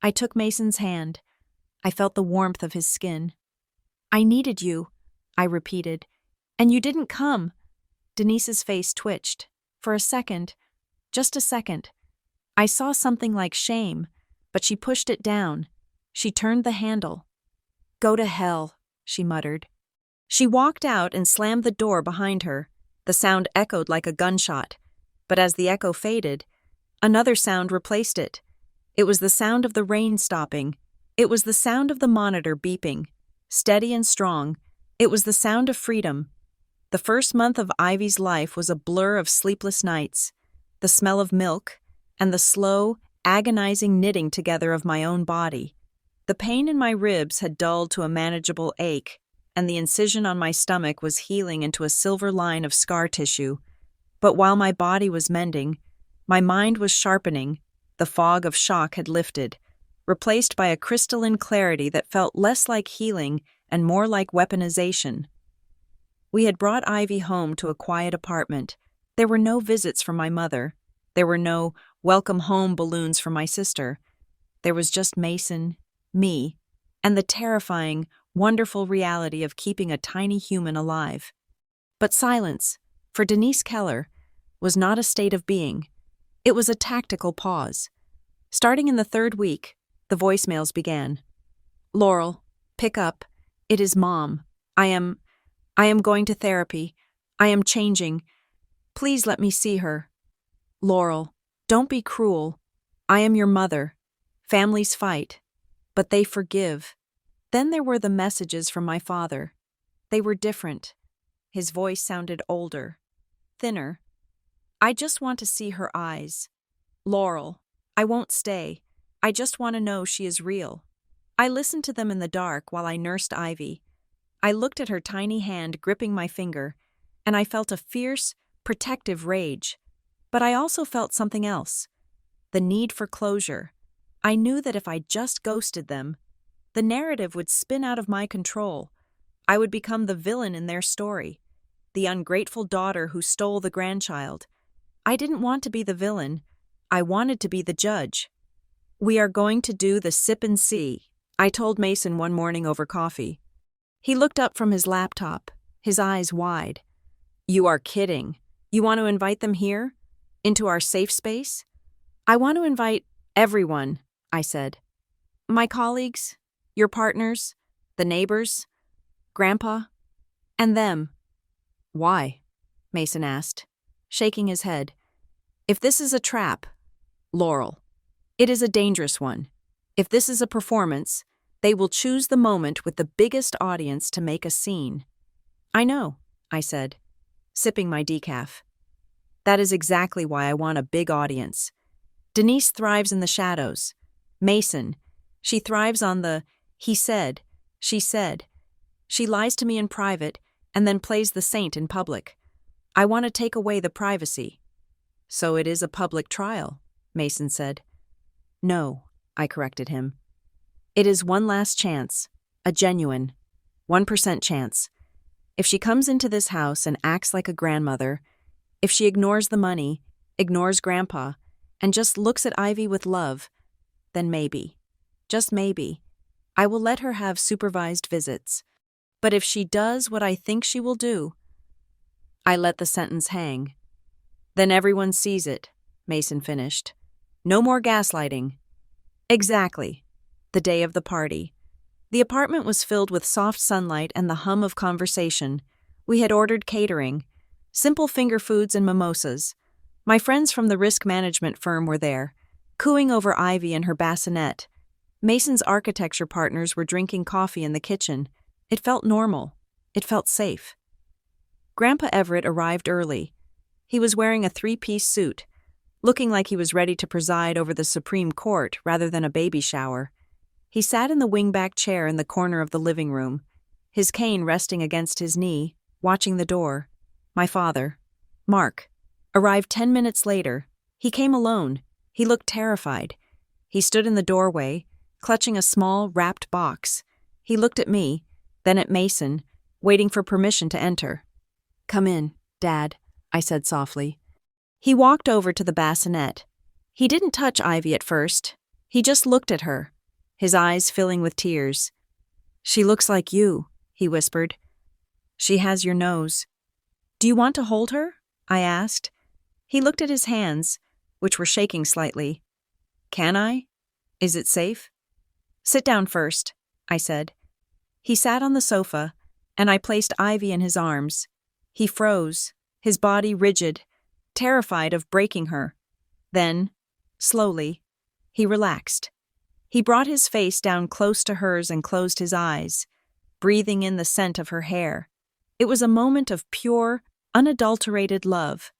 Speaker 1: I took Mason's hand. I felt the warmth of his skin. I needed you, I repeated. And you didn't come. Denise's face twitched. For a second, just a second. I saw something like shame, but she pushed it down. She turned the handle. Go to hell, she muttered. She walked out and slammed the door behind her. The sound echoed like a gunshot. But as the echo faded, another sound replaced it. It was the sound of the rain stopping. It was the sound of the monitor beeping. Steady and strong, it was the sound of freedom. The first month of Ivy's life was a blur of sleepless nights, the smell of milk, and the slow, agonizing knitting together of my own body. The pain in my ribs had dulled to a manageable ache, and the incision on my stomach was healing into a silver line of scar tissue. But while my body was mending, my mind was sharpening. The fog of shock had lifted, replaced by a crystalline clarity that felt less like healing and more like weaponization. We had brought Ivy home to a quiet apartment. There were no visits from my mother. There were no welcome home balloons from my sister. There was just Mason, me, and the terrifying, wonderful reality of keeping a tiny human alive. But silence, for Denise Keller, was not a state of being. It was a tactical pause. Starting in the third week, the voicemails began. "Laurel, pick up. It is Mom. I am going to therapy. I am changing. Please let me see her. Laurel, don't be cruel. I am your mother. Families fight, but they forgive." Then there were the messages from my father. They were different. His voice sounded older, thinner. "I just want to see her eyes. Laurel, I won't stay. I just want to know she is real." I listened to them in the dark while I nursed Ivy. I looked at her tiny hand gripping my finger, and I felt a fierce, protective rage. But I also felt something else. The need for closure. I knew that if I just ghosted them, the narrative would spin out of my control. I would become the villain in their story, the ungrateful daughter who stole the grandchild. I didn't want to be the villain. I wanted to be the judge. "We are going to do the sip and see," I told Mason one morning over coffee. He looked up from his laptop, his eyes wide. "You are kidding. You want to invite them here? Into our safe space?" "I want to invite everyone," I said. "My colleagues, your partners, the neighbors, Grandpa, and them." "Why?" Mason asked, shaking his head. "If this is a trap, Laurel, it is a dangerous one. If this is a performance, they will choose the moment with the biggest audience to make a scene." "I know," I said, sipping my decaf. "That is exactly why I want a big audience. Denise thrives in the shadows. Mason, she thrives on the he said, she said. She lies to me in private and then plays the saint in public. I want to take away the privacy." "So it is a public trial," Mason said. "No," I corrected him. "It is one last chance, a genuine, 1% chance. If she comes into this house and acts like a grandmother, if she ignores the money, ignores Grandpa, and just looks at Ivy with love, then maybe, just maybe, I will let her have supervised visits. But if she does what I think she will do—" I let the sentence hang. "Then everyone sees it," Mason finished. "No more gaslighting." Exactly. The day of the party. The apartment was filled with soft sunlight and the hum of conversation. We had ordered catering, simple finger foods and mimosas. My friends from the risk management firm were there, cooing over Ivy and her bassinet. Mason's architecture partners were drinking coffee in the kitchen. It felt normal. It felt safe. Grandpa Everett arrived early. He was wearing a 3-piece suit, looking like he was ready to preside over the Supreme Court rather than a baby shower. He sat in the wingback chair in the corner of the living room, his cane resting against his knee, watching the door. My father, Mark, arrived 10 minutes later. He came alone. He looked terrified. He stood in the doorway, clutching a small, wrapped box. He looked at me, then at Mason, waiting for permission to enter. "Come in, Dad," I said softly. He walked over to the bassinet. He didn't touch Ivy at first. He just looked at her, his eyes filling with tears. "She looks like you," he whispered. "She has your nose." "Do you want to hold her?" I asked. He looked at his hands, which were shaking slightly. "Can I? Is it safe?" "Sit down first," I said. He sat on the sofa, and I placed Ivy in his arms. He froze, his body rigid, terrified of breaking her. Then, slowly, he relaxed. He brought his face down close to hers and closed his eyes, breathing in the scent of her hair. It was a moment of pure, unadulterated love.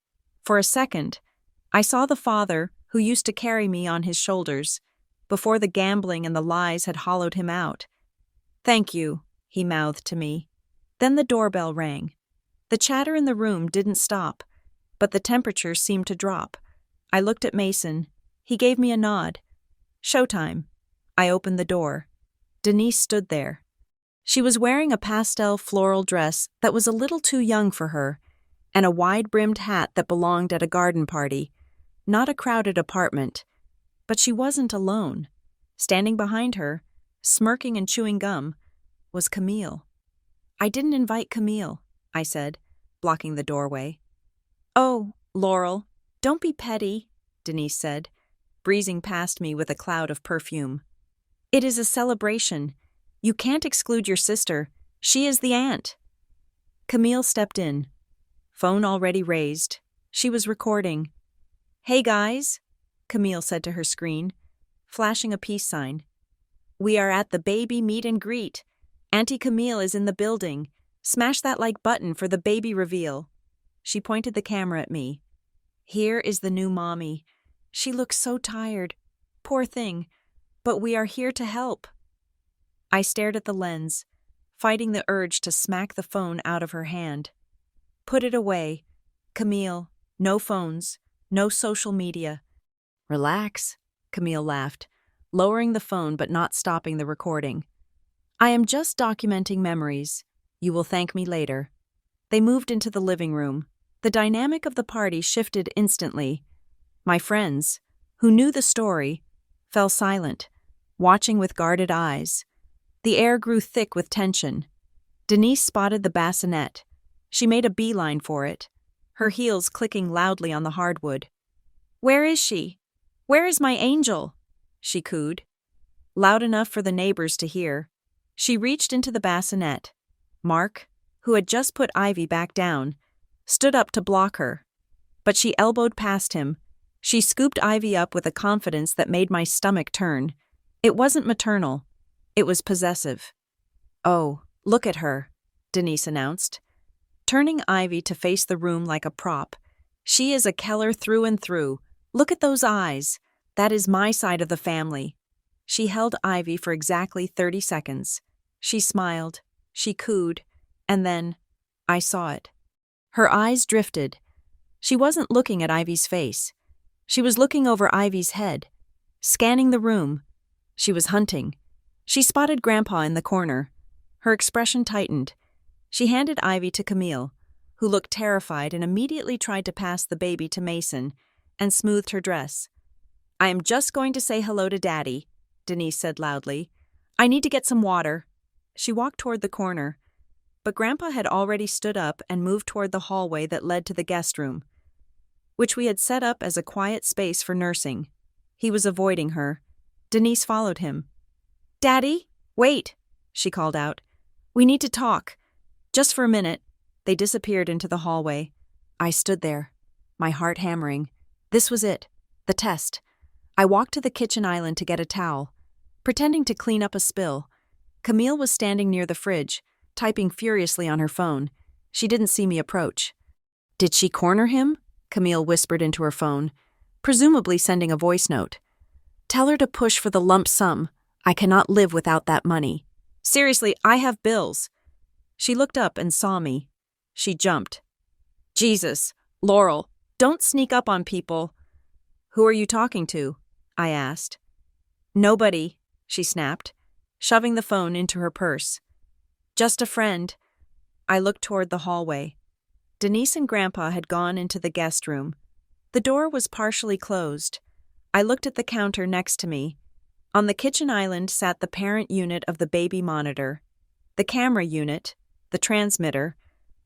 Speaker 1: For a second, I saw the father who used to carry me on his shoulders, before the gambling and the lies had hollowed him out. "Thank you," he mouthed to me. Then the doorbell rang. The chatter in the room didn't stop, but the temperature seemed to drop. I looked at Mason. He gave me a nod. "Showtime." I opened the door. Denise stood there. She was wearing a pastel floral dress that was a little too young for her, and a wide-brimmed hat that belonged at a garden party, not a crowded apartment. But she wasn't alone. Standing behind her, smirking and chewing gum, was Camille. "I didn't invite Camille," I said, blocking the doorway. "Oh, Laurel, don't be petty," Denise said, breezing past me with a cloud of perfume. "It is a celebration. You can't exclude your sister. She is the aunt." Camille stepped in. Phone already raised. She was recording. "Hey guys," Camille said to her screen, flashing a peace sign. "We are at the baby meet and greet. Auntie Camille is in the building. Smash that like button for the baby reveal." She pointed the camera at me. "Here is the new mommy. She looks so tired. Poor thing. But we are here to help." I stared at the lens, fighting the urge to smack the phone out of her hand. "Put it away. Camille, no phones, no social media." "Relax," Camille laughed, lowering the phone but not stopping the recording. "I am just documenting memories. You will thank me later." They moved into the living room. The dynamic of the party shifted instantly. My friends, who knew the story, fell silent, watching with guarded eyes. The air grew thick with tension. Denise spotted the bassinet. She made a beeline for it, her heels clicking loudly on the hardwood. "Where is she? Where is my angel?" she cooed. Loud enough for the neighbors to hear. She reached into the bassinet. Mark, who had just put Ivy back down, stood up to block her. But she elbowed past him. She scooped Ivy up with a confidence that made my stomach turn. It wasn't maternal. It was possessive. "Oh, look at her," Denise announced, turning Ivy to face the room like a prop. "She is a Keller through and through. Look at those eyes. That is my side of the family." She held Ivy for exactly 30 seconds. She smiled, she cooed, and then I saw it. Her eyes drifted. She wasn't looking at Ivy's face. She was looking over Ivy's head, scanning the room. She was hunting. She spotted Grandpa in the corner. Her expression tightened. She handed Ivy to Camille, who looked terrified and immediately tried to pass the baby to Mason, and smoothed her dress. "I am just going to say hello to Daddy," Denise said loudly. "I need to get some water." She walked toward the corner, but Grandpa had already stood up and moved toward the hallway that led to the guest room, which we had set up as a quiet space for nursing. He was avoiding her. Denise followed him. "Daddy, wait," she called out. "We need to talk. Just for a minute." They disappeared into the hallway. I stood there, my heart hammering. This was it, the test. I walked to the kitchen island to get a towel, pretending to clean up a spill. Camille was standing near the fridge, typing furiously on her phone. She didn't see me approach. "Did she corner him?" Camille whispered into her phone, presumably sending a voice note. "Tell her to push for the lump sum. I cannot live without that money. Seriously, I have bills." She looked up and saw me. She jumped. "Jesus, Laurel, don't sneak up on people." "Who are you talking to?" I asked. "Nobody," she snapped, shoving the phone into her purse. "Just a friend." I looked toward the hallway. Denise and Grandpa had gone into the guest room. The door was partially closed. I looked at the counter next to me. On the kitchen island sat the parent unit of the baby monitor. The camera unit, the transmitter,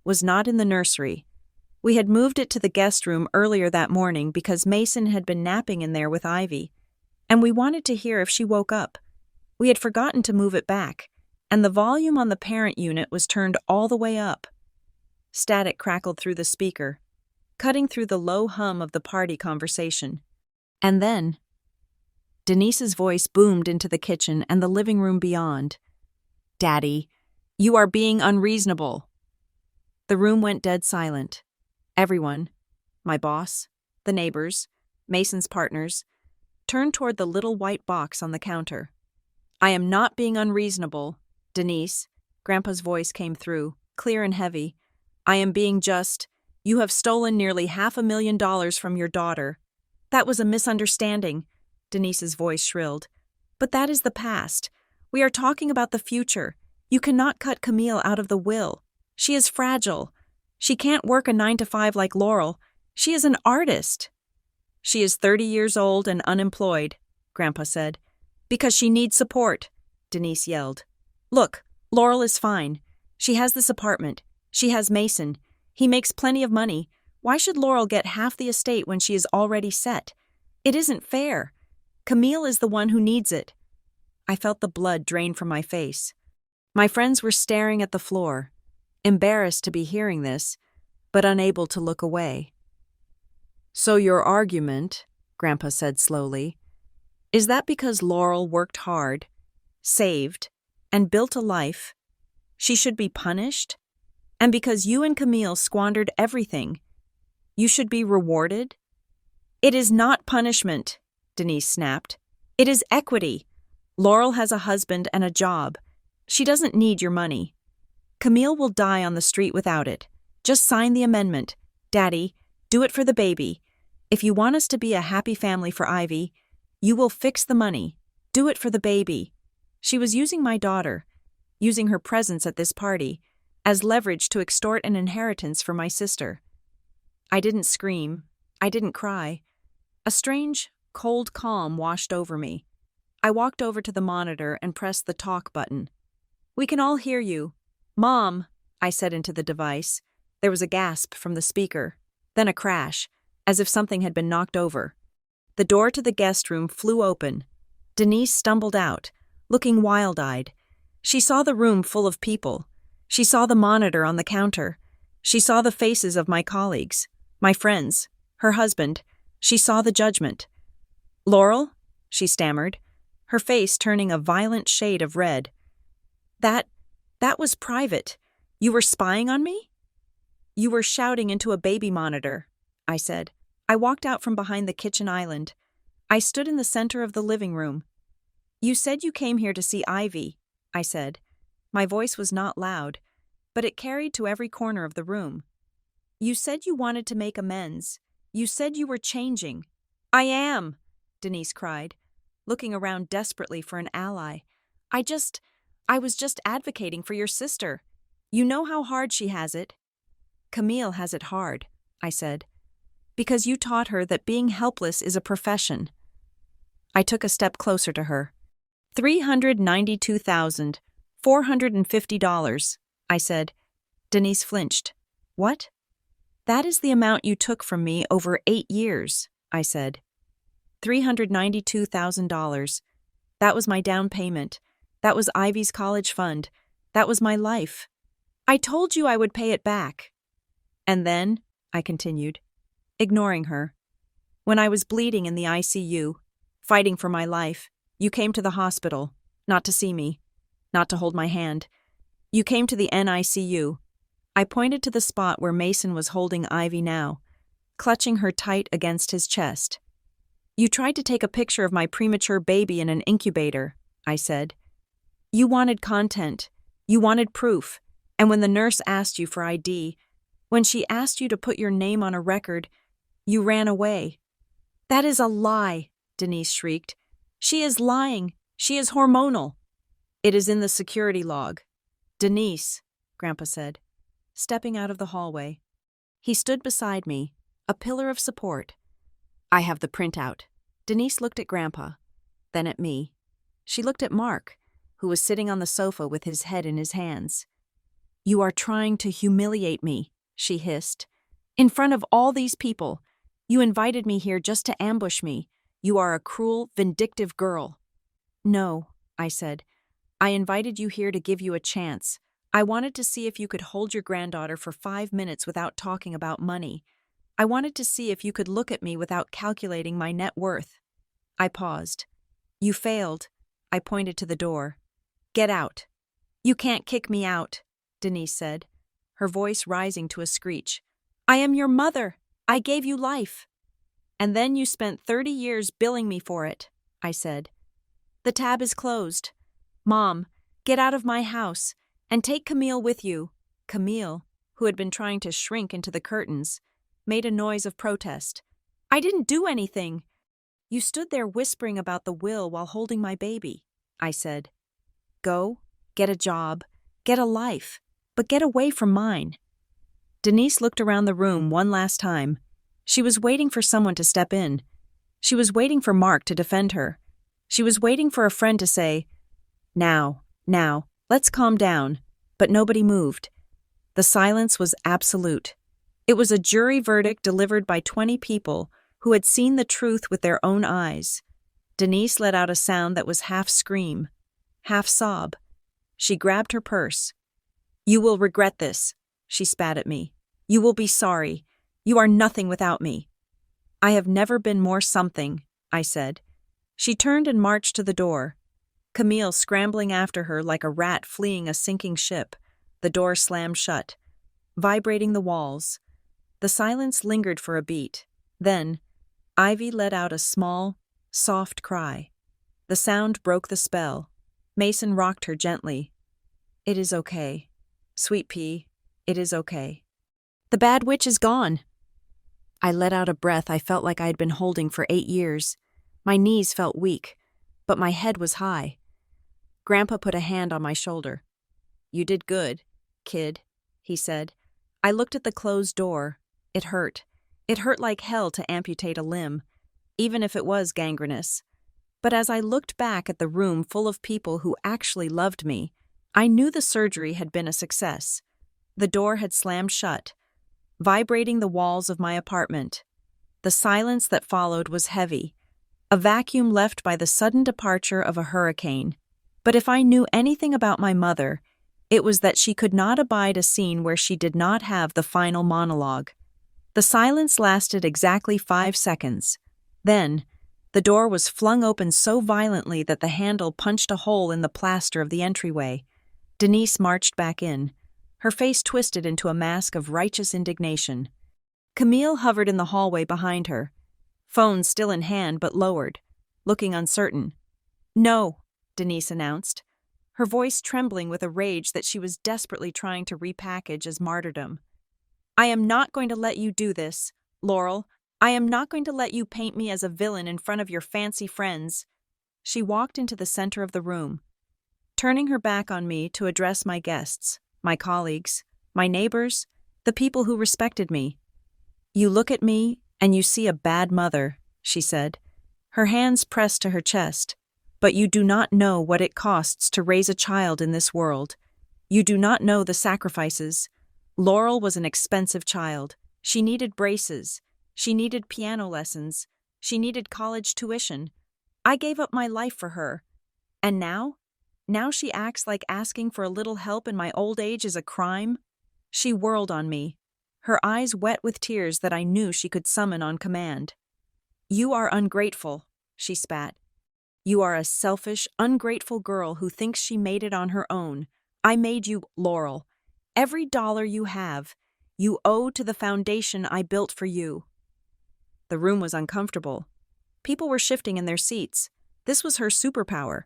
Speaker 1: was not in the nursery. We had moved it to the guest room earlier that morning because Mason had been napping in there with Ivy, and we wanted to hear if she woke up. We had forgotten to move it back, and the volume on the parent unit was turned all the way up. Static crackled through the speaker, cutting through the low hum of the party conversation. And then, Denise's voice boomed into the kitchen and the living room beyond. "Daddy, you are being unreasonable." The room went dead silent. Everyone, my boss, the neighbors, Mason's partners, turned toward the little white box on the counter. "I am not being unreasonable, Denise," Grandpa's voice came through, clear and heavy. "I am being just. You have stolen nearly $500,000 from your daughter." "That was a misunderstanding," Denise's voice shrilled. "But that is the past. We are talking about the future. You cannot cut Camille out of the will. She is fragile. She can't work a 9 to 5 like Laurel. She is an artist." "She is 30 years old and unemployed," Grandpa said. "Because she needs support," Denise yelled. "Look, Laurel is fine. She has this apartment. She has Mason. He makes plenty of money. Why should Laurel get half the estate when she is already set? It isn't fair. Camille is the one who needs it." I felt the blood drain from my face. My friends were staring at the floor, embarrassed to be hearing this, but unable to look away. "So your argument," Grandpa said slowly, "is that because Laurel worked hard, saved, and built a life, she should be punished? And because you and Camille squandered everything, you should be rewarded?" "It is not punishment," Denise snapped. "It is equity. Laurel has a husband and a job. She doesn't need your money. Camille will die on the street without it. Just sign the amendment. Daddy, do it for the baby. If you want us to be a happy family for Ivy, you will fix the money. Do it for the baby." She was using my daughter, using her presence at this party, as leverage to extort an inheritance for my sister. I didn't scream. I didn't cry. A strange, cold calm washed over me. I walked over to the monitor and pressed the talk button. "We can all hear you." "Mom," I said into the device. There was a gasp from the speaker, then a crash, as if something had been knocked over. The door to the guest room flew open. Denise stumbled out, looking wild-eyed. She saw the room full of people. She saw the monitor on the counter. She saw the faces of my colleagues, my friends, her husband. She saw the judgment. "Laurel?" she stammered, her face turning a violent shade of red. That was private. You were spying on me?" "You were shouting into a baby monitor," I said. I walked out from behind the kitchen island. I stood in the center of the living room. "You said you came here to see Ivy," I said. My voice was not loud, but it carried to every corner of the room. "You said you wanted to make amends. You said you were changing." "I am," Denise cried, looking around desperately for an ally. I was just advocating for your sister. You know how hard she has it." "Camille has it hard," I said, "because you taught her that being helpless is a profession." I took a step closer to her. $392,450, I said. Denise flinched. "What?" "That is the amount you took from me over 8 years, I said. $392,000. That was my down payment. That was Ivy's college fund. That was my life. I told you I would pay it back." "And then," I continued, ignoring her, "when I was bleeding in the ICU, fighting for my life, you came to the hospital, not to see me, not to hold my hand. You came to the NICU. I pointed to the spot where Mason was holding Ivy now, clutching her tight against his chest. You tried to take a picture of my premature baby in an incubator, I said. You wanted content. You wanted proof. And when the nurse asked you for ID, when she asked you to put your name on a record, you ran away. That is a lie, Denise shrieked. She is lying. She is hormonal. It is in the security log. Denise, Grandpa said, stepping out of the hallway. He stood beside me, a pillar of support. I have the printout. Denise looked at Grandpa, then at me. She looked at Mark, who was sitting on the sofa with his head in his hands. You are trying to humiliate me, she hissed. In front of all these people. You invited me here just to ambush me. You are a cruel, vindictive girl. No, I said. I invited you here to give you a chance. I wanted to see if you could hold your granddaughter for 5 minutes without talking about money. I wanted to see if you could look at me without calculating my net worth. I paused. You failed. I pointed to the door. Get out. You can't kick me out, Denise said, her voice rising to a screech. I am your mother. I gave you life. And then you spent 30 years billing me for it, I said. The tab is closed. Mom, get out of my house and take Camille with you. Camille, who had been trying to shrink into the curtains, made a noise of protest. I didn't do anything. You stood there whispering about the will while holding my baby, I said. Go, get a job, get a life, but get away from mine. Denise looked around the room one last time. She was waiting for someone to step in. She was waiting for Mark to defend her. She was waiting for a friend to say, Now, let's calm down. But nobody moved. The silence was absolute. It was a jury verdict delivered by 20 people who had seen the truth with their own eyes. Denise let out a sound that was half scream, half sob. She grabbed her purse. You will regret this, she spat at me. You will be sorry. You are nothing without me. I have never been more something, I said. She turned and marched to the door. Camille scrambling after her like a rat fleeing a sinking ship. The door slammed shut, vibrating the walls. The silence lingered for a beat. Then, Ivy let out a small, soft cry. The sound broke the spell. Mason rocked her gently. It is okay. Sweet pea, it is okay. The bad witch is gone. I let out a breath I felt like I had been holding for 8 years. My knees felt weak, but my head was high. Grandpa put a hand on my shoulder. You did good, kid, he said. I looked at the closed door. It hurt. It hurt like hell to amputate a limb, even if it was gangrenous. But as I looked back at the room full of people who actually loved me, I knew the surgery had been a success. The door had slammed shut, vibrating the walls of my apartment. The silence that followed was heavy, a vacuum left by the sudden departure of a hurricane. But if I knew anything about my mother, it was that she could not abide a scene where she did not have the final monologue. The silence lasted exactly 5 seconds. Then, the door was flung open so violently that the handle punched a hole in the plaster of the entryway. Denise marched back in, her face twisted into a mask of righteous indignation. Camille hovered in the hallway behind her, phone still in hand but lowered, looking uncertain. No, Denise announced, her voice trembling with a rage that she was desperately trying to repackage as martyrdom. I am not going to let you do this, Laurel. I am not going to let you paint me as a villain in front of your fancy friends. She walked into the center of the room, turning her back on me to address my guests, my colleagues, my neighbors, the people who respected me. You look at me and you see a bad mother, she said, her hands pressed to her chest. But you do not know what it costs to raise a child in this world. You do not know the sacrifices. Laurel was an expensive child. She needed braces. She needed piano lessons. She needed college tuition. I gave up my life for her. And now? Now she acts like asking for a little help in my old age is a crime? She whirled on me, her eyes wet with tears that I knew she could summon on command. You are ungrateful, she spat. You are a selfish, ungrateful girl who thinks she made it on her own. I made you, Laurel. Every dollar you have, you owe to the foundation I built for you. The room was uncomfortable. People were shifting in their seats. This was her superpower,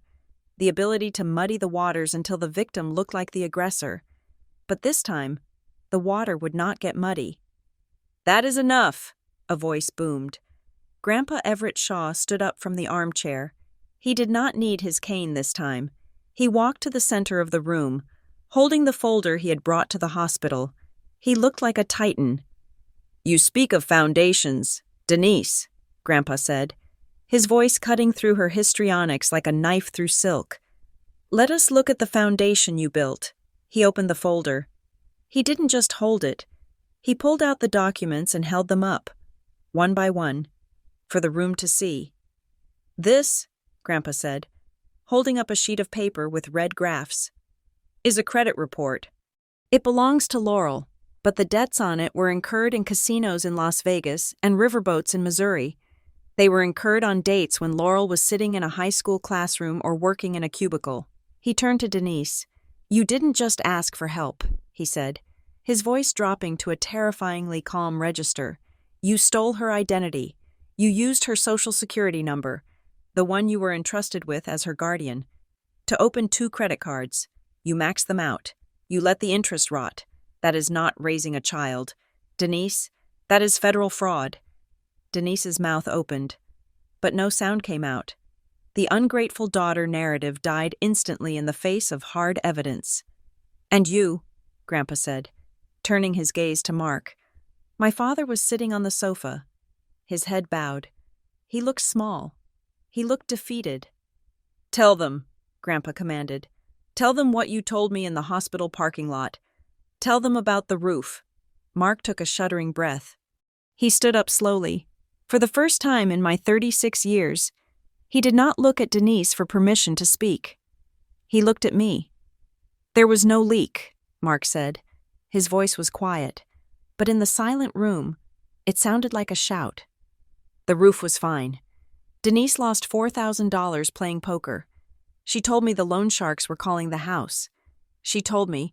Speaker 1: the ability to muddy the waters until the victim looked like the aggressor. But this time, the water would not get muddy. That is enough, a voice boomed. Grandpa Everett Shaw stood up from the armchair. He did not need his cane this time. He walked to the center of the room, holding the folder he had brought to the hospital. He looked like a titan. You speak of foundations, Denise, Grandpa said, his voice cutting through her histrionics like a knife through silk. Let us look at the foundation you built. He opened the folder. He didn't just hold it. He pulled out the documents and held them up, one by one, for the room to see. This, Grandpa said, holding up a sheet of paper with red graphs. Is a credit report. It belongs to Laurel, but the debts on it were incurred in casinos in Las Vegas and riverboats in Missouri. They were incurred on dates when Laurel was sitting in a high school classroom or working in a cubicle. He turned to Denise. You didn't just ask for help, he said, his voice dropping to a terrifyingly calm register. You stole her identity. You used her social security number, the one you were entrusted with as her guardian, to open 2 credit cards. You maxed them out. You let the interest rot. That is not raising a child. Denise, that is federal fraud. Denise's mouth opened, but no sound came out. The ungrateful daughter narrative died instantly in the face of hard evidence. And you, Grandpa said, turning his gaze to Mark. My father was sitting on the sofa, his head bowed. He looked small. He looked defeated. Tell them, Grandpa commanded. Tell them what you told me in the hospital parking lot. Tell them about the roof. Mark took a shuddering breath. He stood up slowly. For the first time in my 36 years, he did not look at Denise for permission to speak. He looked at me. There was no leak, Mark said. His voice was quiet, but in the silent room, it sounded like a shout. The roof was fine. Denise lost $4,000 playing poker. She told me the loan sharks were calling the house. She told me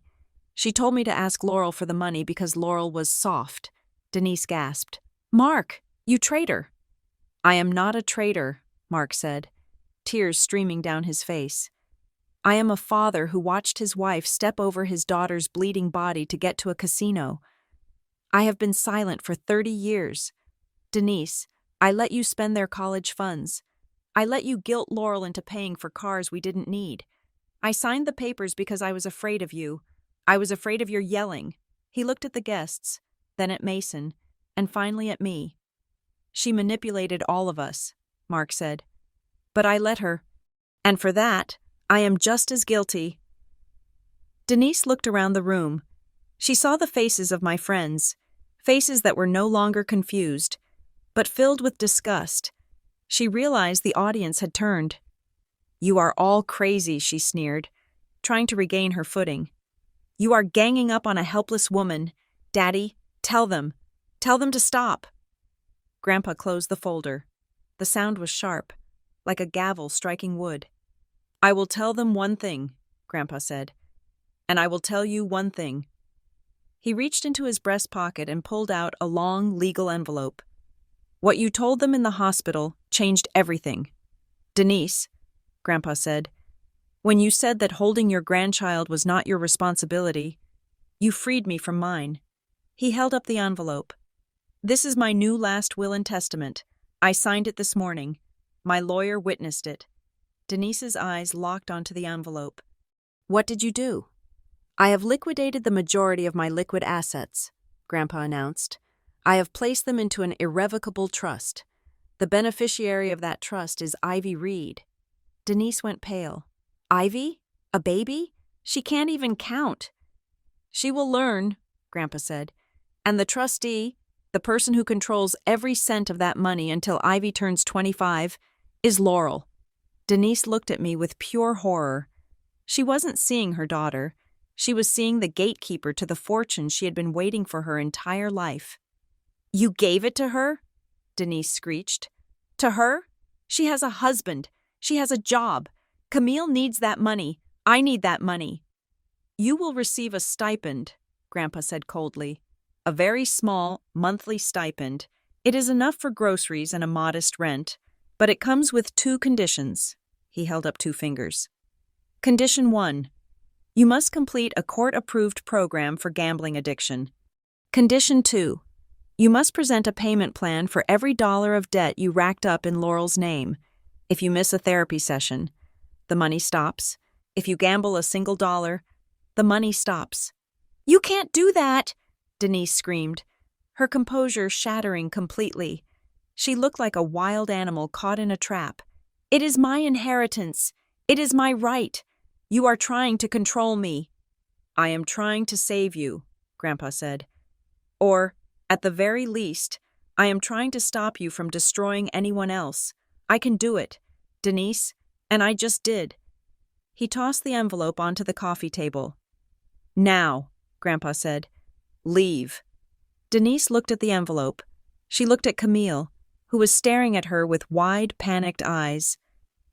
Speaker 1: to ask Laurel for the money because Laurel was soft. Denise gasped. Mark, you traitor. I am not a traitor, Mark said, tears streaming down his face. I am a father who watched his wife step over his daughter's bleeding body to get to a casino. I have been silent for 30 years. Denise, I let you spend their college funds. I let you guilt Laurel into paying for cars we didn't need. I signed the papers because I was afraid of you. I was afraid of your yelling. He looked at the guests, then at Mason, and finally at me. She manipulated all of us, Mark said. But I let her. And for that, I am just as guilty. Denise looked around the room. She saw the faces of my friends, faces that were no longer confused, but filled with disgust. She realized the audience had turned. You are all crazy, she sneered, trying to regain her footing. You are ganging up on a helpless woman. Daddy, tell them. Tell them to stop. Grandpa closed the folder. The sound was sharp, like a gavel striking wood. I will tell them one thing, Grandpa said. And I will tell you one thing. He reached into his breast pocket and pulled out a long legal envelope. What you told them in the hospital changed everything. Denise, Grandpa said, when you said that holding your grandchild was not your responsibility, you freed me from mine. He held up the envelope. This is my new last will and testament. I signed it this morning. My lawyer witnessed it. Denise's eyes locked onto the envelope. What did you do? I have liquidated the majority of my liquid assets, Grandpa announced. I have placed them into an irrevocable trust. The beneficiary of that trust is Ivy Reed. Denise went pale. Ivy? A baby? She can't even count. She will learn, Grandpa said. And the trustee, the person who controls every cent of that money until Ivy turns 25, is Laurel. Denise looked at me with pure horror. She wasn't seeing her daughter. She was seeing the gatekeeper to the fortune she had been waiting for her entire life. You gave it to her? Denise screeched. To her? She has a husband. She has a job. Camille needs that money. I need that money. You will receive a stipend, Grandpa said coldly. A very small, monthly stipend. It is enough for groceries and a modest rent, but it comes with 2 conditions. He held up 2 fingers. Condition 1. You must complete a court-approved program for gambling addiction. Condition 2. You must present a payment plan for every dollar of debt you racked up in Laurel's name. If you miss a therapy session, the money stops. If you gamble a single dollar, the money stops. You can't do that, Denise screamed, her composure shattering completely. She looked like a wild animal caught in a trap. It is my inheritance. It is my right. You are trying to control me. I am trying to save you, Grandpa said. Or, at the very least, I am trying to stop you from destroying anyone else. I can do it, Denise, and I just did. He tossed the envelope onto the coffee table. "Now," Grandpa said. "Leave." Denise looked at the envelope. She looked at Camille, who was staring at her with wide, panicked eyes,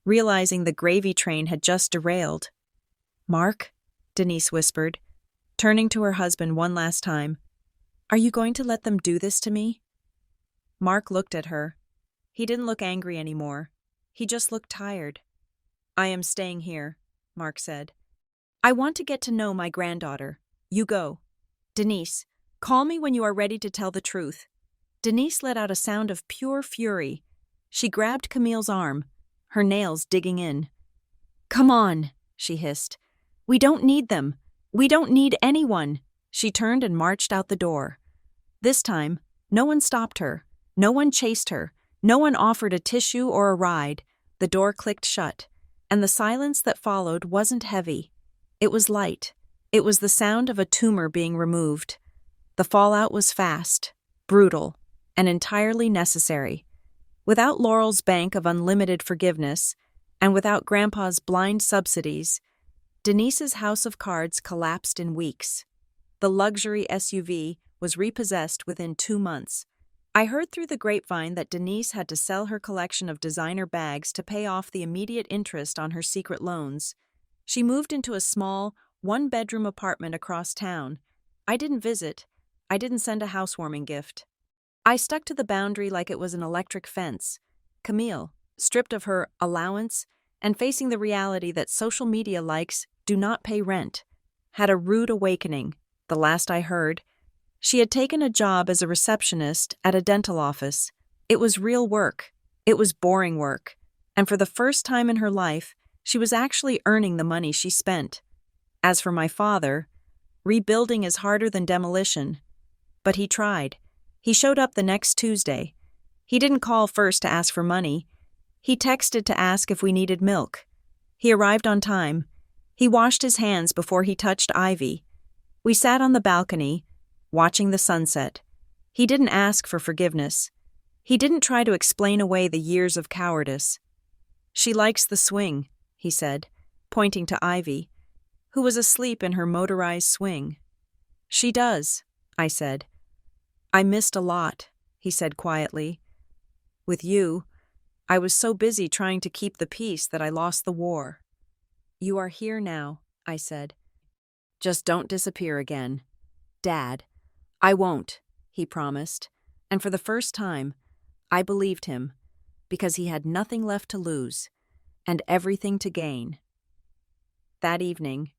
Speaker 1: realizing the gravy train had just derailed. "Mark," Denise whispered, turning to her husband one last time, "are you going to let them do this to me?" Mark looked at her. He didn't look angry anymore. He just looked tired. "I am staying here," Mark said. "I want to get to know my granddaughter. You go. Denise, call me when you are ready to tell the truth." Denise let out a sound of pure fury. She grabbed Camille's arm, her nails digging in. "Come on," she hissed. "We don't need them. We don't need anyone." She turned and marched out the door. This time, no one stopped her. No one chased her. No one offered a tissue or a ride. The door clicked shut, and the silence that followed wasn't heavy. It was light. It was the sound of a tumor being removed. The fallout was fast, brutal, and entirely necessary. Without Laurel's bank of unlimited forgiveness, and without Grandpa's blind subsidies, Denise's house of cards collapsed in weeks. The luxury SUV was repossessed within 2 months. I heard through the grapevine that Denise had to sell her collection of designer bags to pay off the immediate interest on her secret loans. She moved into a small, one-bedroom apartment across town. I didn't visit. I didn't send a housewarming gift. I stuck to the boundary like it was an electric fence. Camille, stripped of her allowance and facing the reality that social media likes do not pay rent, had a rude awakening. The last I heard, she had taken a job as a receptionist at a dental office. It was real work. It was boring work. And for the first time in her life, she was actually earning the money she spent. As for my father, rebuilding is harder than demolition. But he tried. He showed up the next Tuesday. He didn't call first to ask for money. He texted to ask if we needed milk. He arrived on time. He washed his hands before he touched Ivy. We sat on the balcony, watching the sunset. He didn't ask for forgiveness. He didn't try to explain away the years of cowardice. "She likes the swing," he said, pointing to Ivy, who was asleep in her motorized swing. "She does," I said. "I missed a lot," he said quietly. "With you, I was so busy trying to keep the peace that I lost the war." "You are here now," I said. "Just don't disappear again." "Dad, I won't," he promised, and for the first time, I believed him, because he had nothing left to lose, and everything to gain. That evening,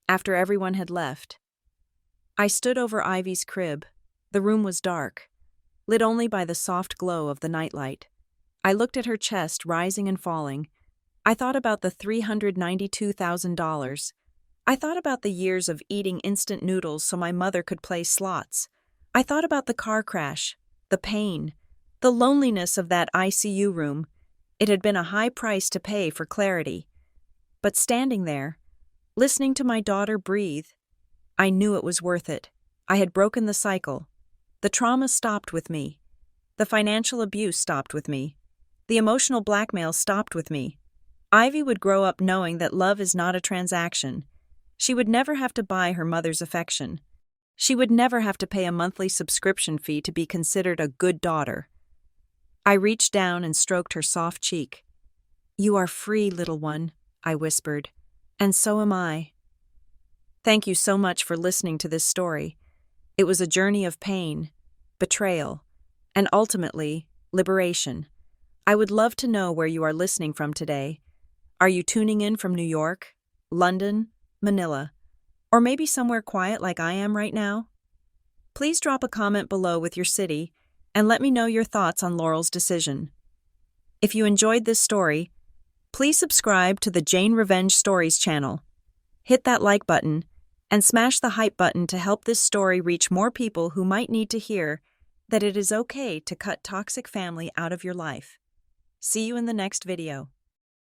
Speaker 1: after everyone had left, I stood over Ivy's crib. The room was dark, lit only by the soft glow of the nightlight. I looked at her chest rising and falling. I thought about the $392,000. I thought about the years of eating instant noodles so my mother could play slots. I thought about the car crash, the pain, the loneliness of that ICU room. It had been a high price to pay for clarity. But standing there, listening to my daughter breathe, I knew it was worth it. I had broken the cycle. The trauma stopped with me. The financial abuse stopped with me. The emotional blackmail stopped with me. Ivy would grow up knowing that love is not a transaction. She would never have to buy her mother's affection. She would never have to pay a monthly subscription fee to be considered a good daughter. I reached down and stroked her soft cheek. "You are free, little one," I whispered, "and so am I." Thank you so much for listening to this story. It was a journey of pain, betrayal, and ultimately, liberation. I would love to know where you are listening from today. Are you tuning in from New York, London, Manila, or maybe somewhere quiet like I am right now? Please drop a comment below with your city and let me know your thoughts on Laurel's decision. If you enjoyed this story, please subscribe to the Jane Revenge Stories channel. Hit that like button and smash the hype button to help this story reach more people who might need to hear that it is okay to cut toxic family out of your life. See you in the next video.